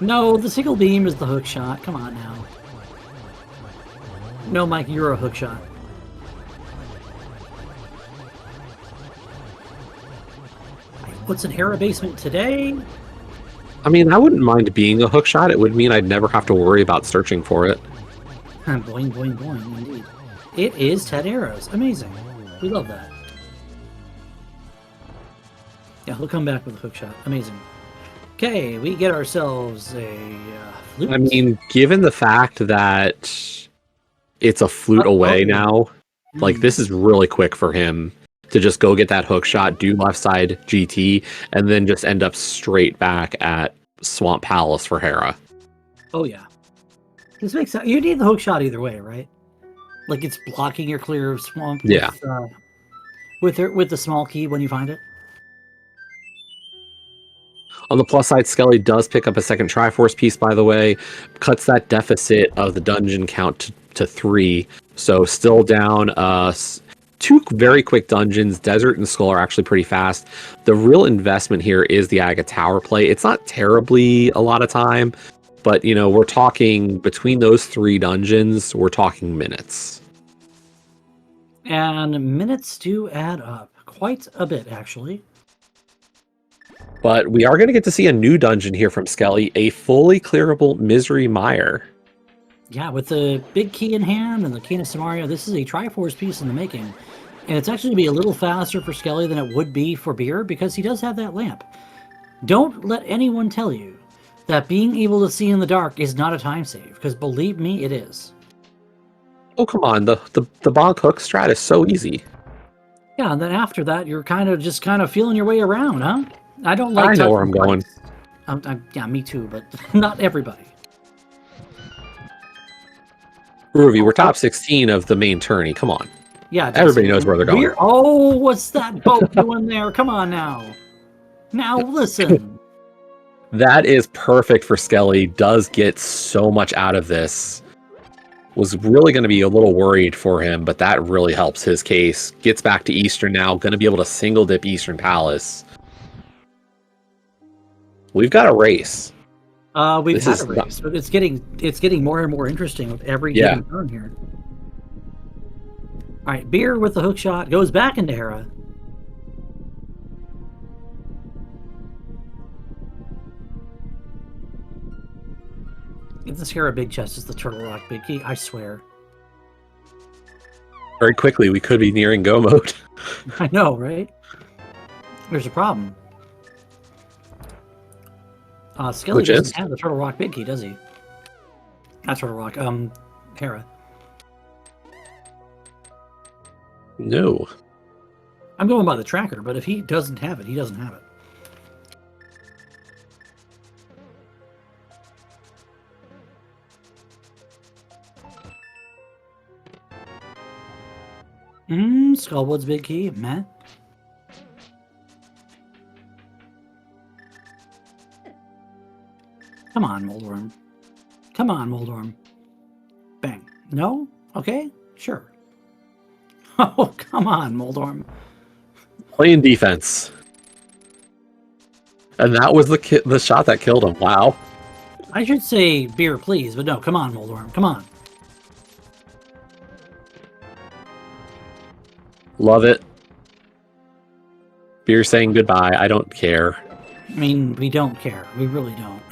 No, the single beam is the hook shot. Come on now. No, Mike, you're a hook shot. What's in Hera Basement today? I mean, I wouldn't mind being a hook shot. It would mean I'd never have to worry about searching for it. Boing, boing, boing, indeed. It is 10 arrows. Amazing. We love that. Yeah, he'll come back with a hook shot. Amazing. Okay, we get ourselves a flute. I mean, given the fact that it's a flute away now, like, this is really quick for him to just go get that hook shot, do left side GT, and then just end up straight back at Swamp Palace for Hera. Oh, yeah. This makes sense. You need the hook shot either way, right? Like, it's blocking your clear of swamp. Yeah. With the small key when you find it. On the plus side, Skele does pick up a second Triforce piece, by the way. Cuts that deficit of the dungeon count to 3. So still down 2 very quick dungeons. Desert and Skull are actually pretty fast. The real investment here is the Aga Tower play. It's not terribly a lot of time, but, we're talking between those 3 dungeons, we're talking minutes. And minutes do add up. Quite a bit, actually. But we are going to get to see a new dungeon here from Skele, a fully clearable Misery Mire. Yeah, with the big key in hand and the Key of Samaria, this is a Triforce piece in the making. And it's actually going to be a little faster for Skele than it would be for Beer, because he does have that lamp. Don't let anyone tell you that being able to see in the dark is not a time save, because believe me, it is. Oh, come on. The bonk hook strat is so easy. Yeah, and then after that, you're kind of feeling your way around, huh? I don't like I know where touching I'm going. spikes. Yeah, me too, but not everybody. Groovy, we're top 16 of the main tourney. Come on. Yeah, Everybody knows where they're going. Oh, what's that boat doing there? Come on now. Now listen. That is perfect for Skele. Does get so much out of this. Was really going to be a little worried for him, but that really helps his case. Gets back to Eastern now. Going to be able to single dip Eastern Palace. We've got a race. We've had a race, but it's getting more and more interesting with every given turn here. All right, Beer with the hook shot goes back into Hera. If this Hera big chest is the Turtle Rock big key, I swear. Very quickly, we could be nearing go mode. I know, right? There's a problem. Skele doesn't have the Turtle Rock big key, does he? Not Turtle Rock, Hera. No. I'm going by the tracker, but if he doesn't have it, he doesn't have it. Skullwood's big key, meh. Come on, Moldworm. Come on, Moldworm. Bang. No? Okay, sure. Oh, come on, Moldworm. Playing defense. And that was the shot that killed him. Wow. I should say beer, please, but no, come on, Moldworm. Come on. Love it. Beer saying goodbye. I don't care. I mean, we don't care. We really don't.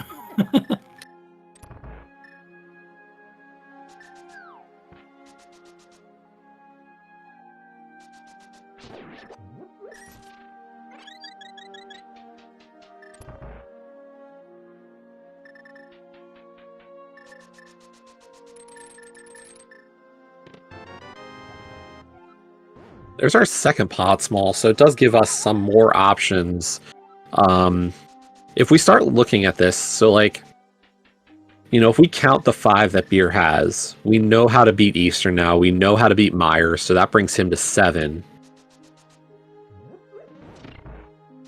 There's our second pot small, so it does give us some more options. If we start looking at this, so like, you know, if we count the 5 that Beer has, we know how to beat Eastern now. We know how to beat Myers, so that brings him to 7.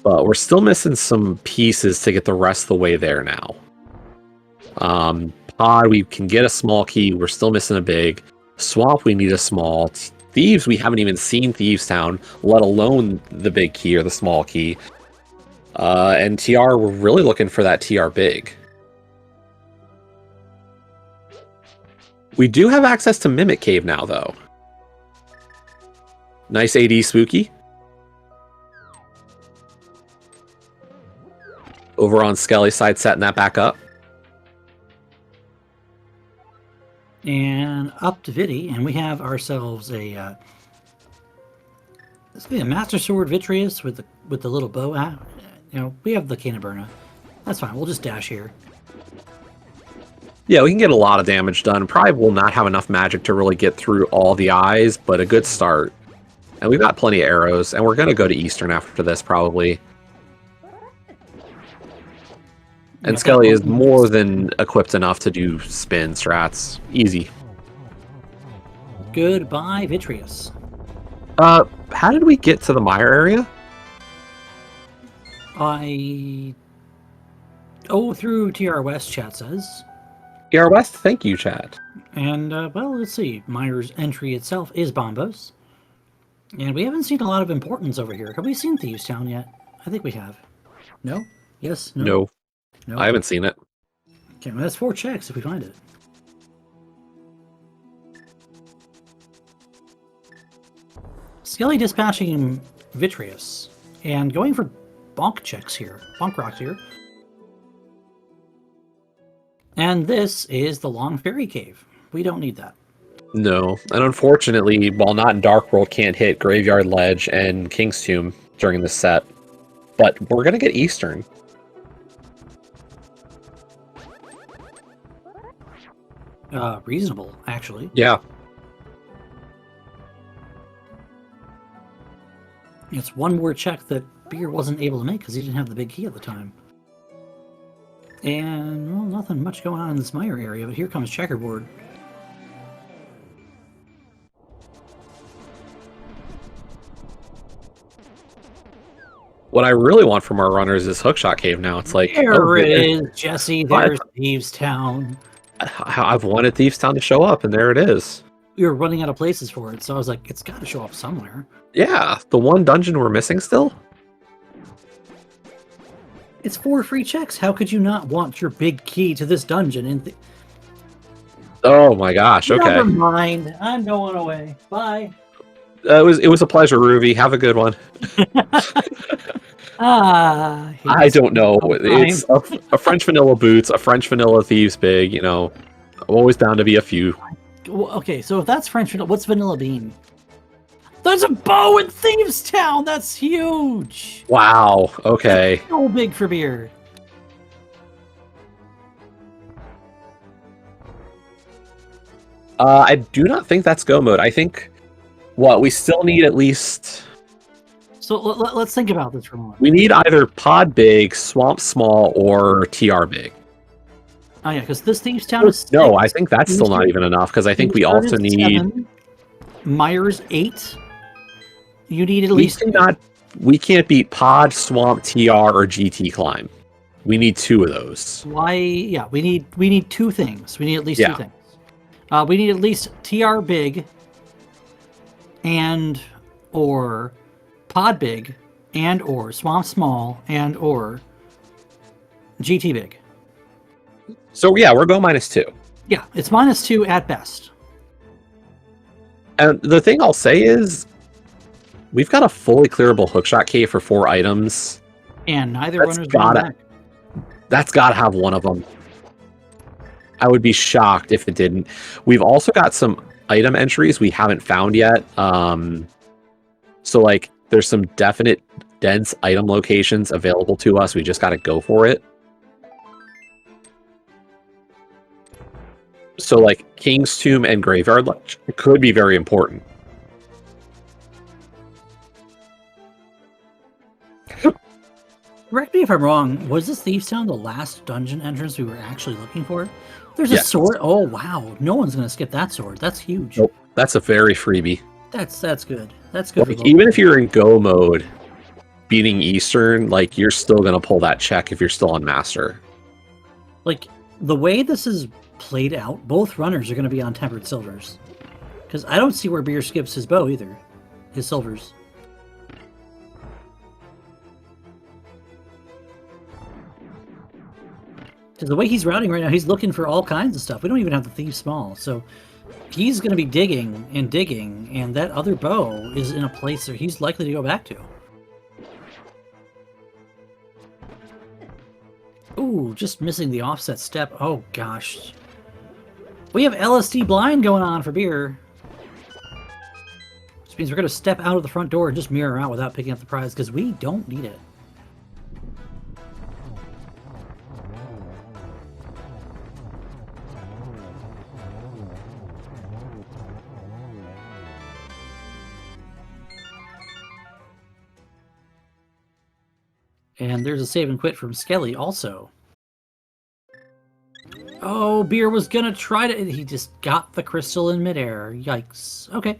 But we're still missing some pieces to get the rest of the way there now. Pod, we can get a small key. We're still missing a big. Swamp, we need a small. Thieves, we haven't even seen Thieves Town, let alone the big key or the small key. And TR, we're really looking for that TR big. We do have access to Mimic Cave now, though. Nice AD Spooky. Over on Skele's side, setting that back up. And up to Vidi, and we have ourselves a this could be a Master Sword Vitreous with the little bow. You know, we have the Canaberna. That's fine. We'll just dash here. Yeah, we can get a lot of damage done. Probably will not have enough magic to really get through all the eyes, but a good start. And we've got plenty of arrows, and we're going to go to Eastern after this, probably. And Skele is more than equipped enough to do spin strats. Easy. Goodbye, Vitreous. How did we get to the Mire area? Through TR West, chat says. TR West, thank you, chat. And, well, let's see. Mire's entry itself is Bombos. And we haven't seen a lot of importance over here. Have we seen Thieves Town yet? I think we have. No? Yes? No? No. I haven't seen it. Okay, well, that's 4 checks if we find it. Skele dispatching Vitreous and going for bonk checks here. Bonk rocks here. And this is the Long Fairy Cave. We don't need that. No. And unfortunately, while not in Dark World, can't hit Graveyard Ledge and King's Tomb during the set. But we're going to get Eastern. Reasonable, actually. Yeah. It's one more check that Beer wasn't able to make because he didn't have the big key at the time. And, well, nothing much going on in this Meyer area, but here comes Checkerboard. What I really want from our runners is Hookshot Cave now. It's like... There it is, Jesse. There's Thieves Town. I've wanted Thieves Town to show up, and there it is. We were running out of places for it, so I was like, it's got to show up somewhere. Yeah, the one dungeon we're missing still? It's 4 free checks. How could you not want your big key to this dungeon? Oh my gosh, okay. Never mind. I'm going away. Bye. It was a pleasure, Ruby. Have a good one. I don't know. It's a French vanilla boots, a French vanilla thieves big, you know. I'm always bound to be a few. Okay, so if that's French vanilla, what's vanilla bean? There's a bow in Thieves Town! That's huge! Wow, okay. That's so big for Beer. I do not think that's go mode. I think, we still need at least... So let's think about this for a moment. We need either Pod Big, Swamp Small, or TR Big. Oh yeah, because this Thieves Town is 6. No, I think that's still not even enough, because I think we also need... 7, Myers 8. You need at least... We can't beat Pod, Swamp, TR, or GT Climb. We need 2 of those. Why? Yeah, we need 2 things. We need at least 2 things. We need at least TR Big and or Pod Big and or Swamp Small and or GT Big. So yeah, we're go -2. Yeah, it's -2 at best. And the thing I'll say is, we've got a fully clearable Hookshot Cave for 4 items. And neither runner's going back. That's got to have one of them. I would be shocked if it didn't. We've also got some item entries we haven't found yet. So, like, there's some definite dense item locations available to us. We just got to go for it. So, like, King's Tomb and Graveyard could be very important. Correct me if I'm wrong. Was this Thieves Town the last dungeon entrance we were actually looking for? There's a sword. Oh wow! No one's gonna skip that sword. That's huge. Nope. That's a very freebie. That's good. That's good. Like, even if you're in go mode, beating Eastern, like, you're still gonna pull that check if you're still on Master. Like, the way this is played out, both runners are gonna be on Tempered Silvers, because I don't see where Beer skips his bow either. His silvers. Because the way he's routing right now, he's looking for all kinds of stuff. We don't even have the Thieves Small, so he's going to be digging, and that other bow is in a place that he's likely to go back to. Ooh, just missing the offset step. Oh, gosh. We have LSD blind going on for Beer. Which means we're going to step out of the front door and just mirror out without picking up the prize, because we don't need it. And there's a save and quit from Skele also. Oh, Beer was gonna try to... He just got the crystal in midair. Yikes. Okay.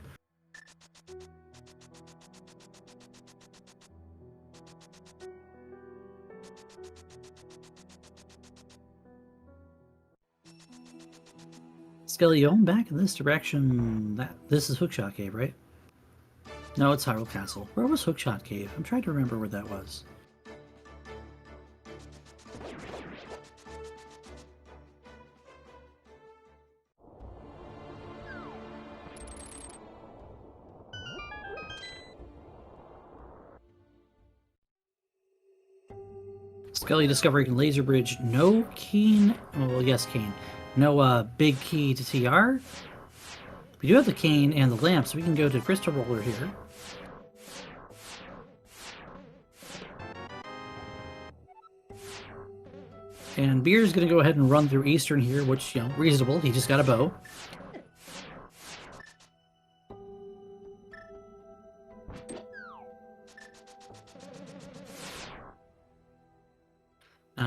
Skele, you going back in this direction? This is Hookshot Cave, right? No, it's Hyrule Castle. Where was Hookshot Cave? I'm trying to remember where that was. Skele discovering Laser Bridge. No Keen. Well, yes, Keen. No big key to TR. We do have the cane and the lamp, so we can go to Crystal Roller here. And Beer's going to go ahead and run through Eastern here, which, you know, reasonable. He just got a bow.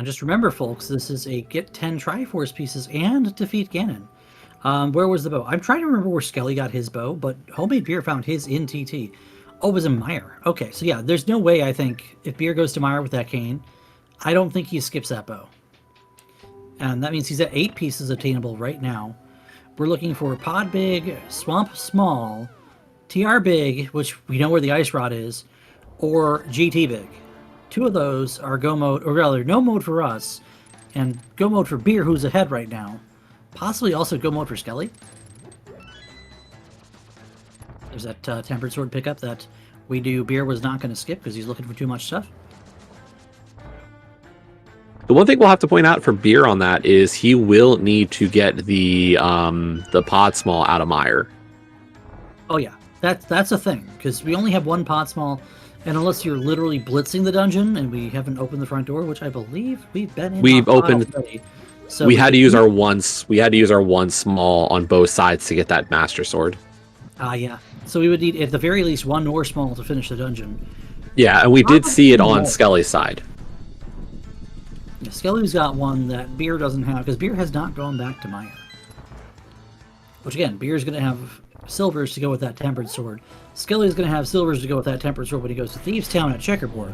Just remember, folks, this is a get 10 Triforce pieces and defeat Ganon. Where was the bow? I'm trying to remember where Skele got his bow, but Homemade Beer found his in TT. Oh, it was in Meyer. Okay, so yeah, there's no way, I think, if Beer goes to Meyer with that cane, I don't think he skips that bow. And that means he's at 8 pieces attainable right now. We're looking for Pod Big, Swamp Small, TR Big, which we know where the Ice Rod is, or GT Big. 2 of those are go mode, or rather, no mode for us, and go mode for Beer, who's ahead right now. Possibly also go mode for Skele. There's that Tempered Sword pickup that we knew Beer was not going to skip because he's looking for too much stuff. The one thing we'll have to point out for Beer on that is he will need to get the pod small out of Meyer. Oh yeah, that's a thing, because we only have 1 pod small, and unless you're literally blitzing the dungeon, and we haven't opened the front door, which I believe we've been in. We've opened. Already. So we had to use our one small on both sides to get that Master Sword. Yeah. So we would need at the very least 1 more small to finish the dungeon. Yeah, and we did see it on Skele's side. Yeah, Skele's got one that Beer doesn't have, because Beer has not gone back to Meyer. Which again, Beer's going to have silvers to go with that Tempered Sword. Skele's going to have silvers to go with that Tempered Sword when he goes to Thieves' Town at Checkerboard.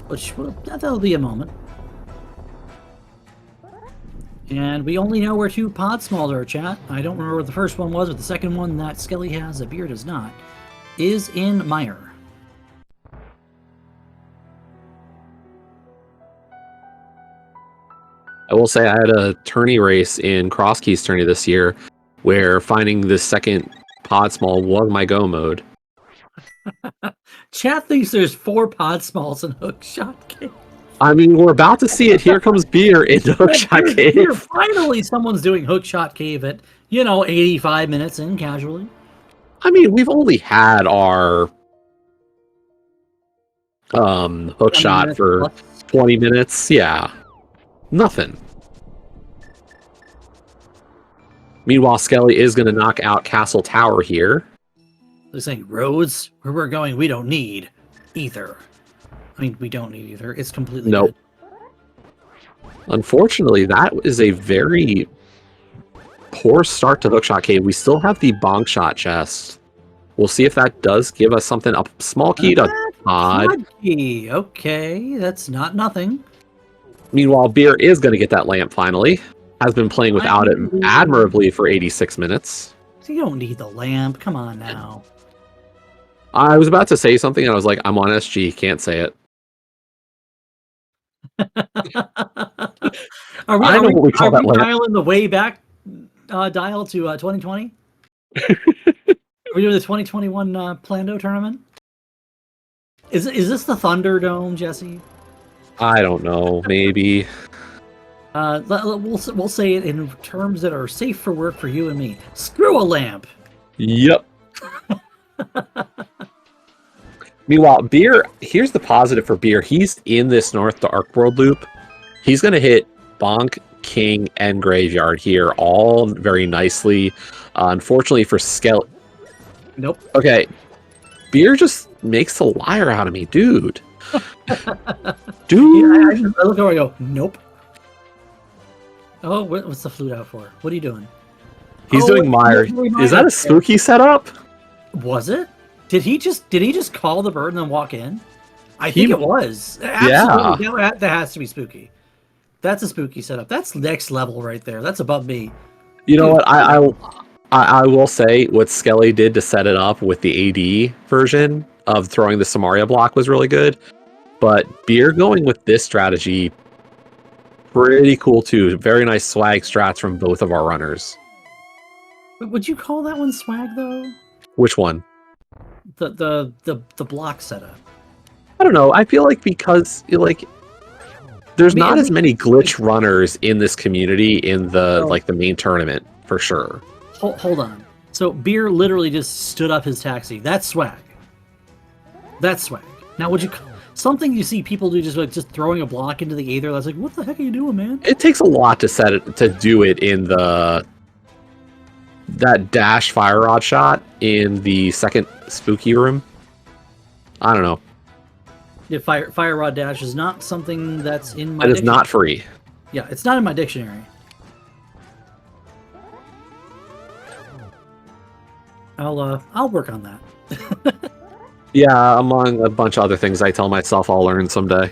Which, well, that'll be a moment. And we only know where 2 pod smalls are, chat. I don't remember what the first one was, but the second one that Skele has, that Beer does not, is in Meyer. I will say I had a tourney race in Cross Keys tourney this year where finding the second pod small was my go mode. Chat thinks there's 4 pod smalls in Hookshot Cave. I mean, we're about to see it. Here comes Beer into Hookshot Cave. Finally, someone's doing Hookshot Cave at, 85 minutes in casually. I mean, we've only had our hookshot for plus 20 minutes. Yeah. Nothing. Meanwhile, Skele is going to knock out Castle Tower here. They're saying, roads, where we're going, we don't need either. I mean, we don't need either. It's completely nope. Good. Unfortunately, that is a very poor start to Hookshot Cave. We still have the Bonk Shot chest. We'll see if that does give us something. A small key to Pod. Key. Okay, that's not nothing. Meanwhile, Beer is going to get that lamp finally. Has been playing without it admirably for 86 minutes. You don't need the lamp. Come on now. I was about to say something and I was like, I'm on SG. Can't say it. Are we dialing the way back dial to 2020? Are we doing the 2021 Plando tournament? Is this the Thunderdome, Jesse? I don't know. Maybe. We'll say it in terms that are safe for work for you and me. Screw a lamp. Yep. Meanwhile, Beer, here's the positive for Beer. He's in this North Dark World loop. He's going to hit Bonk, King, and Graveyard here, all very nicely. Unfortunately for Skele... Nope. Okay. Beer just makes a liar out of me, dude. Dude. Yeah, I look over and go, nope. Oh, what's the flute out for? What are you doing? He's doing Meyer. Is that a spooky setup? Was it? Did he just call the bird and then walk in? I think it was. Absolutely. Yeah. That has to be spooky. That's a spooky setup. That's next level right there. That's above me. You know what? I will say what Skele did to set it up with the AD version of throwing the Samaria block was really good. But Beer going with this strategy, pretty cool too. Very nice swag strats from both of our runners. Would you call that one swag though? Which one? The block setup. I don't know. I feel like because there's not as many glitch runners in this community in the the main tournament for sure. Hold on. So Beer literally just stood up his taxi. That's swag. That's swag. Now, would you something you see people do just throwing a block into the aether? That's like, what the heck are you doing, man? It takes a lot to do it in that dash fire rod shot in the second spooky room. I don't know. Yeah, fire rod dash is not something that's in my It is dictionary. not free. Yeah, it's not in my dictionary. I'll work on that. Yeah, among a bunch of other things I tell myself I'll learn someday.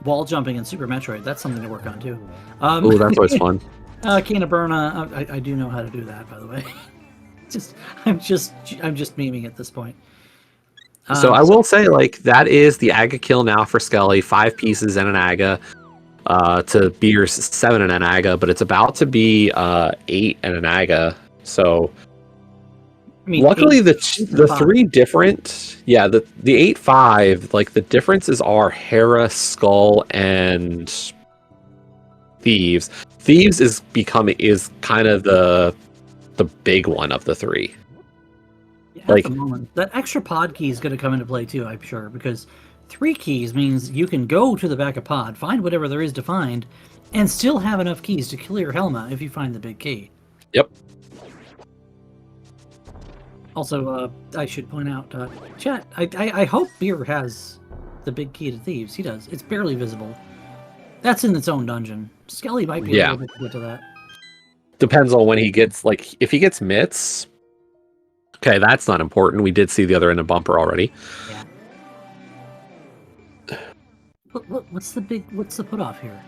Wall jumping in Super Metroid, that's something to work on too. Oh, that's always fun. Can of Burna, I do know how to do that, by the way. I'm just memeing at this point. So I will say, like, that is the Aga kill now for Skele, 5 pieces and an Aga, to Beer's 7 and an Aga, but it's about to be 8 and an Aga. So I mean, luckily the 5. 3 different, yeah, the 8-5, like the differences are Hera, Skull, and Thieves. Thieves is kind of the big one of the 3. At the moment, that extra pod key is going to come into play too, I'm sure, because 3 keys means you can go to the back of pod, find whatever there is to find, and still have enough keys to clear Helma if you find the big key. Yep. Also, I should point out, chat, I hope Beer has the big key to Thieves. He does. It's barely visible. That's in its own dungeon. Skele might be able to get to that. Depends on when he gets, like, if he gets mitts. Okay, that's not important. We did see the other end of bumper already. Yeah. What's the put off here?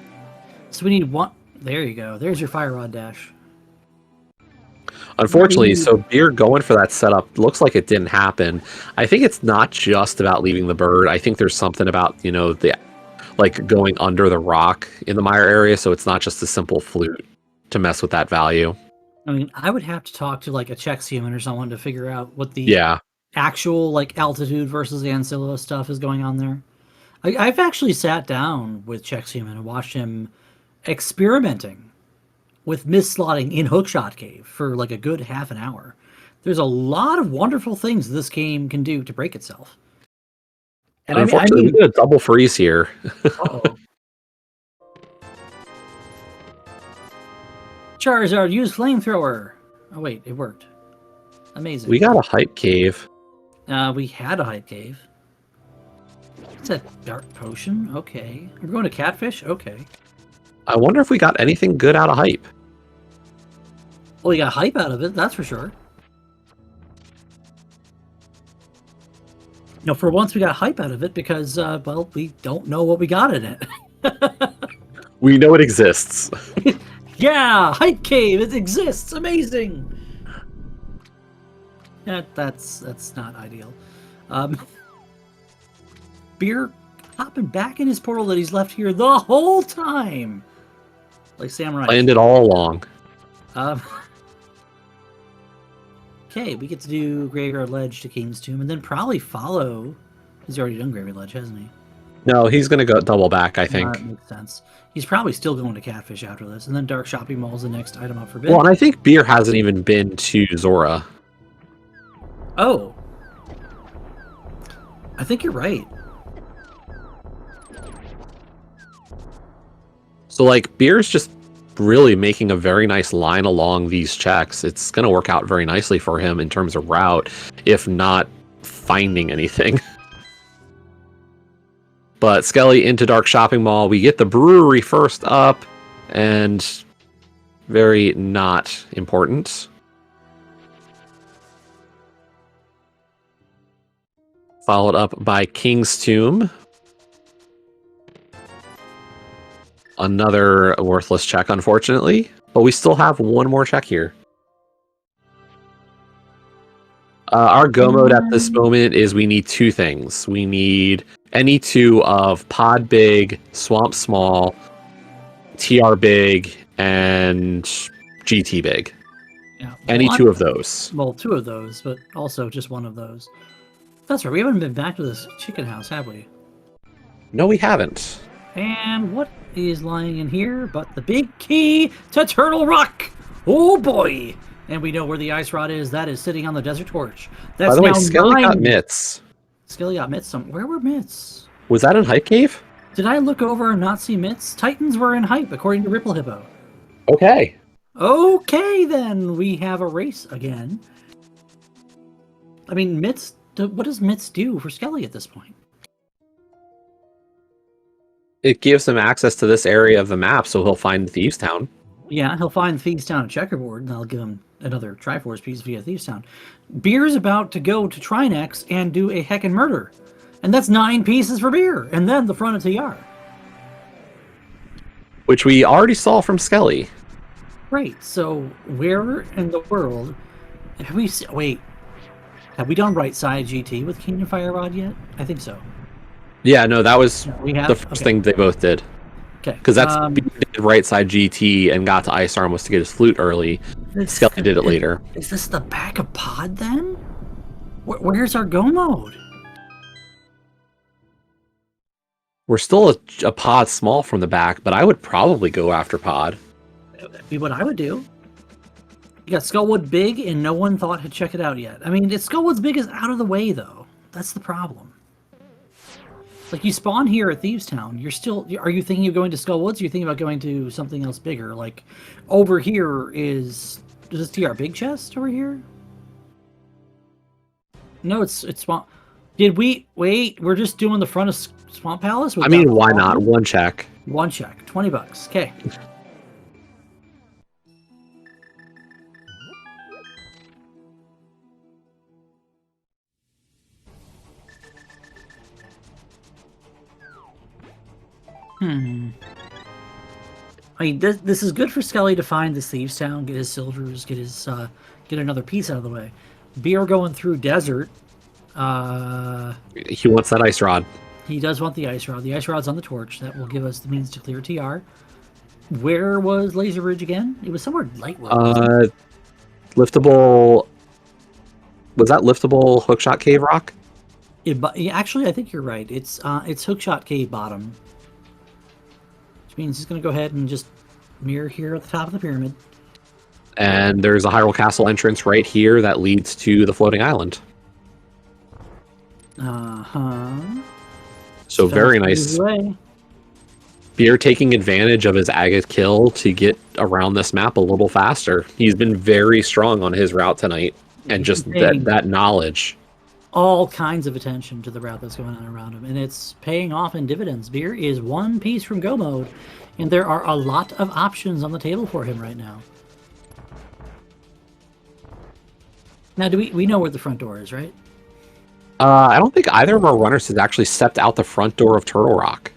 So we need one. There you go. There's your fire rod dash. Unfortunately, so Beer going for that setup looks like it didn't happen. I think it's not just about leaving the bird. I think there's something about, the like going under the rock in the mire area, so it's not just a simple flute to mess with that value. I mean, I would have to talk to like a Chex human or someone to figure out what the actual like altitude versus Ancilla stuff is going on there. I've actually sat down with Chex human and watched him experimenting with misslotting in Hookshot Cave for like a good half an hour. There's a lot of wonderful things this game can do to break itself. And unfortunately, we did a double freeze here. Uh-oh. Charizard, use flamethrower. Oh wait, it worked. Amazing. We got a hype cave. We had a hype cave. It's a dark potion. Okay. We're going to catfish. Okay. I wonder if we got anything good out of hype. Well, we got hype out of it, that's for sure. No, for once we got hype out of it because, well, we don't know what we got in it. We know it exists. Yeah, hype cave, it exists. Amazing. Yeah, that's not ideal. Beer hopping back in his portal that he's left here the whole time. Like Samurai. Planned it all along. Okay, we get to do Graveyard Ledge to King's Tomb, and then probably follow. He's already done Graveyard Ledge, hasn't he? No, he's going to go double back, I think. That makes sense. He's probably still going to Catfish after this, and then Dark Shopping Mall is the next item up for bid. Well, and I think Beer hasn't even been to Zora. Oh. I think you're right. So, like, Beer's just really making a very nice line along these checks. It's going to work out very nicely for him in terms of route, if not finding anything. But Skele into Dark Shopping Mall. We get the brewery first up, and very not important. Followed up by King's Tomb. Another worthless check, unfortunately. But we still have one more check here. Our go mode at this moment is we need 2 things. We need any 2 of Pod Big, Swamp Small, TR Big, and GT Big. Yeah. Any 2 of those. Well, 2 of those, but also just 1 of those. That's right, we haven't been back to this chicken house, have we? No, we haven't. And what is lying in here but the big key to Turtle Rock? Oh boy! And we know where the ice rod is. That is sitting on the desert torch. That's By the way, now Skele 9. got mitts. Skele got mitts. Where were mitts? Was that in Hype Cave? Did I look over and not see mitts? Titans were in hype, according to Ripple Hippo. Okay. Okay, then. We have a race again. I mean, mitts does Mitts do for Skele at this point? It gives him access to this area of the map, so he'll find Thieves Town. Yeah, he'll find Thieves Town at Checkerboard, and I'll give him another Triforce piece via Thieves Town. Beer's about to go to Trinex and do a heckin' murder. And that's 9 pieces for Beer, and then the front of TR. Which we already saw from Skele. Right, so where in the world have we... Wait, have we done right side GT with King and Fire Rod yet? I think so. Yeah, no, that was We have? the first thing they both did. Okay. Because that's right side GT and got to Ice Arm was to get his flute early. Skele did it later. Is this the back of Pod then? Where's our go mode? We're still a pod small from the back, but I would probably go after pod. That'd be what I would do. You got Skullwood big, and no one thought to check it out yet. I mean, Skullwood's big is out of the way, though. That's the problem. Like, you spawn here at Thieves Town, you're still... Are you thinking of going to Skullwoods, or are you thinking about going to something else bigger? Like, over here is... Is this TR Big Chest over here? No, it's Swamp... Did we... Wait, we're just doing the front of Swamp Palace? I mean, why not? One check. One check. $20. Okay. I mean, this is good for Skele to find this Thieves Town, get his silvers, get his get another piece out of the way. Beer going through desert. He wants that ice rod. He does want the ice rod. The ice rod's on the torch. That will give us the means to clear TR. Where was Laser Ridge again? It was somewhere lightweight. Liftable. Was that liftable Hookshot Cave Rock? Actually, I think you're right. It's Hookshot Cave bottom. Which means he's going to go ahead and just mirror here at the top of the pyramid. And there's a Hyrule Castle entrance right here that leads to the floating island. So very nice. Beer taking advantage of his agate kill to get around this map a little faster. He's been very strong on his route tonight, and just that knowledge. All kinds of attention to the route that's going on around him, and it's paying off in dividends. Beer is one piece from go mode, and there are a lot of options on the table for him right now. Now, do we know where the front door is, right? I don't think either of our runners has actually stepped out the front door of Turtle Rock.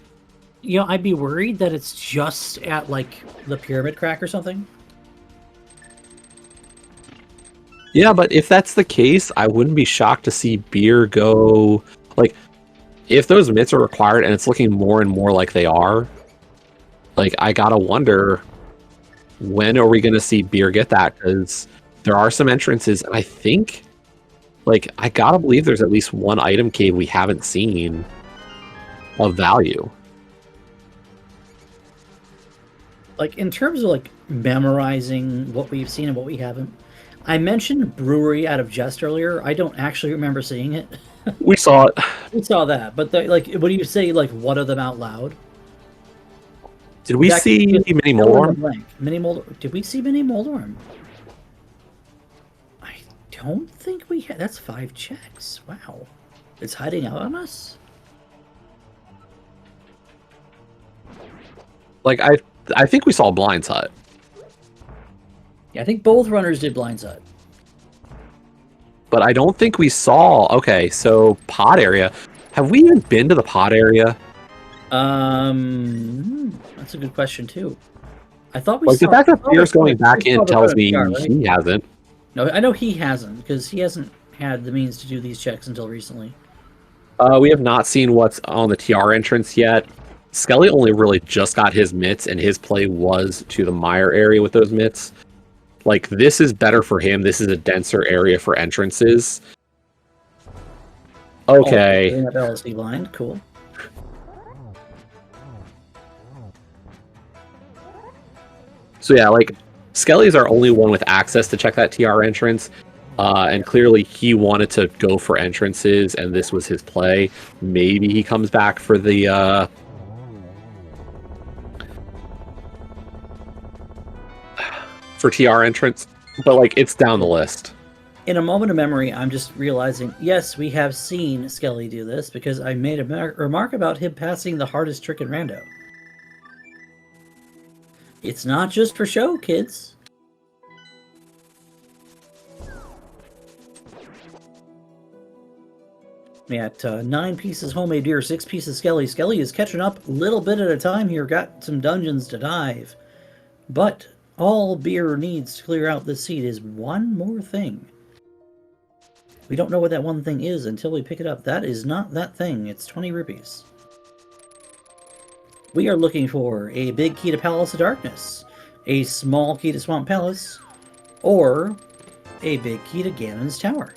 You know, I'd be worried that it's just at, like, the pyramid crack or something. Yeah, but if that's the case, I wouldn't be shocked to see Beer go... Like, if those mitts are required and it's looking more and more like they are, like, I gotta wonder, when are we going to see Beer get that? Because there are some entrances, and I think... Like, I gotta believe there's at least one item cave we haven't seen of value. Like, in terms of, like, memorizing what we've seen and what we haven't, I mentioned Brewery out of jest earlier. I don't actually remember seeing it. We saw it. We saw that, but, like, what do you say, like, one of them out loud? Did we see Mini Moldorm? Mini Moldorm. Did we see Mini Moldorm? I don't think we had. That's 5 checks. Wow. It's hiding out on us? Like, I think we saw Blind's Hut. Yeah, I think both runners did Blind's Hut. But I don't think we saw... Okay, so pod area. Have we even been to the pod area? That's a good question, too. I thought we saw... The fact that Beer's going back in tells me he hasn't. No, I know he hasn't, because he hasn't had the means to do these checks until recently. We have not seen what's on the TR entrance yet. Skele only really just got his mitts, and his play was to the mire area with those mitts. Like, this is better for him. This is a denser area for entrances. Okay. Oh, LSD blind. Cool. So yeah, like, Skele's our only one with access to check that TR entrance, and clearly he wanted to go for entrances, and this was his play. Maybe he comes back for the for TR entrance, but like, it's down the list. In a moment of memory, I'm just realizing, yes, we have seen Skele do this because I made a remark about him passing the hardest trick in Rando. It's not just for show, kids. At 9 pieces homemade beer, 6 pieces Skele. Skele is catching up a little bit at a time here. Got some dungeons to dive. But all beer needs to clear out this seed is one more thing. We don't know what that one thing is until we pick it up. That is not that thing. It's 20 rupees. We are looking for a big key to Palace of Darkness, a small key to Swamp Palace, or a big key to Ganon's Tower.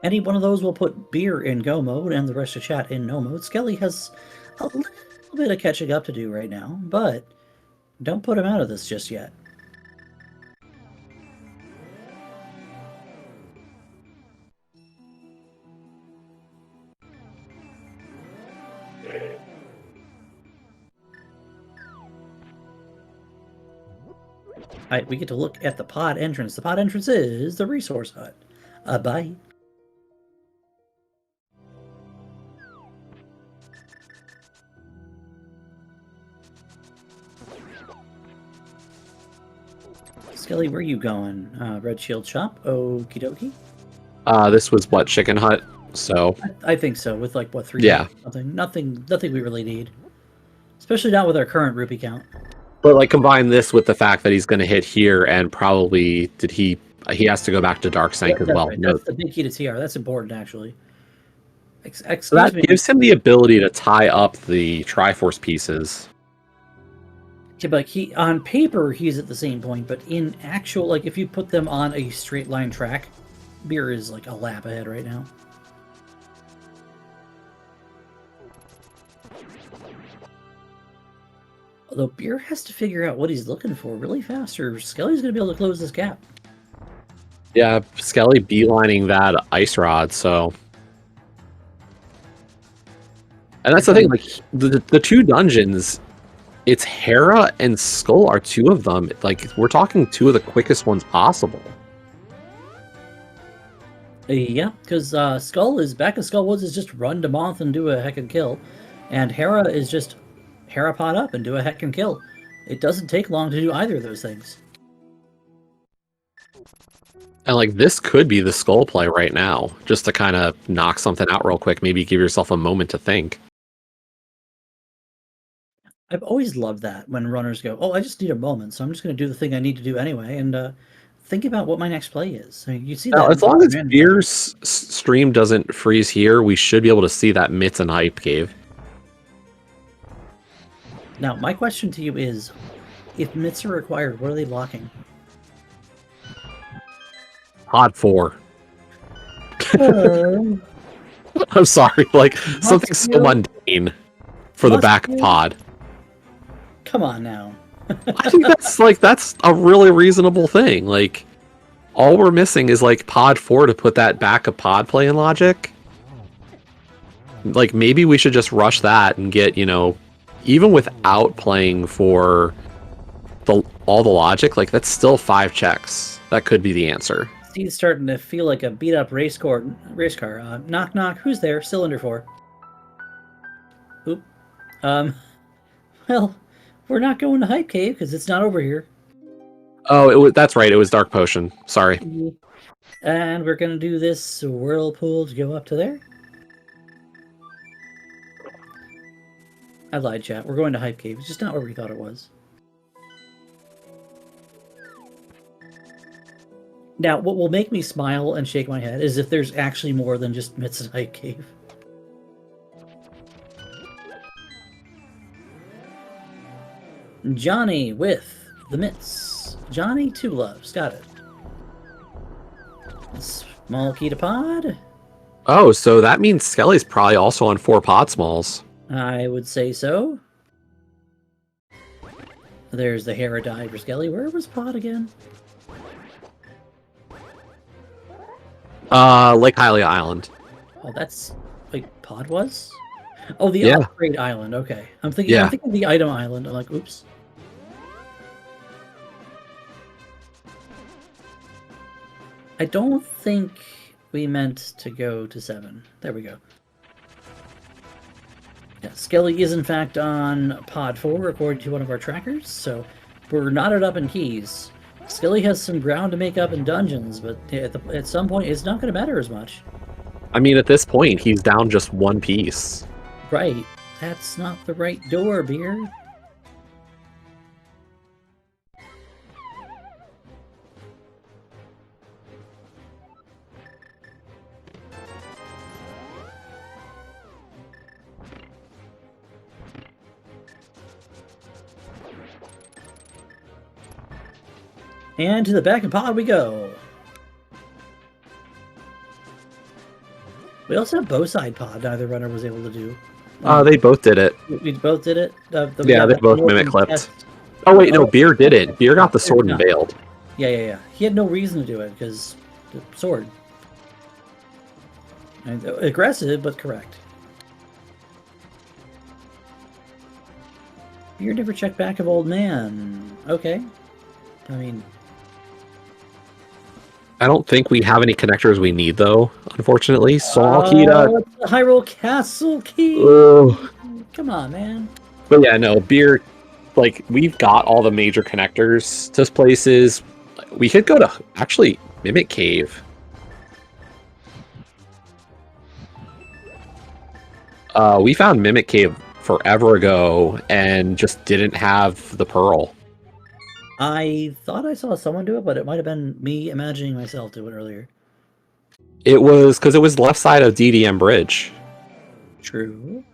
Any one of those will put beer in go mode and the rest of chat in no mode. Skele has a little bit of catching up to do right now, but don't put him out of this just yet. Alright, we get to look at the pod entrance. The pod entrance is the resource hut. Bye. Skele, where you going? Red Shield Shop? Okie dokie. This was what, Chicken Hut? So I think so. With like what 3? Yeah. Something. Nothing we really need. Especially not with our current rupee count. But like combine this with the fact that he's going to hit here and probably he has to go back to Dark Sank as well. Right. No, That's the big key to TR. That's important actually. so that gives him the ability to tie up the Triforce pieces. Yeah, but on paper he's at the same point, but in actual, like if you put them on a straight line track, beer is like a lap ahead right now. Although beer has to figure out what he's looking for really fast, or Skele's going to be able to close this gap. Yeah, Skele beelining that ice rod, so. And that's the thing, like the two dungeons, it's Hera and Skull are two of them. Like we're talking two of the quickest ones possible. Yeah, because Skull is back in Skull Woods is just run to Moth and do a heck and kill, and Hera is just Hera pot up and do a heck and kill. It doesn't take long to do either of those things. And like this could be the Skull play right now, just to kind of knock something out real quick. Maybe give yourself a moment to think. I've always loved that when runners go, oh, I just need a moment, so I'm just going to do the thing I need to do anyway, and think about what my next play is. I mean, you see that. Now, as long as Beer's stream doesn't freeze here, we should be able to see that Mitts and Hype gave. Now, my question to you is, if Mitts are required, what are they blocking? Pod 4. I'm sorry, like something so mundane for the back pod. Come on now. I think that's a really reasonable thing. Like all we're missing is like pod 4 to put that back of pod play in logic. Like maybe we should just rush that and get, even without playing for all the logic, like that's still 5 checks. That could be the answer. He's starting to feel like a beat up race car. Knock knock. Who's there? Cylinder 4. Oop. Well, we're not going to Hype Cave because it's not over here. Oh, that's right. It was Dark Potion. Sorry. And we're gonna do this whirlpool to go up to there. I lied, chat. We're going to Hype Cave. It's just not where we thought it was. Now, what will make me smile and shake my head is if there's actually more than just Mitts and Hype Cave. Johnny with the Mitts. Johnny Two Loves. Got it. Small key to pod. Oh, so that means Skele's probably also on 4 pod smalls. I would say so. There's the Hera die for Skele. Where was pod again? Lake Hylia Island. Oh, that's like pod was? Oh, the upgrade island. Okay, I'm thinking the item island. I'm like, oops. I don't think we meant to go to 7. There we go. Yeah, Skele is in fact on pod 4 according to one of our trackers, so we're knotted up in keys. Skele has some ground to make up in dungeons, but at some point it's not going to matter as much. I mean, at this point, he's down just one piece. Right. That's not the right door, Beer. And to the back of pod we go. We also have bow side pod neither runner was able to do. They both did it. We both did it? Yeah, they both mimic clipped. Oh wait, no, Beer did it. Beer got the sword and bailed. Yeah. He had no reason to do it because the sword. And aggressive, but correct. Beer never checked back of old man. Okay. I mean, I don't think we have any connectors we need, though, unfortunately. Small key to... it's the Hyrule Castle key! Ugh. Come on, man. But yeah, no, Beer... Like, we've got all the major connectors to places. We could go to, actually, Mimic Cave. We found Mimic Cave forever ago and just didn't have the Pearl. I thought I saw someone do it, but it might have been me imagining myself do it earlier. It was because it was left side of DDM Bridge. True.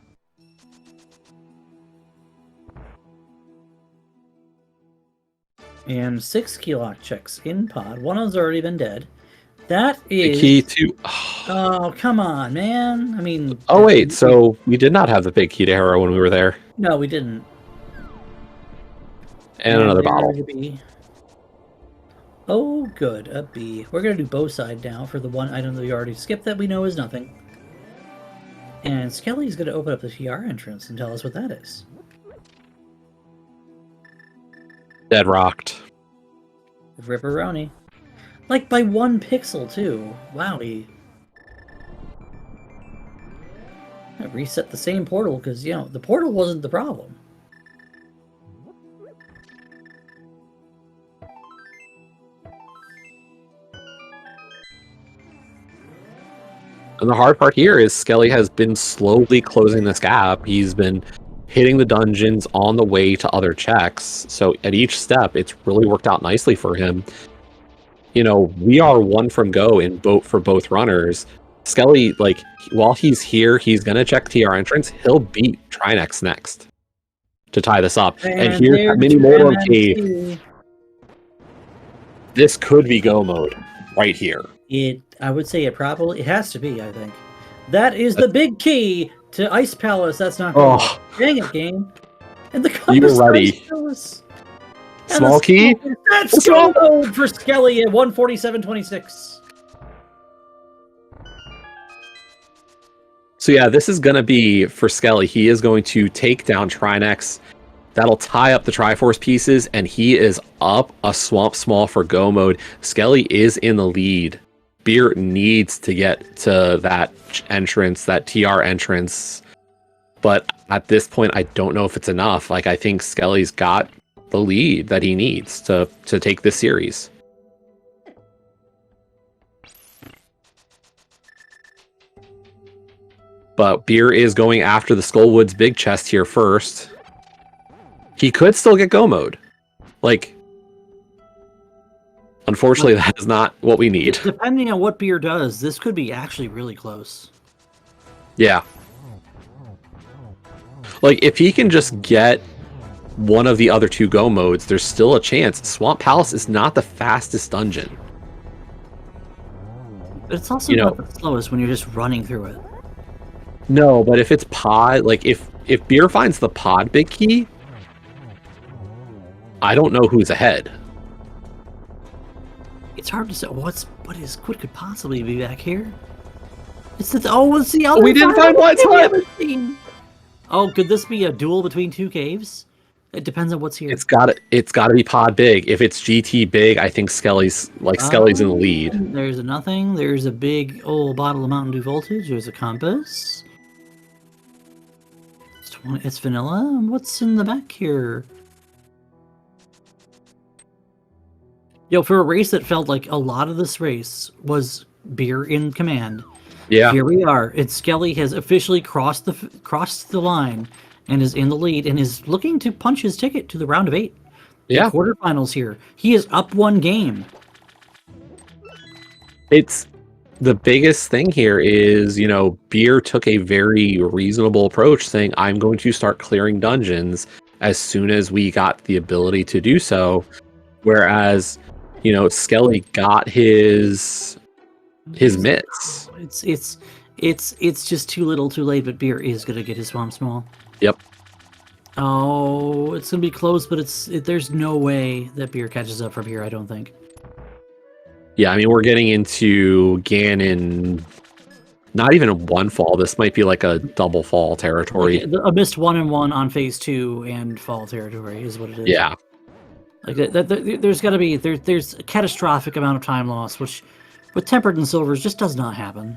And 6 key lock checks in pod. One of them's already been dead. That is... The key to... Oh, come on, man. I mean... Oh, wait, so we did not have the big key to Harrow when we were there. No, we didn't. And another bottle. Oh, good. A B. We're going to do bow side now for the one item that we already skipped that we know is nothing. And Skele's going to open up the TR entrance and tell us what that is. Dead rocked. Ripperoni. Like by 1 pixel, too. Wowie. I reset the same portal because, you know, the portal wasn't the problem. And the hard part here is Skele has been slowly closing this gap. He's been hitting the dungeons on the way to other checks. So at each step, it's really worked out nicely for him. You know, we are 1 from go in for both runners. Skele, like, while he's here, he's going to check TR entrance. He'll beat Trinex next to tie this up. And here's Mini Motor Cave. This could be go mode right here. I would say it has to be, I think. That is the big key to Ice Palace. That's not good. Oh. Dang it, game. And the You're ready. Small key? That's go mode for Skele at 147.26. So yeah, this is going to be for Skele. He is going to take down Trinex. That'll tie up the Triforce pieces, and he is up a Swamp Small for go mode. Skele is in the lead. Beer needs to get to that entrance, that TR entrance. But at this point, I don't know if it's enough. Like, I think Skele's got the lead that he needs to take this series. But Beer is going after the Skullwoods big chest here first. He could still get go mode. Like, unfortunately, that is not what we need. Depending on what Beer does, this could be actually really close. Yeah. Like, if he can just get one of the other 2 go modes, there's still a chance. Swamp Palace is not the fastest dungeon. But it's also not the slowest when you're just running through it. No, but if it's pod, like, if Beer finds the pod big key, I don't know who's ahead. It's hard to say what could possibly be back here. It's the other. We didn't find Blind Spot. Oh, could this be a duel between 2 caves? It depends on what's here. It's gotta be pod big. If it's GT big, I think Skele's in the lead. There's a nothing. There's a big old bottle of Mountain Dew Voltage. There's a compass. It's vanilla. What's in the back here? Yo, for a race that felt like a lot of this race was beer in command. Yeah. Here we are. It's Skele has officially crossed the line and is in the lead and is looking to punch his ticket to the round of 8. Yeah. The quarterfinals here. He is up 1 game. It's the biggest thing here is, Beer took a very reasonable approach saying, I'm going to start clearing dungeons as soon as we got the ability to do so. Whereas, Skele got his mitts. It's just too little too late, but Beer is going to get his Swamp Small. Yep. Oh, it's going to be close, but there's no way that Beer catches up from here, I don't think. Yeah, I mean, we're getting into Ganon, not even a 1 fall. This might be like a double fall territory. Okay, a missed 1-1 on phase 2 and fall territory is what it is. Yeah. Like there's got to be there's a catastrophic amount of time loss, which with Tempered and Silvers just does not happen.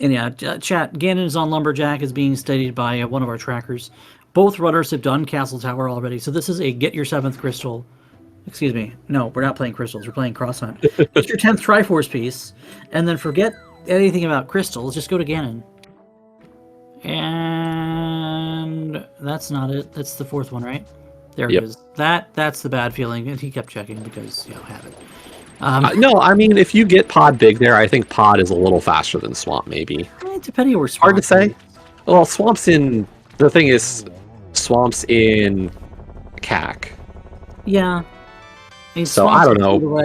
And yeah, chat, Ganon is on Lumberjack is being studied by one of our trackers. Both runners have done Castle Tower already, so this is a get your 7th crystal. Excuse me. No, we're not playing crystals. We're playing Cross Hunt. Get your 10th Triforce piece, and then forget anything about crystals. Just go to Ganon. And that's not it. That's the 4th one, right? There it is. That's the bad feeling, and he kept checking because, have it. No, I mean, if you get Pod big there, I think Pod is a little faster than Swamp, maybe. Depending on where Swamp hard to say. Well, Swamp's in... The thing is, Swamp's in CAC. Yeah. So, I don't know.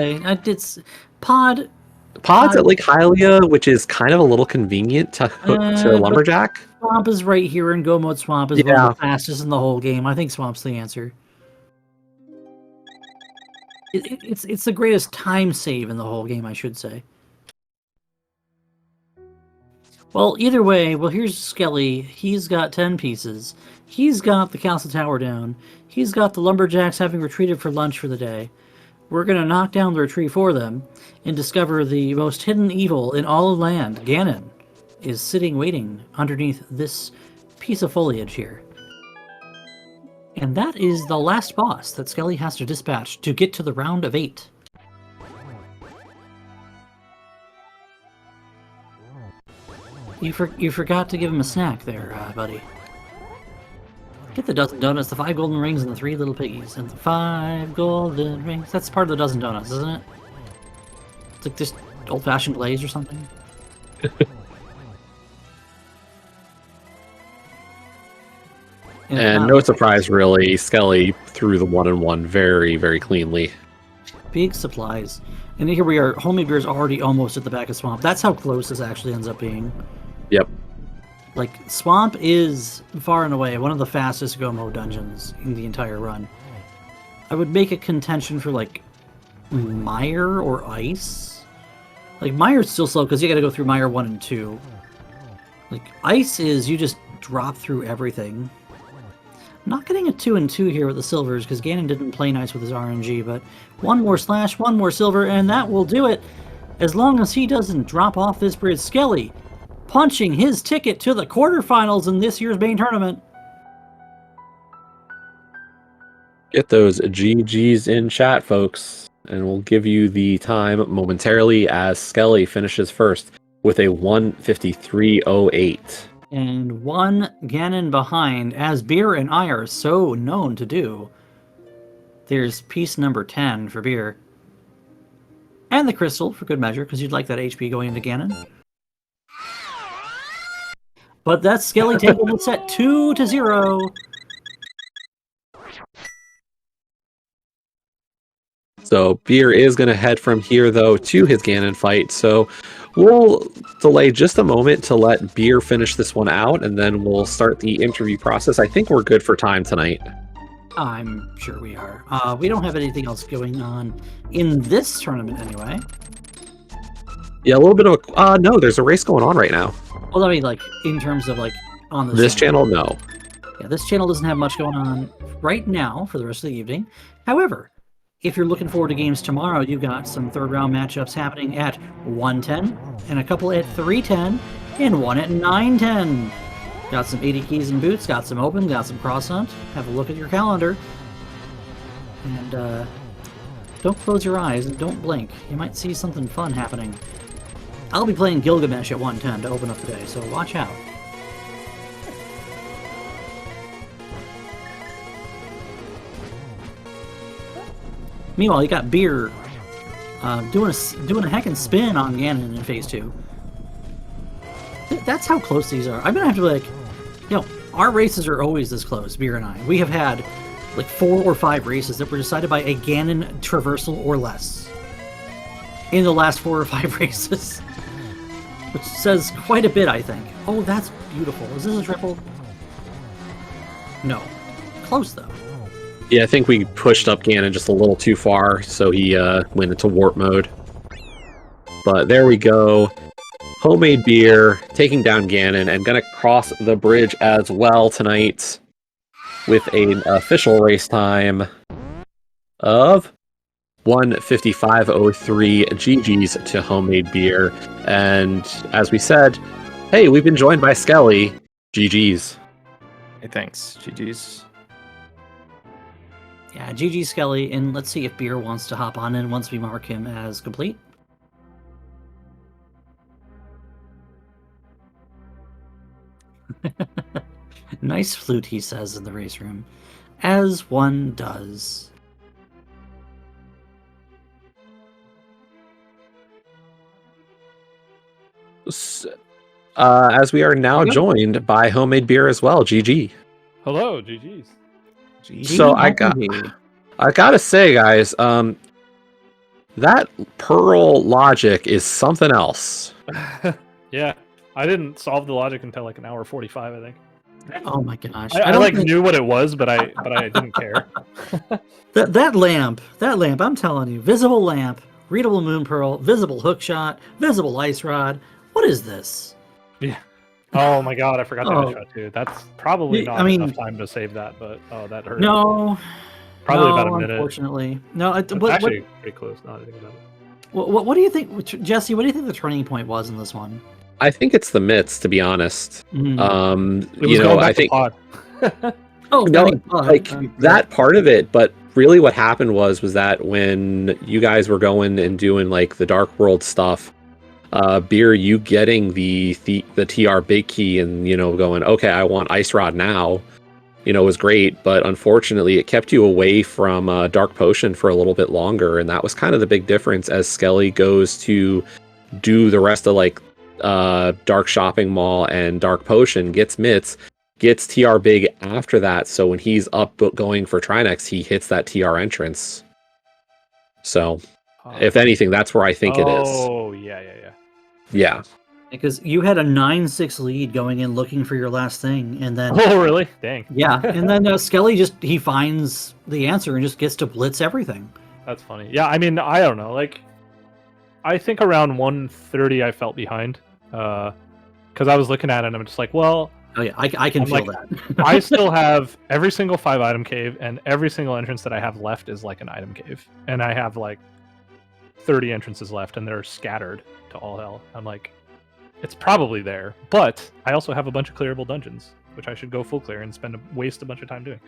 It's Pod's at Lake Hylia, which is kind of a little convenient to hook to Lumberjack. Swamp is right here, and Go Mode Swamp is one of the fastest in the whole game. I think Swamp's the answer. It's the greatest time save in the whole game, I should say. Well, either way, here's Skele. He's got 10 pieces. He's got the Castle Tower down. He's got the Lumberjacks having retreated for lunch for the day. We're going to knock down the retreat for them and discover the most hidden evil in all of land. Ganon is sitting waiting underneath this piece of foliage here. And that is the last boss that Skele has to dispatch to get to the round of 8. You forgot to give him a snack there, buddy. Get the dozen donuts, the 5 golden rings, and the 3 little piggies. And the 5 golden rings. That's part of the dozen donuts, isn't it? It's like just old-fashioned glaze or something. And no surprise, really, Skele threw the 1-1 very, very cleanly. Big supplies. And here we are. Homemade beer is already almost at the back of Swamp. That's how close this actually ends up being. Yep. Like, Swamp is far and away one of the fastest Go-Mode dungeons in the entire run. I would make a contention for, like, Mire or Ice. Like, Mire's still slow because you gotta go through Mire 1 and 2. Like, Ice is you just drop through everything. Not getting a 2 and 2 here with the silvers because Ganon didn't play nice with his RNG, but 1 more slash, 1 more silver, and that will do it. As long as he doesn't drop off this bridge. Skele punching his ticket to the quarterfinals in this year's main tournament. Get those GGs in chat, folks, and we'll give you the time momentarily as Skele finishes first with a 1:53.08. And 1 Ganon behind, as Beer and I are so known to do. There's piece number 10 for Beer. And the crystal, for good measure, because you'd like that HP going into Ganon. But that's Skele taking the set 2-0. So Beer is going to head from here, though, to his Ganon fight. So we'll delay just a moment to let Beer finish this one out, and then we'll start the interview process. I think we're good for time tonight. I'm sure we are. We don't have anything else going on in this tournament anyway. Yeah, a little bit of a no. There's a race going on right now. Well, I mean, like in terms of like on This channel, no. Yeah, this channel doesn't have much going on right now for the rest of the evening. However, if you're looking forward to games tomorrow, you've got some third round matchups happening at 110 and a couple at 310 and one at 910. Got some 80 keys and boots, got some open, got some cross hunt. Have a look at your calendar. And don't close your eyes and don't blink. You might see something fun happening. I'll be playing Gilgamesh at 110 to open up the day, so watch out. Meanwhile, you got Beer doing a heckin' spin on Ganon in Phase 2. That's how close these are. I'm gonna have to be like, our races are always this close, Beer and I. We have had like 4 or 5 races that were decided by a Ganon traversal or less in the last 4 or 5 races, which says quite a bit, I think. Oh, that's beautiful. Is this a triple? No. Close, though. Yeah, I think we pushed up Ganon just a little too far, so he went into warp mode. But there we go. Homemade Beer taking down Ganon and gonna cross the bridge as well tonight with an official race time of 1:55:03. GG's to Homemade Beer. And as we said, hey, we've been joined by Skele. GG's. Hey, thanks. GG's. Yeah, GG Skele, and let's see if Beer wants to hop on in once we mark him as complete. Nice flute, he says in the race room. As one does. As we are now joined by Homemade Beer as well. GG. Hello, GG's. So I gotta say, guys, that Pearl logic is something else. Yeah, I didn't solve the logic until like an hour 45, I think. Oh my gosh! I like knew what it was, but I didn't care. that lamp, I'm telling you, visible lamp, readable moon pearl, visible hook shot, visible ice rod. What is this? Yeah. Oh my god, I forgot the ice rod too. That's probably not enough time to save that, but that hurt. No. Probably about a minute. Unfortunately, no. Actually, pretty close. Now that I think about it. What do you think, Jesse? What do you think the turning point was in this one? I think it's the mitts, to be honest. Mm. I think. That part of it, but really, what happened was that when you guys were going and doing like the Dark World stuff, Beer, you getting the TR big key and going, okay, I want Ice Rod now. Was great, but unfortunately it kept you away from Dark Potion for a little bit longer, and that was kind of the big difference as Skele goes to do the rest of like Dark Shopping Mall and Dark Potion, gets mitts, gets TR big after that, so when he's up going for Trinex, he hits that TR entrance. So if anything, that's where I think it is. Oh, Yeah. Because you had a 9-6 lead going in looking for your last thing, and then... Oh, really? Dang. Yeah, and then Skele he finds the answer and just gets to blitz everything. That's funny. Yeah, I mean, I don't know. Like, I think around 1:30 I felt behind. Because I was looking at it and I'm just like, well... Oh yeah, I can feel that. I still have every single 5-item cave, and every single entrance that I have left is like an item cave. And I have like 30 entrances left, and they're scattered to all hell. I'm like... It's probably there, but I also have a bunch of clearable dungeons, which I should go full clear and waste a bunch of time doing.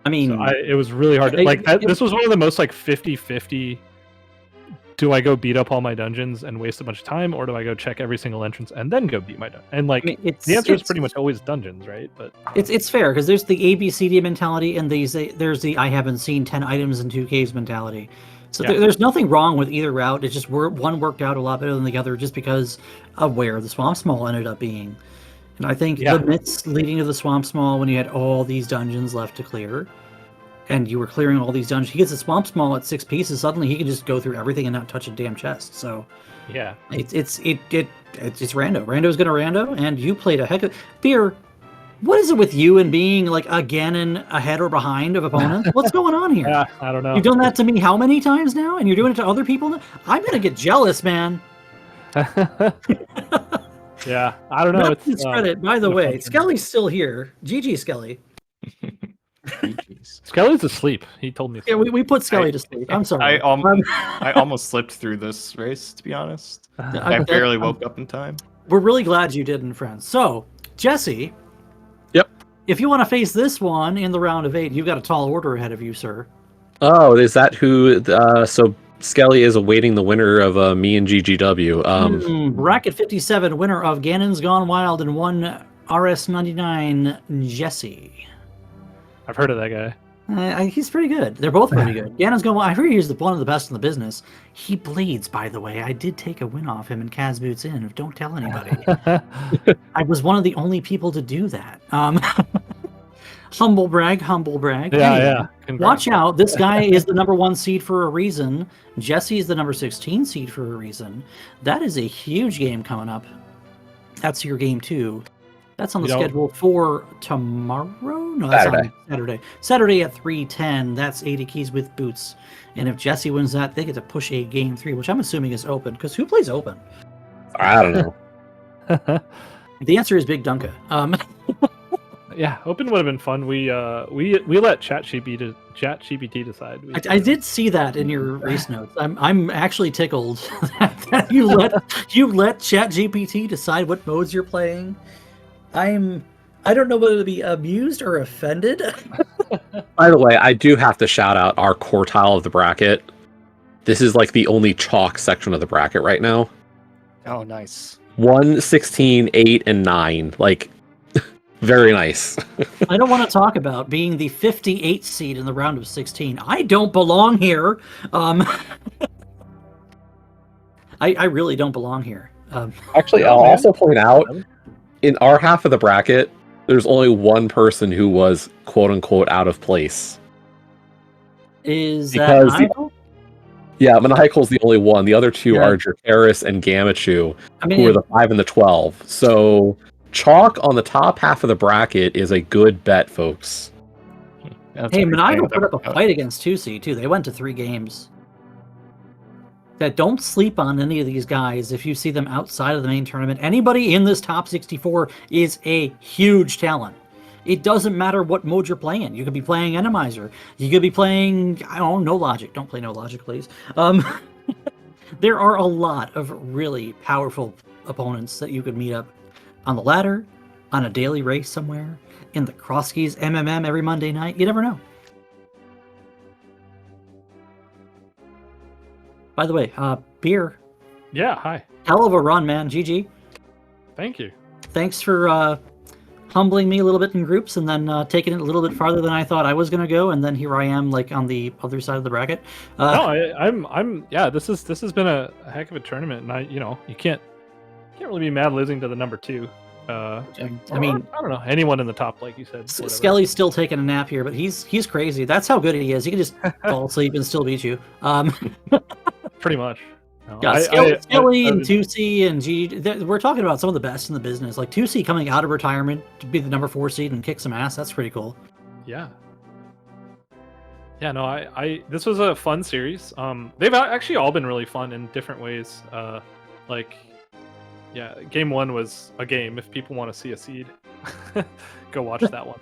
I mean, so it was really hard. This was one of the most like 50-50. Do I go beat up all my dungeons and waste a bunch of time, or do I go check every single entrance and then go beat my dungeon? And like, the answer is pretty much always dungeons, right? But it's fair because there's the ABCD mentality and there's the I haven't seen 10 items in 2 caves mentality. So there's nothing wrong with either route. It's just one worked out a lot better than the other just because of where the Swamp Small ended up being. And I think the mitts leading to the Swamp Small, when you had all these dungeons left to clear, and you were clearing all these dungeons, he gets the Swamp Small at 6 pieces. Suddenly he can just go through everything and not touch a damn chest. So yeah, it's rando. Rando's gonna rando, and you played a heck of Beer. What is it with you and being like a Ganon ahead or behind of opponents? What's going on here? Yeah, I don't know. You've done that to me how many times now? And you're doing it to other people now? I'm going to get jealous, man. Yeah, I don't know. Not It's to his credit, by the been a fun way, tournament. Skele's still here. GG, Skele. Jeez. Skele's asleep. He told me. Yeah, So. we put Skele to sleep. I'm sorry. I almost slipped through this race, to be honest. I barely woke up in time. We're really glad you didn't, friends. So, Jesse. Yep. If you want to face this one in the round of 8, you've got a tall order ahead of you, sir. Oh, is that who? So Skele is awaiting the winner of me and GGW. Bracket 57, winner of Ganon's Gone Wild and one RS99, Jesse. I've heard of that guy. He's pretty good. They're both pretty good. Ganon's Gone Wild. I heard he's one of the best in the business. He bleeds, by the way. I did take a win off him in Kaz Boots Inn. Don't tell anybody. I was one of the only people to do that. Humble brag, humble brag. Yeah, Anyway, yeah. Congrats. watch out. This guy is the number 1 seed for a reason. Jesse's the number 16 seed for a reason. That is a huge game coming up. That's your game 2. That's on the schedule for tomorrow? No, that's Saturday. on Saturday. Saturday at 3:10. That's 80 keys with boots. And if Jesse wins that, they get to push a game 3, which I'm assuming is open. Because who plays open? I don't know. The answer is Big Dunka. Yeah, open would have been fun. We let ChatGPT decide. I did see that in your race notes. I'm actually tickled that you let ChatGPT decide what modes you're playing. I don't know whether to be amused or offended. By the way, I do have to shout out our quartile of the bracket. This is like the only chalk section of the bracket right now. Oh, nice. 1, 16, 8, and 9. Like, very nice. I don't want to talk about being the 58th seed in the round of 16. I don't belong here. I really don't belong here. Actually, I'll also point out, in our half of the bracket, there's only one person who was quote-unquote out of place. Is Because that Michael? Yeah, Maniacal's the only one. The other two are Dracaris and Gamachu, who are the 5 and the 12. So chalk on the top half of the bracket is a good bet, folks. Hey, Maniacal put up a fight against 2C, too. They went to 3 games. That don't sleep on any of these guys if you see them outside of the main tournament. Anybody in this top 64 is a huge talent. It doesn't matter what mode you're playing. You could be playing Enemizer. You could be playing, I don't know, No Logic. Don't play No Logic, please. There are a lot of really powerful opponents that you could meet up on the ladder, on a daily race somewhere, in the Crosskeys MMM every Monday night. You never know. By the way, Beer. Yeah, hi. Hell of a run, man. GG. Thank you. Thanks for humbling me a little bit in groups and then taking it a little bit farther than I thought I was going to go. And then here I am, like, on the other side of the bracket. Yeah, this has been a heck of a tournament. And you can't really be mad losing to the number 2. I mean, I don't know, anyone in the top, like you said. Skele's still taking a nap here, but he's crazy. That's how good he is. He can just fall asleep and still beat you. Pretty much. No, yeah, Skele and 2C and G. We're talking about some of the best in the business. Like 2C coming out of retirement to be the number 4 seed and kick some ass. That's pretty cool. Yeah. Yeah, no, this was a fun series. They've actually all been really fun in different ways. Game 1 was a game. If people want to see a seed, go watch that one.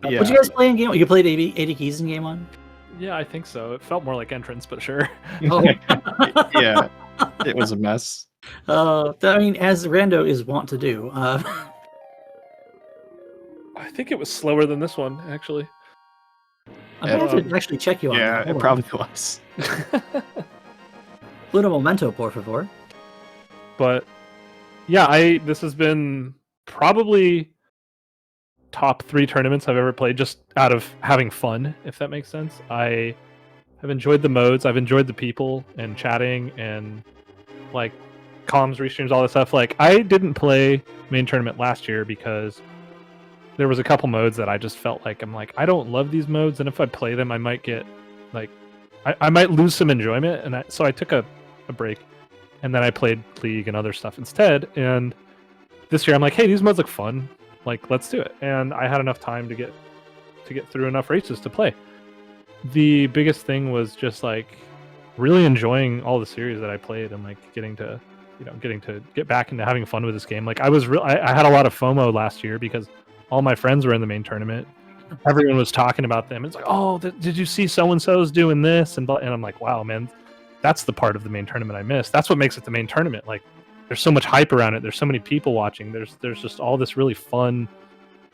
Did you guys play in game 1? You played 80 keys in game 1? Yeah, I think so. It felt more like entrance, but sure. Oh. Yeah, it was a mess. I mean, as Rando is wont to do. I think it was slower than this one, actually. I'm going to have to actually check you on that. Yeah, it probably was. Uno momento, por favor. But yeah, this has been probably top 3 tournaments I've ever played, just out of having fun, if that makes sense. I have enjoyed the modes, I've enjoyed the people and chatting and like comms, restreams, all this stuff. Like, I didn't play main tournament last year because there was a couple modes that I just felt like I don't love these modes, and if I play them I might get like I might lose some enjoyment, and so I took a break. And then I played League and other stuff instead. And this year I'm like, hey, these modes look fun. Like, let's do it. And I had enough time to get through enough races to play. The biggest thing was just like really enjoying all the series that I played and like getting to get back into having fun with this game. Like I had a lot of FOMO last year because all my friends were in the main tournament. Everyone was talking about them. It's like, oh, did you see so and so's doing this and I'm like, wow, man, that's the part of the main tournament I missed. That's what makes it the main tournament. Like there's so much hype around it. There's so many people watching. There's just all this really fun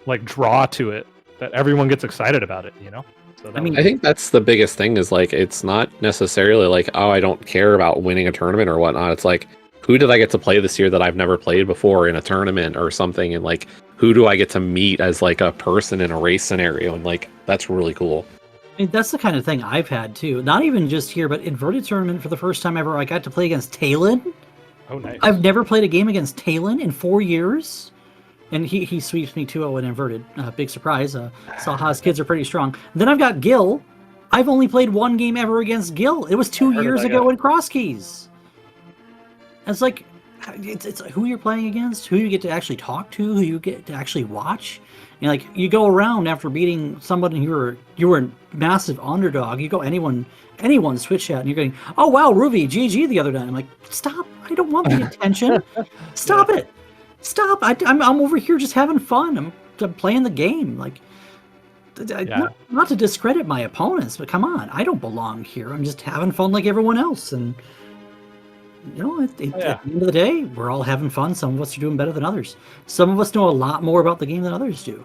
like draw to it that everyone gets excited about it, you know? So I think that's the biggest thing is like it's not necessarily like, oh, I don't care about winning a tournament or whatnot. It's like, who did I get to play this year that I've never played before in a tournament or something? And like, who do I get to meet as like a person in a race scenario? And like, that's really cool. I mean, that's the kind of thing I've had too. Not even just here, but inverted tournament for the first time ever. I got to play against Talon. Oh, nice. I've never played a game against Talon in 4 years. And he sweeps me 2-0 in inverted. Big surprise. Saha's kids are pretty strong. Then I've got Gil. I've only played one game ever against Gil. It was 2 years ago in Cross Keys. It's like, it's who you're playing against, who you get to actually talk to, who you get to actually watch. And like, you go around after beating somebody you were a massive underdog. You go anyone's Twitch chat and you're going, oh wow, Ruby, GG the other night. I'm like, stop! I don't want the attention. Stop it! Stop! I'm over here just having fun. I'm playing the game. Like, not to discredit my opponents, but come on, I don't belong here. I'm just having fun like everyone else. And you know, at the end of the day, we're all having fun. Some of us are doing better than others. Some of us know a lot more about the game than others do.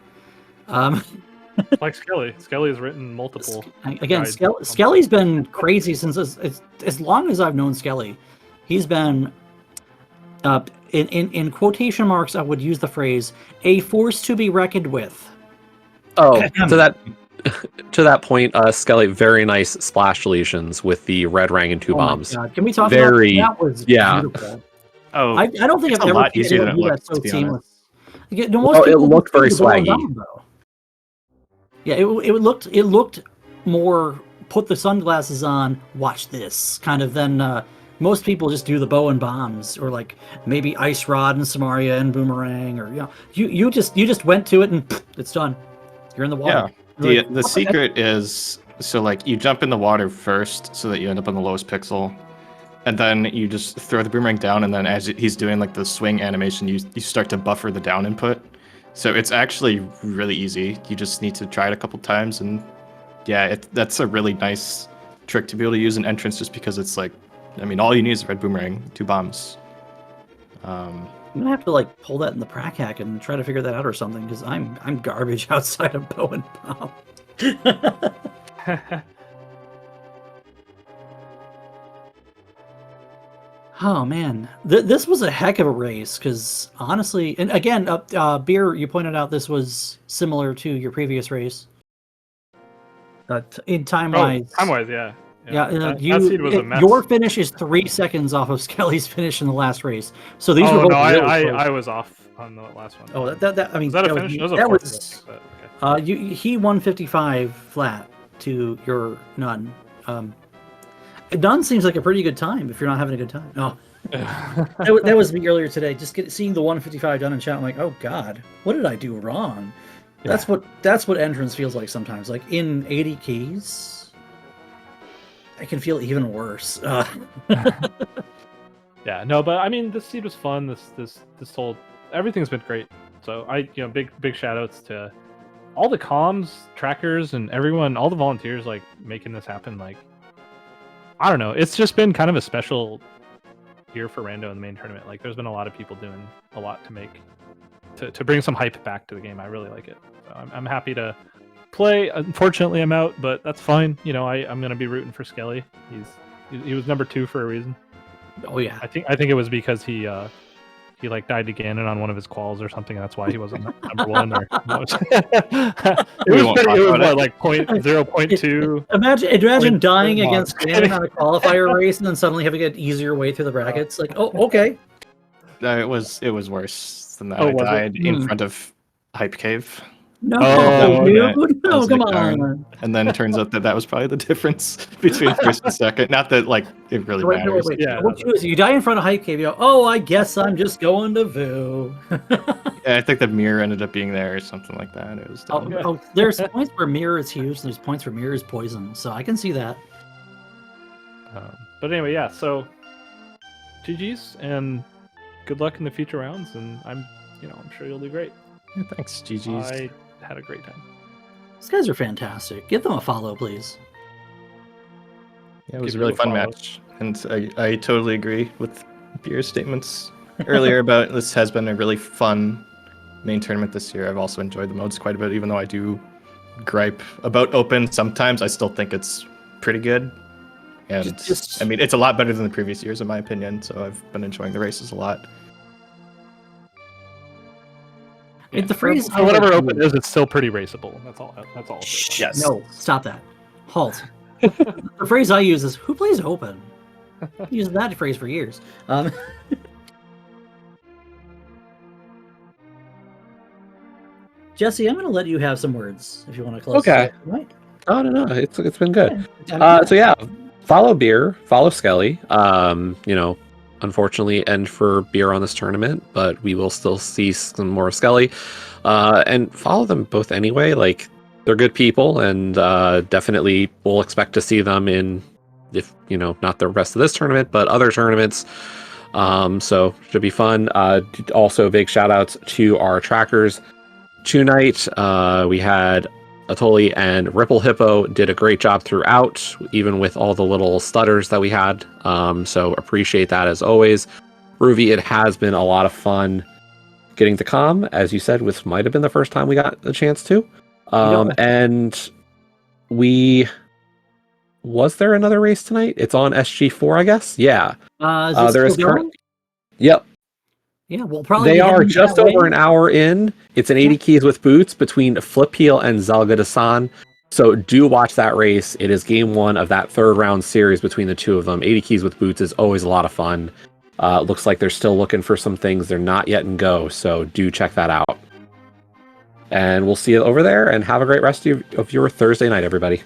Like Skele. Skele has written multiple. Again, Skele's been crazy since as long as I've known Skele. He's been, in quotation marks, I would use the phrase, a force to be reckoned with. Oh, to that point, Skele, very nice splash deletions with the red rang and 2 bombs. God. Can we talk about that? That was beautiful. Oh, I don't think I've ever seen easier than it looks, so to be seamless. It looked very swaggy. Yeah, it looked more put the sunglasses on, watch this kind of than most people just do the bow and bombs or like maybe ice rod and Samaria and boomerang or you just went to it and it's done. You're in the water. Yeah. The secret is, so like you jump in the water first so that you end up on the lowest pixel, and then you just throw the boomerang down, and then as he's doing like the swing animation, you start to buffer the down input. So it's actually really easy. You just need to try it a couple times, and yeah, that's a really nice trick to be able to use in entrance, just because it's like, I mean, all you need is a red boomerang, 2 bombs. I'm gonna have to like pull that in the prac hack and try to figure that out or something, because I'm garbage outside of bow and bomb. Oh man, this was a heck of a race, because honestly, and again, Beer, you pointed out this was similar to your previous race. In time-wise. Time-wise, yeah. Yeah, that seed was a mess. Your finish is 3 seconds off of Skele's finish in the last race. So these were both no, really I was off on the last one. Oh, I mean, was that a finish? It was a fourth finish, but okay. He won 55 flat to your none. None seems like a pretty good time if you're not having a good time. No, that was me earlier today. Just seeing the 155 done in chat, I'm like, oh god, what did I do wrong? Yeah. That's what entrance feels like sometimes. Like in 80 keys, I can feel even worse. Yeah, no, but I mean, this seed was fun. This whole everything's been great. So big shout outs to all the comms, trackers, and everyone, all the volunteers like making this happen. Like, I don't know, it's just been kind of a special year for Rando in the main tournament. Like, there's been a lot of people doing a lot to bring some hype back to the game. I really like it. So I'm happy to play. Unfortunately, I'm out, but that's fine. I'm gonna be rooting for Skele. He was number 2 for a reason. Oh yeah. I think it was because he like died to Ganon on one of his quals or something. And that's why he wasn't number 1. Or it was like 0.2. Imagine dying against Ganon on a qualifier race and then suddenly having an easier way through the brackets. Like, oh, okay. No, it was worse than that. I died in front of Hype Cave. No, no, come on. And then it turns out that was probably the difference between first and second. Not that like it really matters. Wait. Yeah, what you die in front of Hype Cave, you go, oh, I guess I'm just going to Vu. Yeah, I think the mirror ended up being there or something like that. It was there's points where mirror is huge, and there's points where mirror is poison, so I can see that. But anyway, yeah. So GG's and good luck in the future rounds, and I'm sure you'll do great. Yeah, thanks, GG's. I had a great time. These guys are fantastic. Give them a follow, please. Yeah, it was a Give really you a fun follow. match, and I totally agree with Beer's statements earlier about this has been a really fun main tournament this year. I've also enjoyed the modes quite a bit, even though I do gripe about open sometimes. I still think it's pretty good, and I mean it's a lot better than the previous years in my opinion. So I've been enjoying the races a lot. Yeah. The phrase for whatever open is, it's still pretty raceable. That's all. That's all. Yes. No, stop that. Halt. The phrase I use is, who plays open? I've used that phrase for years. Jesse, I'm going to let you have some words if you want to close. Okay. It, right? Oh no, it's been good. Yeah. So yeah, follow Beer, follow Skele. Unfortunately, end for Beer on this tournament, but we will still see some more of Skele. And follow them both anyway. Like, they're good people, and definitely we'll expect to see them in, if not the rest of this tournament, but other tournaments. So should be fun. Also, big shout outs to our trackers tonight. We had Atoli and Ripple Hippo did a great job throughout, even with all the little stutters that we had. So appreciate that as always. Ruby, it has been a lot of fun getting to com, as you said, which might have been the first time we got a chance to. And was there another race tonight? It's on SG4, I guess. Yeah. There is current. Yep. Yeah, we'll probably. They are just over an hour in. It's an 80 keys with boots between Flip Heel and Zelga Dasan. So do watch that race. It is game one of that third round series between the two of them. 80 keys with boots is always a lot of fun. Looks like they're still looking for some things. They're not yet in go, so do check that out. And we'll see you over there, and have a great rest of your Thursday night, everybody.